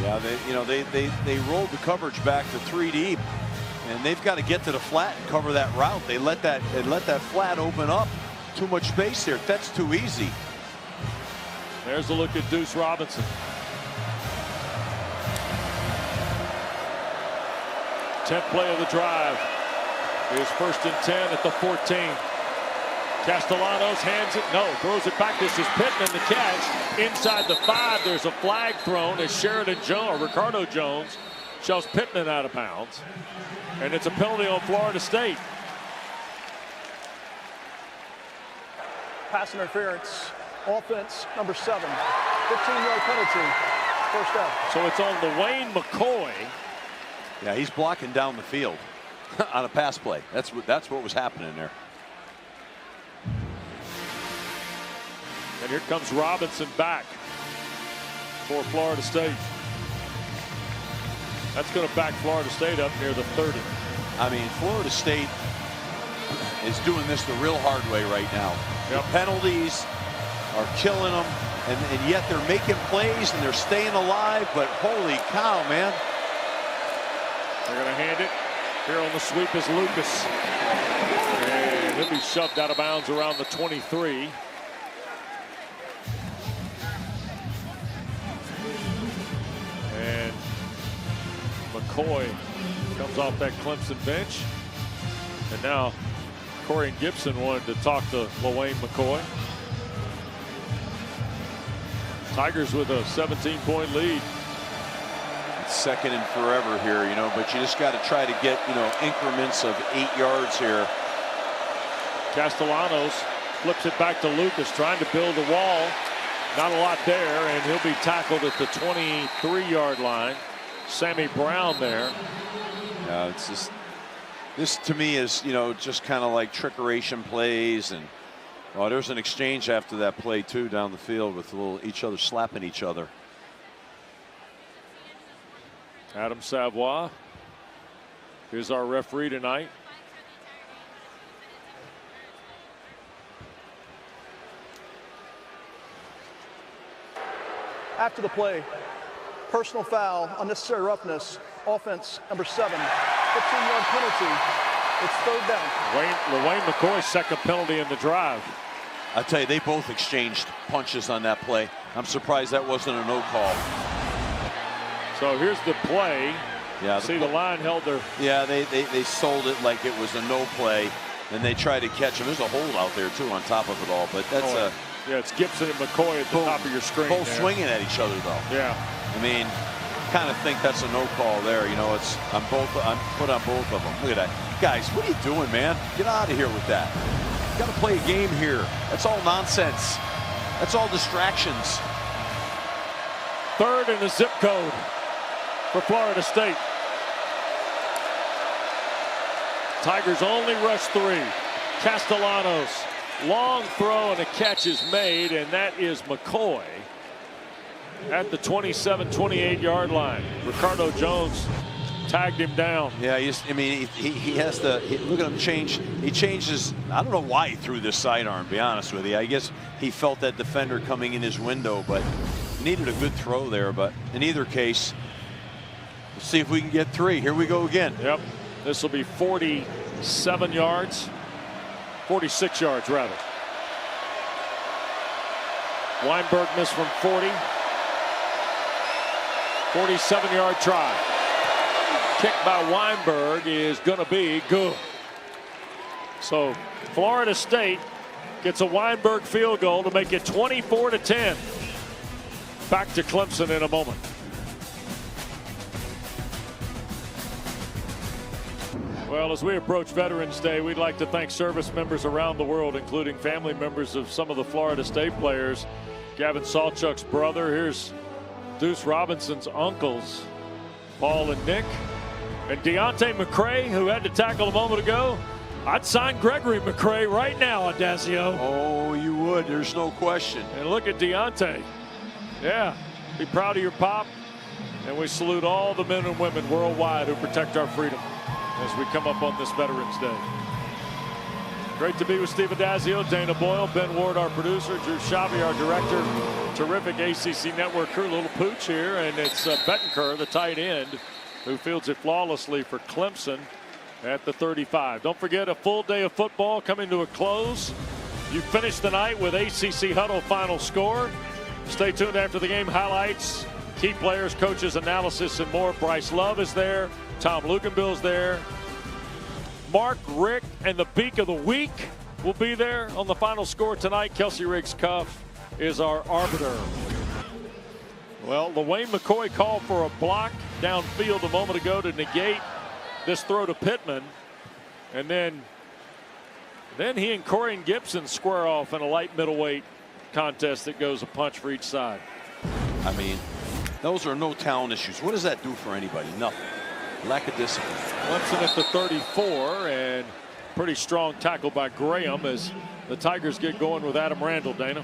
Yeah, they rolled the coverage back to 3 deep, and they've got to get to the flat and cover that route. They let that flat open up. Too much space there. That's too easy. There's a look at Deuce Robinson. 10th play of the drive. Here's 1st and 10 at the 14. Castellanos hands it, no, throws it back. This is Pittman, the catch. Inside the 5, there's a flag thrown as Ricardo Jones shoves Pittman out of bounds. And it's a penalty on Florida State. Pass interference, offense number 7, 15-yard penalty, first down. So it's on LaWayne McCoy. Yeah, he's blocking down the field on a pass play. That's what was happening there. And here comes Robinson back for Florida State. That's going to back Florida State up near the 30. I mean, Florida State is doing this the real hard way right now. Yep. The penalties are killing them, and yet they're making plays and they're staying alive. But holy cow, man. They're going to hand it. Here on the sweep is Lucas. And he'll be shoved out of bounds around the 23. And McCoy comes off that Clemson bench. And now Corey Gibson wanted to talk to LaWayne McCoy. Tigers with a 17-point lead. It's 2nd and forever here, but you just got to try to get, increments of 8 yards here. Castellanos flips it back to Lucas, trying to build a wall. Not a lot there, and he'll be tackled at the 23-yard line. Sammy Brown there. It's just, this to me is, just kind of like trickeration plays, and there's an exchange after that play too down the field with each other slapping each other. Adam Savoy is our referee tonight. After the play, personal foul, unnecessary roughness, offense number 7, 15-yard penalty. It's 3rd down. LaWayne McCoy's 2nd penalty in the drive. I tell you, they both exchanged punches on that play. I'm surprised that wasn't a no call. So here's the play. Yeah, see the line held there. Yeah, they sold it like it was a no play, and they tried to catch him. There's a hold out there too on top of it all, but that's yeah, it's Gibson and McCoy at the top of your screen. Both swinging at each other though. Yeah. I mean, kind of think that's a no call there. It's I'm put on both of them. Look at that, guys. What are you doing, man? Get out of here with that. You got to play a game here. That's all nonsense. That's all distractions. 3rd in the zip code for Florida State. Tigers only rush 3. Castellanos, long throw, and a catch is made, and that is McCoy at the 27-28-yard line. Ricardo Jones tagged him down. Yeah, he has to look at him change. He changes. I don't know why he threw this sidearm, to be honest with you. I guess he felt that defender coming in his window, but needed a good throw there. But in either case, let's see if we can get 3. Here we go again. Yep. This will be 47 yards. 46 yards, rather. Weinberg missed from 40. 47-yard try. Kick by Weinberg is going to be good. So Florida State gets a Weinberg field goal to make it 24-10. Back to Clemson in a moment. Well, as we approach Veterans Day, we'd like to thank service members around the world, including family members of some of the Florida State players. Gavin Sawchuk's brother. Here's Deuce Robinson's uncles, Paul and Nick. And Deontay McCray, who had to tackle a moment ago. I'd sign Gregory McCray right now, Adazio. Oh, you would. There's no question. And look at Deontay. Yeah, be proud of your pop. And we salute all the men and women worldwide who protect our freedom as we come up on this Veterans Day. Great to be with Steve Adazio, Dana Boyle, Ben Ward, our producer, Drew Shabby, our director. Terrific ACC Network crew. Little pooch here, and it's Bettencourt, the tight end, who fields it flawlessly for Clemson at the 35. Don't forget, a full day of football coming to a close. You finish the night with ACC Huddle final score. Stay tuned after the game. Highlights, key players, coaches, analysis, and more. Bryce Love is there. Tom Luganbill's there. Mark, Rick, and the Beak of the Week will be there on the final score tonight. Kelsey Riggs-Cuff is our arbiter. Well, LaWayne McCoy called for a block downfield a moment ago to negate this throw to Pittman. And then he and Corian Gibson square off in a light middleweight contest that goes a punch for each side. I mean, those are no talent issues. What does that do for anybody? Nothing. Lack of discipline. Clemson at the 34, and pretty strong tackle by Graham as the Tigers get going with Adam Randall, Dana.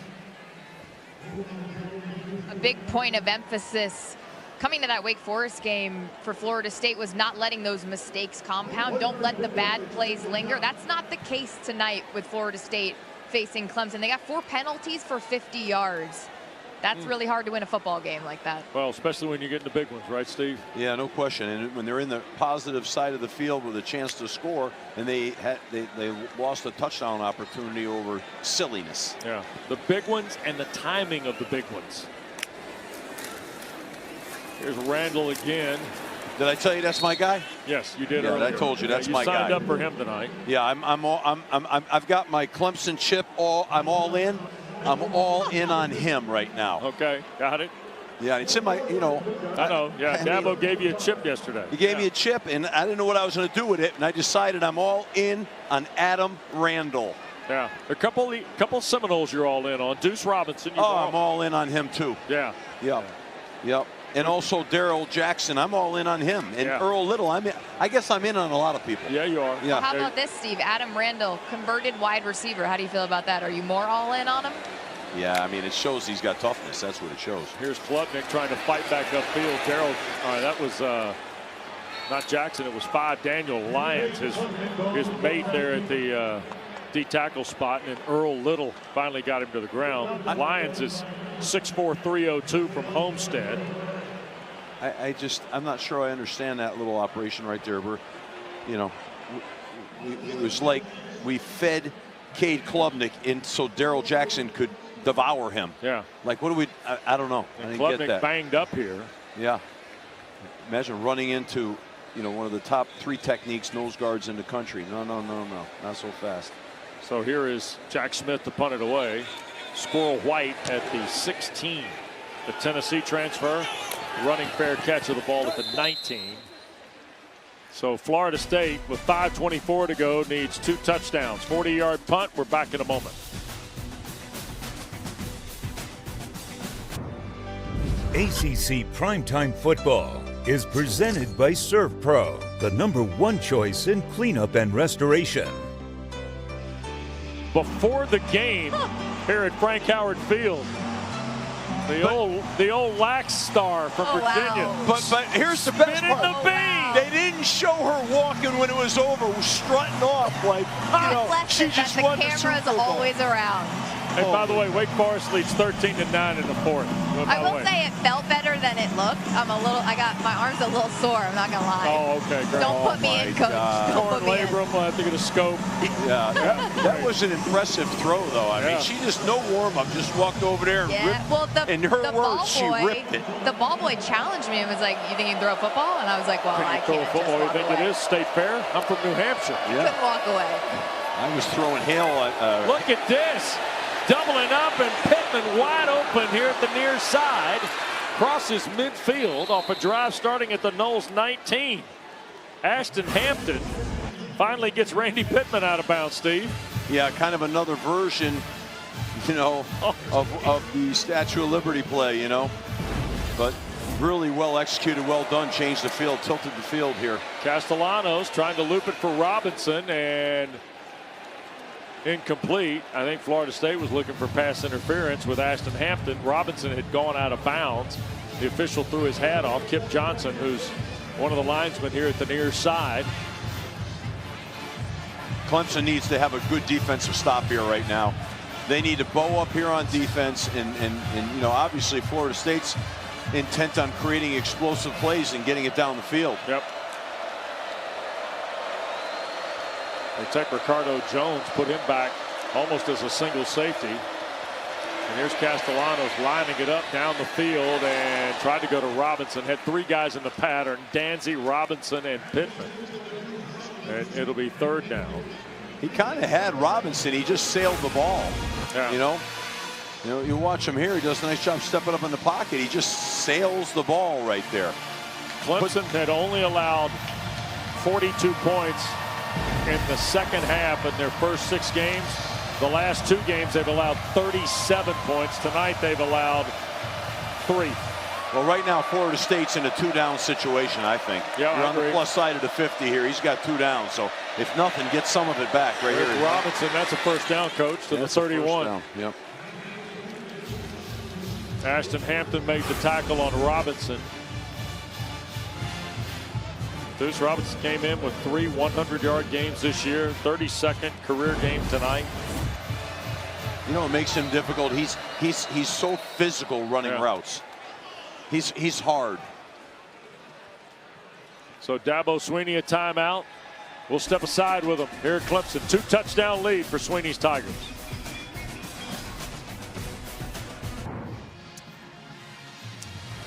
A big point of emphasis coming to that Wake Forest game for Florida State was not letting those mistakes compound. Don't let the bad plays linger. That's not the case tonight with Florida State facing Clemson. They got 4 penalties for 50 yards. That's really hard to win a football game like that. Well, especially when you get in the big ones, right, Steve? Yeah, no question. And when they're in the positive side of the field with a chance to score, and they lost a touchdown opportunity over silliness. Yeah, the big ones and the timing of the big ones. Here's Randall again. Did I tell you that's my guy? Yes, you did. Yeah, earlier. I told you that's my guy. You signed up for him tonight. Yeah, I've got my Clemson chip. I'm all in. I'm all in on him right now. Okay, got it. Yeah, it's in my, I know. Yeah, Dabo gave you a chip yesterday. He gave me a chip, and I didn't know what I was going to do with it, and I decided I'm all in on Adam Randall. Yeah, a couple Seminoles you're all in on. Deuce Robinson. I'm all in on him too. Yeah. Yep. And also Daryl Jackson, I'm all in on him. And Earl Little, I guess I'm in on a lot of people. Yeah, you are. Yeah. Well, how about this, Steve? Adam Randall, converted wide receiver. How do you feel about that? Are you more all in on him? Yeah, I mean, it shows he's got toughness. That's what it shows. Here's Klubnik trying to fight back upfield. Daryl, that was not Jackson. It was 5 Daniel Lyons, his mate there at the D-tackle spot, and then Earl Little finally got him to the ground. Lyons is 6'4", 302 from Homestead. I'm not sure I understand that little operation right there. It was like we fed Cade Klubnik in so Daryl Jackson could devour him. Yeah. Like, what do we, I don't know. And I didn't Klubnik get that. banged up here. Yeah. Imagine running into, one of the top 3 techniques, nose guards in the country. No, not so fast. So here is Jack Smith to punt it away. Squirrel White at the 16. The Tennessee transfer. Running fair catch of the ball at the 19. So Florida State, with 5:24 to go, needs 2 touchdowns. 40-yard punt. We're back in a moment. ACC Primetime Football is presented by ServPro, the #1 choice in cleanup and restoration. Before the game here at Frank Howard Field, the old Lax star from Virginia. Wow. But here's the best part. They didn't show her walking when it was over, strutting off like, she just won the Super Bowl. The camera's always around. And by the way, Wake Forest leads 13-9 in the 4th. I will say it felt better than it looked. I got my arms a little sore. I'm not gonna lie. Oh, okay. Great. Don't put me in, Coach. Torn labrum. We'll have to get a scope. Yeah, that was an impressive throw, though. I mean, she just no warm up, just walked over there and ripped. Well, in her words, she ripped it. The ball boy challenged me and was like, "You think you can throw a football?" And I was like, "Well, I can't." Throw a football? You think it is State Fair? I'm from New Hampshire. Yeah. Couldn't walk away. I was throwing hail at. Look at this. Doubling up, and Pittman wide open here at the near side. Crosses midfield off a drive starting at the Knowles 19. Ashton Hampton finally gets Randy Pittman out of bounds, Steve. Yeah, kind of another version, of the Statue of Liberty play, But really well executed, well done. Changed the field, tilted the field here. Castellanos trying to loop it for Robinson, and incomplete. I think Florida State was looking for pass interference with Ashton Hampton. Robinson had gone out of bounds. The official threw his hat off. Kip Johnson, who's one of the linesmen here at the near side. Clemson needs to have a good defensive stop here right now. They need to bow up here on defense, and you know, obviously Florida State's intent on creating explosive plays and getting it down the field. Yep. They take Ricardo Jones, put him back almost as a single safety. And here's Castellanos lining it up down the field and tried to go to Robinson. Had three guys in the pattern, Danzy, Robinson, and Pittman. And it'll be third down. He kind of had Robinson. He just sailed the ball. Yeah. You know, you watch him here. He does a nice job stepping up in the pocket. He just sails the ball right there. Clemson had only allowed 42 points in the second half in their first 6 games. The last 2 games they've allowed 37 points. Tonight they've allowed 3. Well, right now Florida State's in a 2-down situation, I think. Yeah, you're on the plus side of the 50 here. He's got 2 down, so if nothing, get some of it back right here. Robinson, that's a first down, coach, to the 31. Yep. Ashton Hampton made the tackle on Robinson. Deuce Robinson came in with 3 100-yard games this year, 32nd career game tonight. You know what makes him difficult? He's so physical running routes. He's hard. So Dabo Swinney a timeout. We'll step aside with him here at Clemson. 2-touchdown lead for Swinney's Tigers.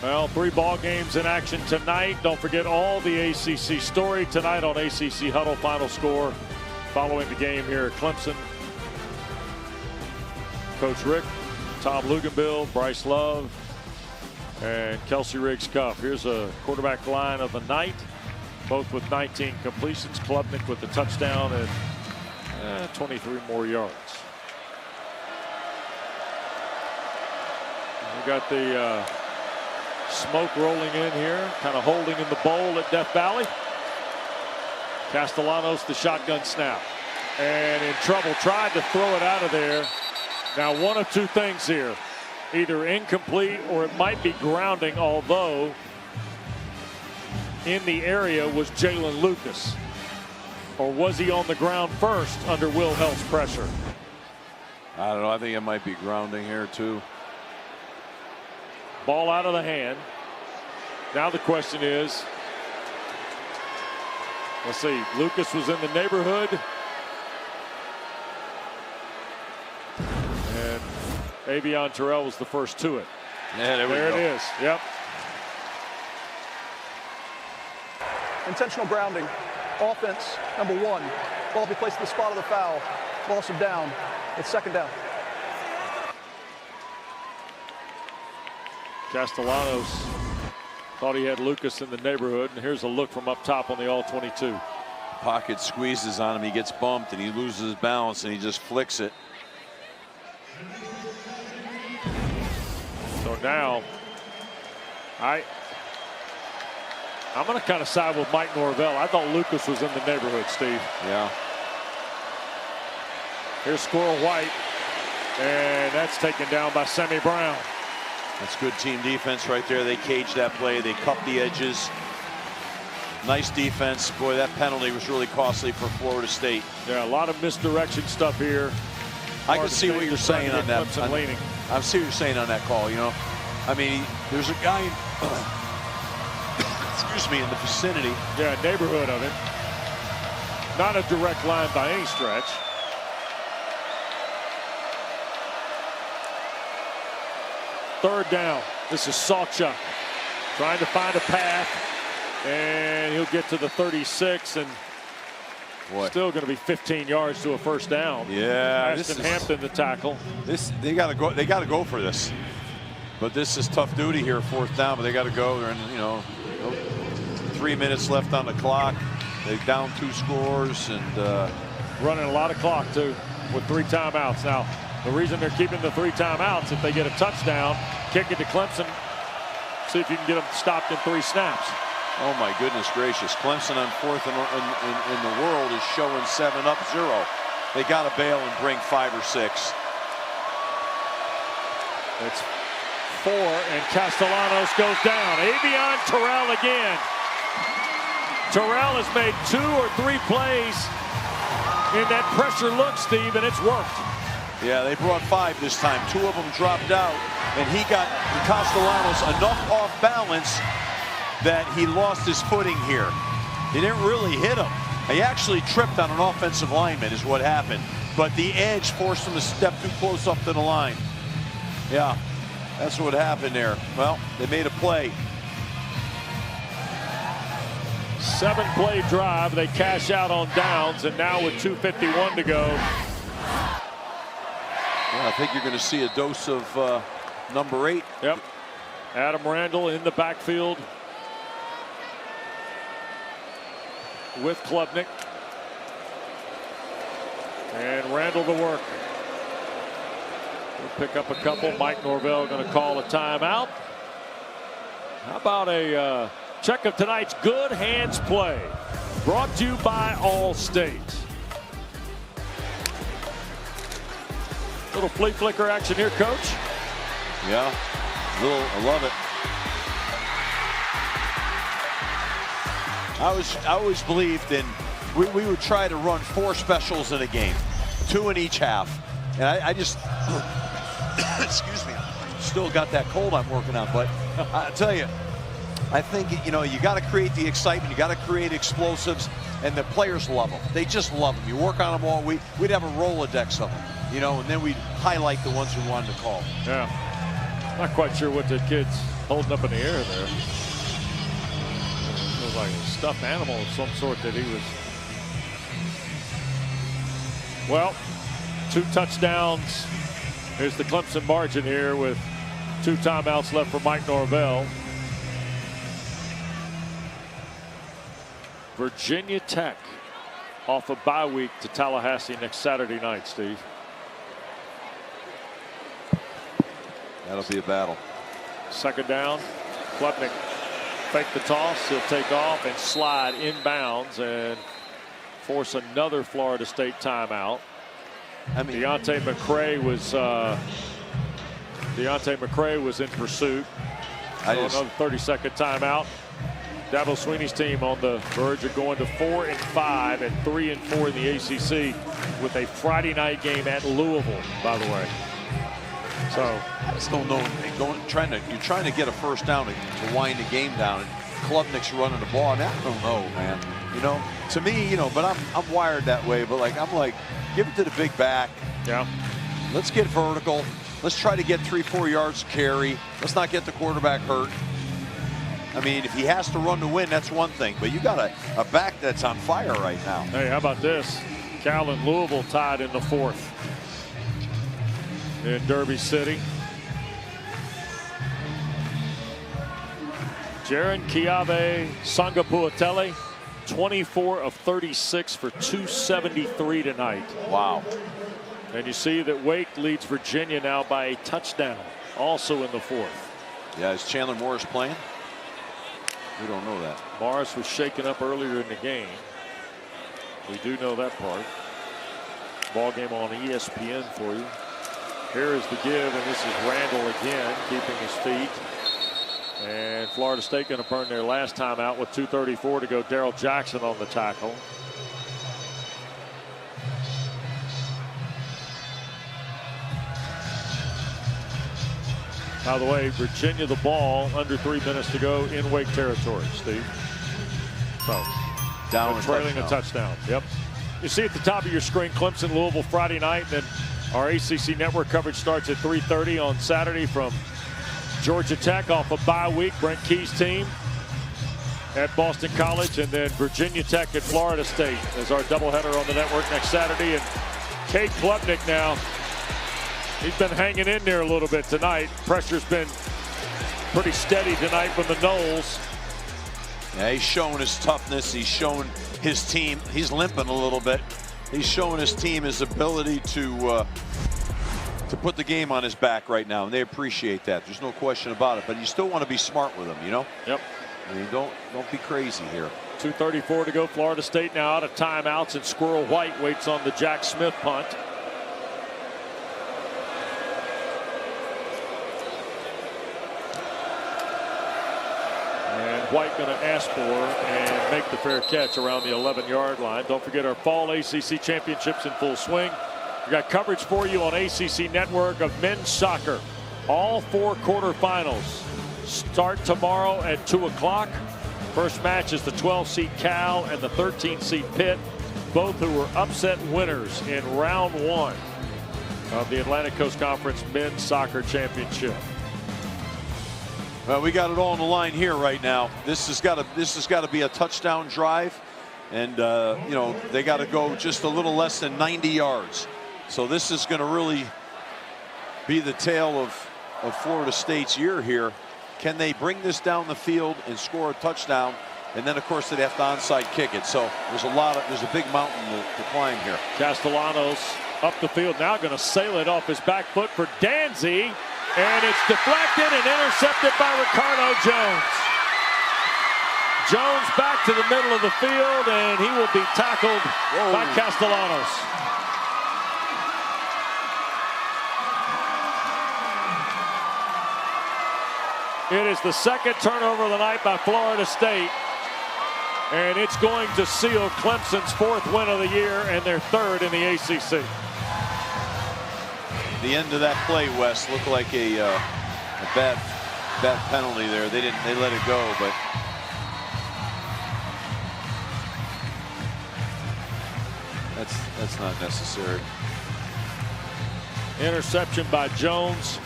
Well, 3 ball games in action tonight. Don't forget all the ACC story tonight on ACC Huddle. Final score following the game here at Clemson. Coach Rick, Tom Luganbill, Bryce Love, and Kelsey Riggs-Cuff. Here's a quarterback line of the night, both with 19 completions. Klubnik with the touchdown and 23 more yards. We got the smoke rolling in here, kind of holding in the bowl at Death Valley. Castellanos, the shotgun snap, and in trouble, tried to throw it out of there. Now, one of 2 things here. Either incomplete or it might be grounding, although in the area was Jalen Lucas. Or was he on the ground first under Will Helf's pressure? I don't know. I think it might be grounding here too. Ball out of the hand. Now the question is, let's see, Lucas was in the neighborhood. And Avion Terrell was the first to it. Yeah, there it is. Yep. Intentional grounding. Offense, number 1. Ball be placed at the spot of the foul. Loss of down. It's 2nd down. Castellanos thought he had Lucas in the neighborhood, and here's a look from up top on the all-22. Pocket squeezes on him. He gets bumped, and he loses his balance, and he just flicks it. So now, I'm going to kind of side with Mike Norvell. I thought Lucas was in the neighborhood, Steve. Yeah. Here's Squirrel White, and that's taken down by Sammy Brown. That's good team defense right there. They caged that play. They cupped the edges. Nice defense. Boy, that penalty was really costly for Florida State. Yeah, a lot of misdirection stuff here. I can see what you're saying on that. I see what you're saying on that call. You know, I mean, there's a guy, excuse me, in the vicinity. Yeah, neighborhood of it. Not a direct line by any stretch. Third down. This is Salchuk trying to find a path, and he'll get to the 36, and still going to be 15 yards to a first down. Yeah, Ashton Hampton the tackle. They got to go. They got to go for this. But this is tough duty here, 4th down. But they got to go. They're in, you know, 3 minutes left on the clock. They're down 2 scores and running a lot of clock too with 3 timeouts now. The reason they're keeping the 3 timeouts, if they get a touchdown, kick it to Clemson, see if you can get them stopped in 3 snaps. Oh my goodness gracious! Clemson on 4th in the world is showing 7-0. They got to bail and bring 5 or 6. It's 4, and Castellanos goes down. Avion Terrell again. Terrell has made 2 or 3 plays in that pressure look, Steve, and it's worked. Yeah, they brought 5 this time. 2 of them dropped out, and he got Castellanos enough off balance that he lost his footing here. He didn't really hit him. He actually tripped on an offensive lineman is what happened. But the edge forced him to step too close up to the line. Yeah, that's what happened there. Well, they made a play. 7-play drive. They cash out on downs, and now with 2:51 to go. Yeah, I think you're going to see a dose of number 8. Yep. Adam Randall in the backfield with Klubnik. And Randall to work. We'll pick up a couple. Mike Norvell going to call a timeout. How about a check of tonight's good hands play? Brought to you by Allstate. Little flea flicker action here, Coach. Yeah, I love it. I always believed in we would try to run 4 specials in a game, 2 in each half, and I just excuse me, still got that cold I'm working on. But I tell you, I think you got to create the excitement, you got to create explosives, and the players love them. They just love them. You work on them all week. We'd have a Rolodex of them, and then we'd highlight the ones we wanted to call. Yeah, not quite sure what the kid's holding up in the air there. Feels like a stuffed animal of some sort that he was. Well, 2 touchdowns. Here's the Clemson margin here with 2 timeouts left for Mike Norvell. Virginia Tech off a bye week to Tallahassee next Saturday night, Steve. That'll be a battle. 2nd down. Klubnik fake the toss. He'll take off and slide inbounds and force another Florida State timeout. I mean, Deontay McCray was in pursuit. So another 30-second timeout. Dabo Swinney's team on the verge of going to 4-5 and 3-4 in the ACC with a Friday night game at Louisville, by the way. So I just don't know. You're trying to get a first down to wind the game down. Klubnik's running the ball. I mean, I don't know, man. To me, but I'm wired that way. But I'm like, give it to the big back. Yeah. Let's get vertical. Let's try to get 3-4 yards carry. Let's not get the quarterback hurt. I mean, if he has to run to win, that's one thing. But you got a back that's on fire right now. Hey, how about this? Cal and Louisville tied in the 4th in Derby City. Jaron Kiave Sangapuatele, 24 of 36 for 273 tonight. Wow. And you see that Wake leads Virginia now by a touchdown, also in the 4th. Yeah, is Chandler Morris playing? We don't know that. Morris was shaken up earlier in the game. We do know that part. Ball game on ESPN for you. Here is the give, and this is Randall again, keeping his feet. And Florida State going to burn their last time out with 2:34 to go. Darrell Jackson on the tackle. By the way, Virginia the ball, under 3 minutes to go in Wake territory, Steve. So, down trailing a touchdown. Yep. You see at the top of your screen, Clemson, Louisville Friday night, and then our ACC network coverage starts at 3:30 on Saturday from Georgia Tech off a bye week. Brent Key's team at Boston College, and then Virginia Tech at Florida State as our doubleheader on the network next Saturday. And Cade Klubnik now. He's been hanging in there a little bit tonight. Pressure's been pretty steady tonight from the Noles. Yeah, he's showing his toughness. He's showing his team. He's limping a little bit. He's showing his team his ability to put the game on his back right now, and they appreciate that. There's no question about it. But you still want to be smart with him, Yep. I mean, don't be crazy here. 2:34 to go. Florida State now out of timeouts, and Squirrel White waits on the Jack Smith punt. quite going to ask for and make the fair catch around the 11-yard line. Don't forget our fall ACC championships in full swing. We got coverage for you on ACC Network of men's soccer. All 4 quarterfinals start tomorrow at 2 o'clock. First match is the 12-seed Cal and the 13-seed Pitt, both who were upset winners in round 1 of the Atlantic Coast Conference Men's Soccer Championship. Well, we got it all on the line here right now. This has got to be a touchdown drive, and you know, they got to go just a little less than 90 yards. So this is going to really be the tale of Florida State's year here. Can they bring this down the field and score a touchdown? And then, of course, they'd have to onside kick it. So there's a big mountain to climb here. Castellanos up the field now, going to sail it off his back foot for Danzy, and it's deflected and intercepted by Ricardo Jones. Jones back to the middle of the field, and he will be tackled by Castellanos. It is the second turnover of the night by Florida State, and it's going to seal Clemson's 4th win of the year and their 3rd in the ACC. The end of that play, Wes, looked like a bad penalty there. They let it go, but that's not necessary. Interception by Jones.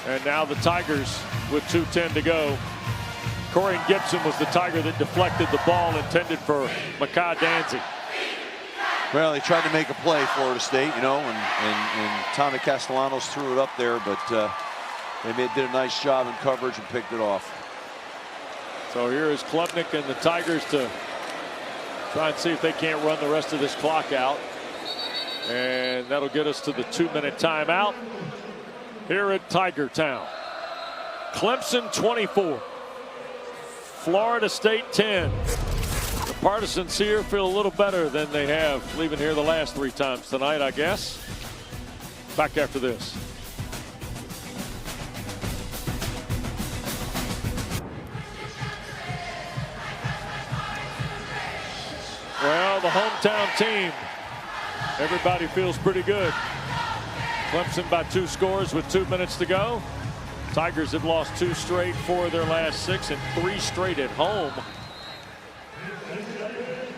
And now the Tigers with 2:10 to go. Corian Gibson was the Tiger that deflected the ball intended for Micah Danzy. Well, they tried to make a play, Florida State, you know, and Tommy Castellanos threw it up there, but they did a nice job in coverage and picked it off. So here is Klubnik and the Tigers to try and see if they can't run the rest of this clock out. And that'll get us to the 2-minute timeout here at Tiger Town. Clemson 24, Florida State 10. The Partisans here feel a little better than they have leaving here the last 3 times tonight, I guess. Back after this. Well, the hometown team, everybody feels pretty good. Clemson by 2 scores with 2 minutes to go. Tigers have lost 2 straight, 4 of their last 6, and 3 straight at home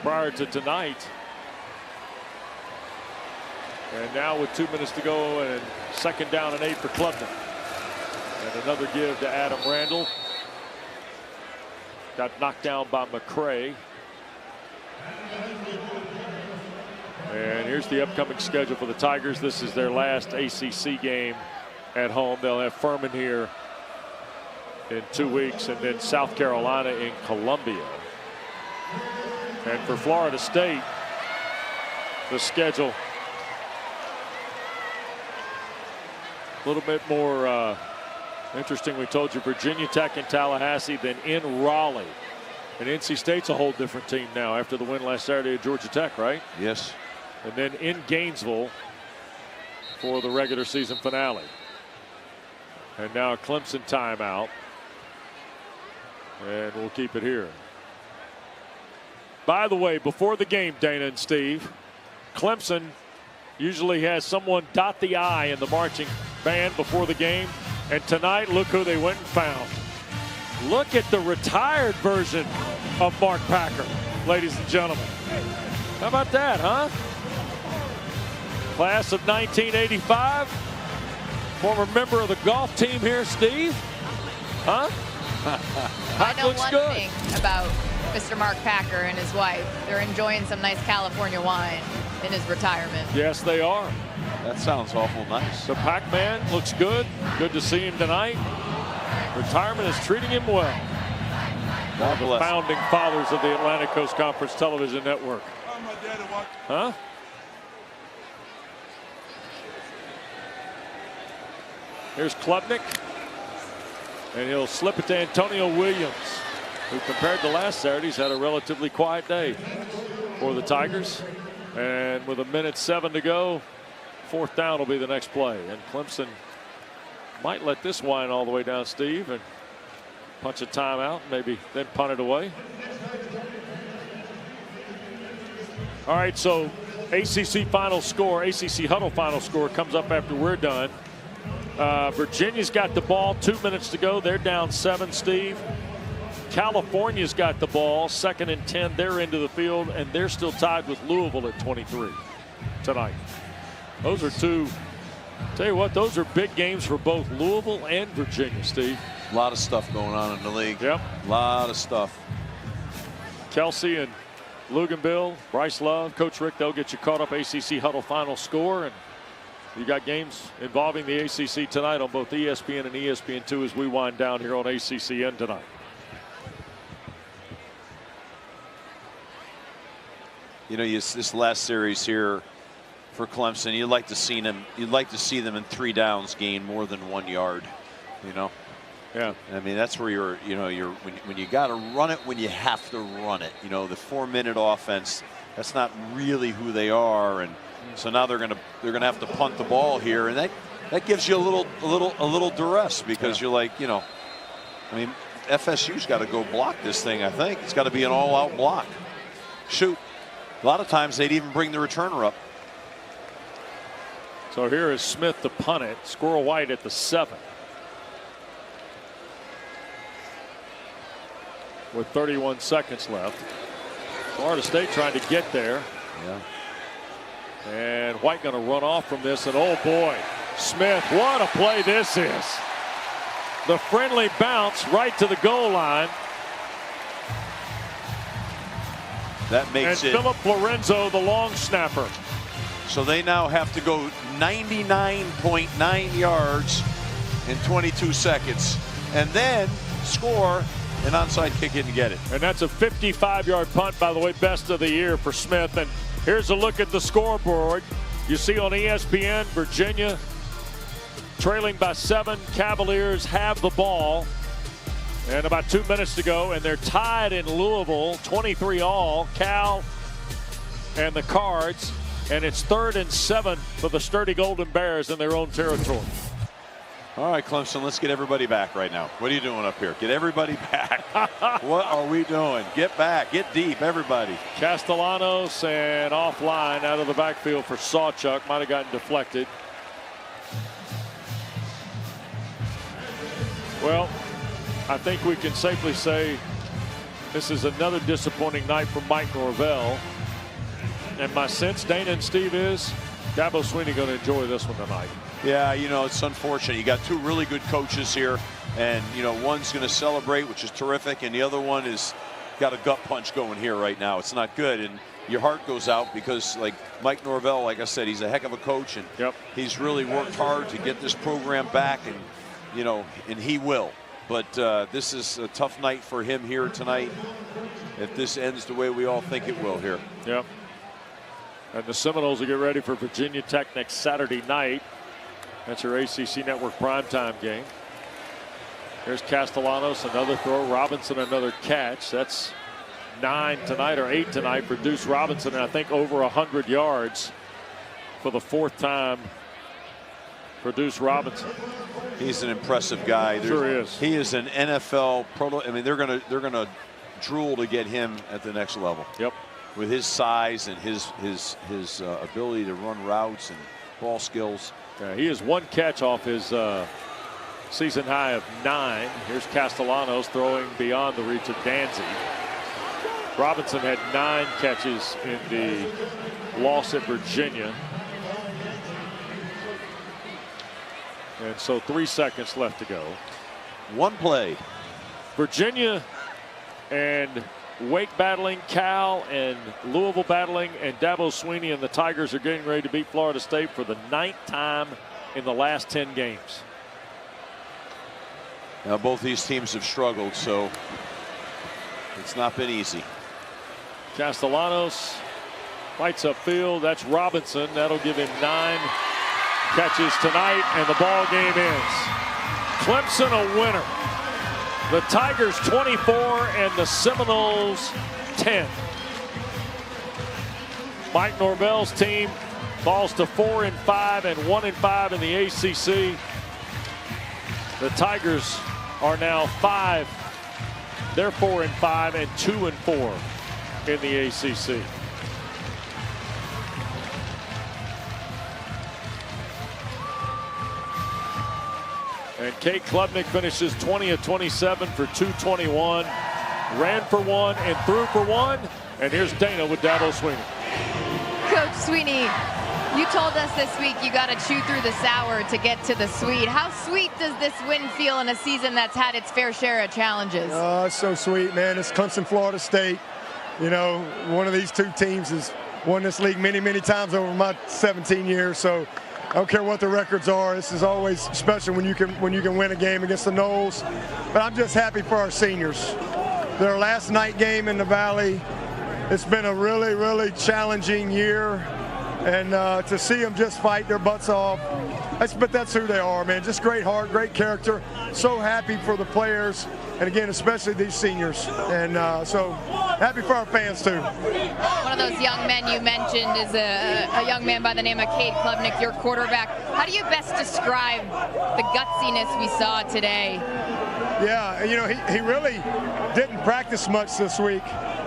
prior to tonight. And now with 2 minutes to go and 2nd down and 8 for Klubnik. And another give to Adam Randall. Got knocked down by McCray. And here's the upcoming schedule for the Tigers. This is their last ACC game at home. They'll have Furman here in 2 weeks, and then South Carolina in Columbia. And for Florida State, the schedule a little bit more interesting. We told you Virginia Tech and Tallahassee, then in Raleigh. And NC State's a whole different team now after the win last Saturday at Georgia Tech, right? Yes. And then in Gainesville for the regular season finale. And now a Clemson timeout. And we'll keep it here. By the way, before the game, Dana and Steve, Clemson usually has someone dot the I in the marching band before the game. And tonight, look who they went and found. Look at the retired version of Mark Packer, ladies and gentlemen. How about that, huh? Class of 1985. Former member of the golf team here, Steve. Huh? I know one thing about Mr. Mark Packer and his wife. They're enjoying some nice California wine in his retirement. Yes, they are. That sounds awful nice. The Pac-Man looks good. Good to see him tonight. Retirement is treating him well. One of the founding fathers of the Atlantic Coast Conference Television Network. Huh? Here's Klubnik. And he'll slip it to Antonio Williams, who compared to last Saturday's had a relatively quiet day for the Tigers. And with 1:07 to go, 4th down will be the next play. And Clemson might let this wind all the way down, Steve, and Punch a timeout, maybe then punt it away. All right, so ACC final score, ACC huddle final score comes up after we're done. Virginia's got the ball, 2 minutes to go. They're down 7, Steve. California's got the ball, 2nd and 10. They're into the field, and they're still tied with Louisville at 23 tonight. Those are two. Tell you what, those are big games for both Louisville and Virginia, Steve. A lot of stuff going on in the league. Yep. A lot of stuff. Kelsey and Luganville, Bryce Love, Coach Rick, they'll get you caught up. ACC huddle final score, and you got games involving the ACC tonight on both ESPN and ESPN2 as we wind down here on ACCN tonight. You know, this last series here for Clemson, you'd like to see them. You'd like to see them in 3 downs gain more than 1 yard. You know. Yeah. I mean, that's where you're when you got to run it when you have to run it. You know, the 4-minute offense. That's not really who they are, and so now they're gonna have to punt the ball here, and that gives you a little duress because you're like, you know, I mean, FSU's got to go block this thing. I think it's got to be an all-out block. Shoot. A lot of times they'd even bring the returner up. So here is Smith to punt it. Squirrel White at the 7. With 31 seconds left. Florida State trying to get there. Yeah. And White going to run off from this. And oh boy, Smith, what a play this is. The friendly bounce right to the goal line. That makes and Philip Lorenzo, the long snapper. So they now have to go 99.9 yards in 22 seconds and then score an onside kick in to get it. And that's a 55-yard punt, by the way, best of the year for Smith. And here's a look at the scoreboard. You see on ESPN, Virginia trailing by 7. Cavaliers have the ball. And about 2 minutes to go, and they're tied in Louisville, 23 all. Cal and the Cards, and it's 3rd and 7 for the sturdy Golden Bears in their own territory. All right, Clemson, let's get everybody back right now. What are you doing up here? Get everybody back. What are we doing? Get back, get deep, everybody. Castellanos and offline out of the backfield for Sawchuk. Might have gotten deflected. Well, I think we can safely say this is another disappointing night for Mike Norvell. And my sense, Dana and Steve, is Dabo Swinney going to enjoy this one tonight. Yeah, you know, it's unfortunate. You got 2 really good coaches here, and you know, one's going to celebrate, which is terrific, and the other one is got a gut punch going here right now. It's not good, and your heart goes out because, like Mike Norvell, like I said, he's a heck of a coach, and he's really worked hard to get this program back, and you know, and he will. But this is a tough night for him here tonight if this ends the way we all think it will here. Yep. And the Seminoles will get ready for Virginia Tech next Saturday night. That's your ACC Network primetime game. Here's Castellanos, another throw. Robinson, another catch. That's 9 tonight or 8 tonight for Deuce Robinson, and I think over 100 yards for the 4th time for Deuce Robinson. He's an impressive guy. Sure is. He is an NFL pro. I mean, they're gonna drool to get him at the next level. Yep. With his size and his ability to run routes and ball skills. Yeah, he has 1 catch off his season high of 9. Here's Castellanos throwing beyond the reach of Danzig. Robinson had 9 catches in the loss at Virginia. And so 3 seconds left to go. 1 play. Virginia and Wake battling, Cal and Louisville battling, and Dabo Swinney and the Tigers are getting ready to beat Florida State for the 9th time in the last 10 games. Now both these teams have struggled, so it's not been easy. Castellanos fights upfield. That's Robinson. That'll give him 9 catches tonight, and the ball game ends. Clemson a winner. The Tigers 24 and the Seminoles 10. Mike Norvell's team falls to 4-5 and 1-5 in the ACC. The Tigers are now 5 They're 4-5 and 2-4 in the ACC. And Kate Klubnik finishes 20 of 27 for 221. Ran for one and threw for one. And here's Dana with Dabo Swinney. Coach Swinney, you told us this week you got to chew through the sour to get to the sweet. How sweet does this win feel in a season that's had its fair share of challenges? Oh, it's so sweet, man. It's Clemson, Florida State. You know, one of these two teams has won this league many, many times over my 17 years. So I don't care what the records are. This is always special when you can win a game against the Noles. But I'm just happy for our seniors. Their last night game in the Valley. It's been a really, really challenging year. And to see them just fight their butts off, but that's who they are, man. Just great heart, great character. So happy for the players, and again, especially these seniors. And so happy for our fans, too. One of those young men you mentioned is a young man by the name of Kate Klubnik, your quarterback. How do you best describe the gutsiness we saw today? Yeah, you know, he really didn't practice much this week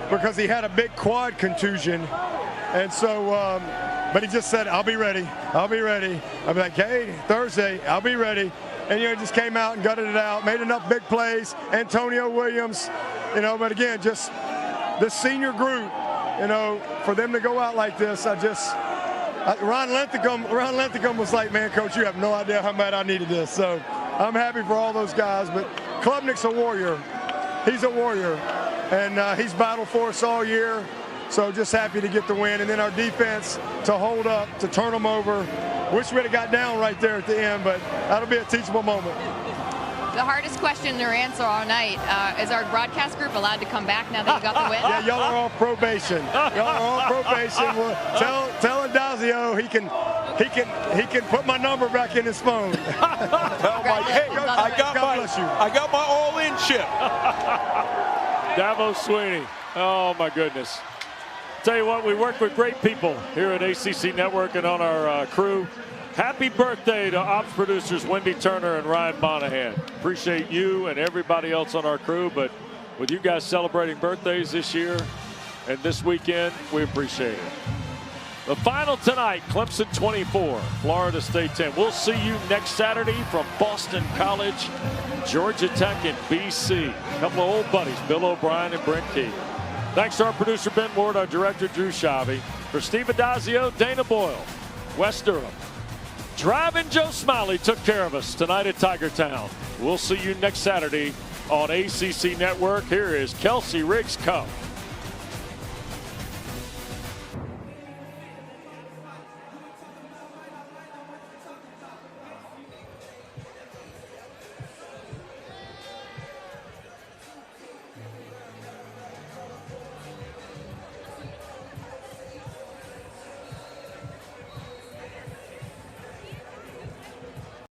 because he had a big quad contusion. And so, but he just said, I'll be ready. I'll be ready. I'll be like, hey, Thursday, I'll be ready. And, you know, he just came out and gutted it out, made enough big plays. Antonio Williams, you know, but again, just this senior group, you know, for them to go out like this, Ron Linthicum was like, man, Coach, you have no idea how bad I needed this. So I'm happy for all those guys. But Klubnik's a warrior. He's a warrior. And he's battled for us all year. So just happy to get the win. And then our defense to hold up, to turn them over. Wish we'd have got down right there at the end, but that'll be a teachable moment. The hardest question to answer all night, is our broadcast group allowed to come back now that you got the win? Yeah, y'all are off probation. Y'all are off probation. Well, tell Adazio he can put my number back in his phone. Tell Mike, hey, I got my all-in chip. Dabo Swinney. Oh, my goodness. Tell you what, we work with great people here at ACC Network and on our crew. Happy birthday to ops producers Wendy Turner and Ryan Monahan. Appreciate you and everybody else on our crew, but with you guys celebrating birthdays this year and this weekend, we appreciate it. The final tonight, Clemson 24, Florida State 10. We'll see you next Saturday from Boston College, Georgia Tech, and BC. A couple of old buddies, Bill O'Brien and Brent Key. Thanks to our producer, Ben Ward, our director, Drew Shavy. For Steve Adazio, Dana Boyle, Wes Durham. Driving Joe Smiley took care of us tonight at Tigertown. We'll see you next Saturday on ACC Network. Here is Kelsey Riggs Cup.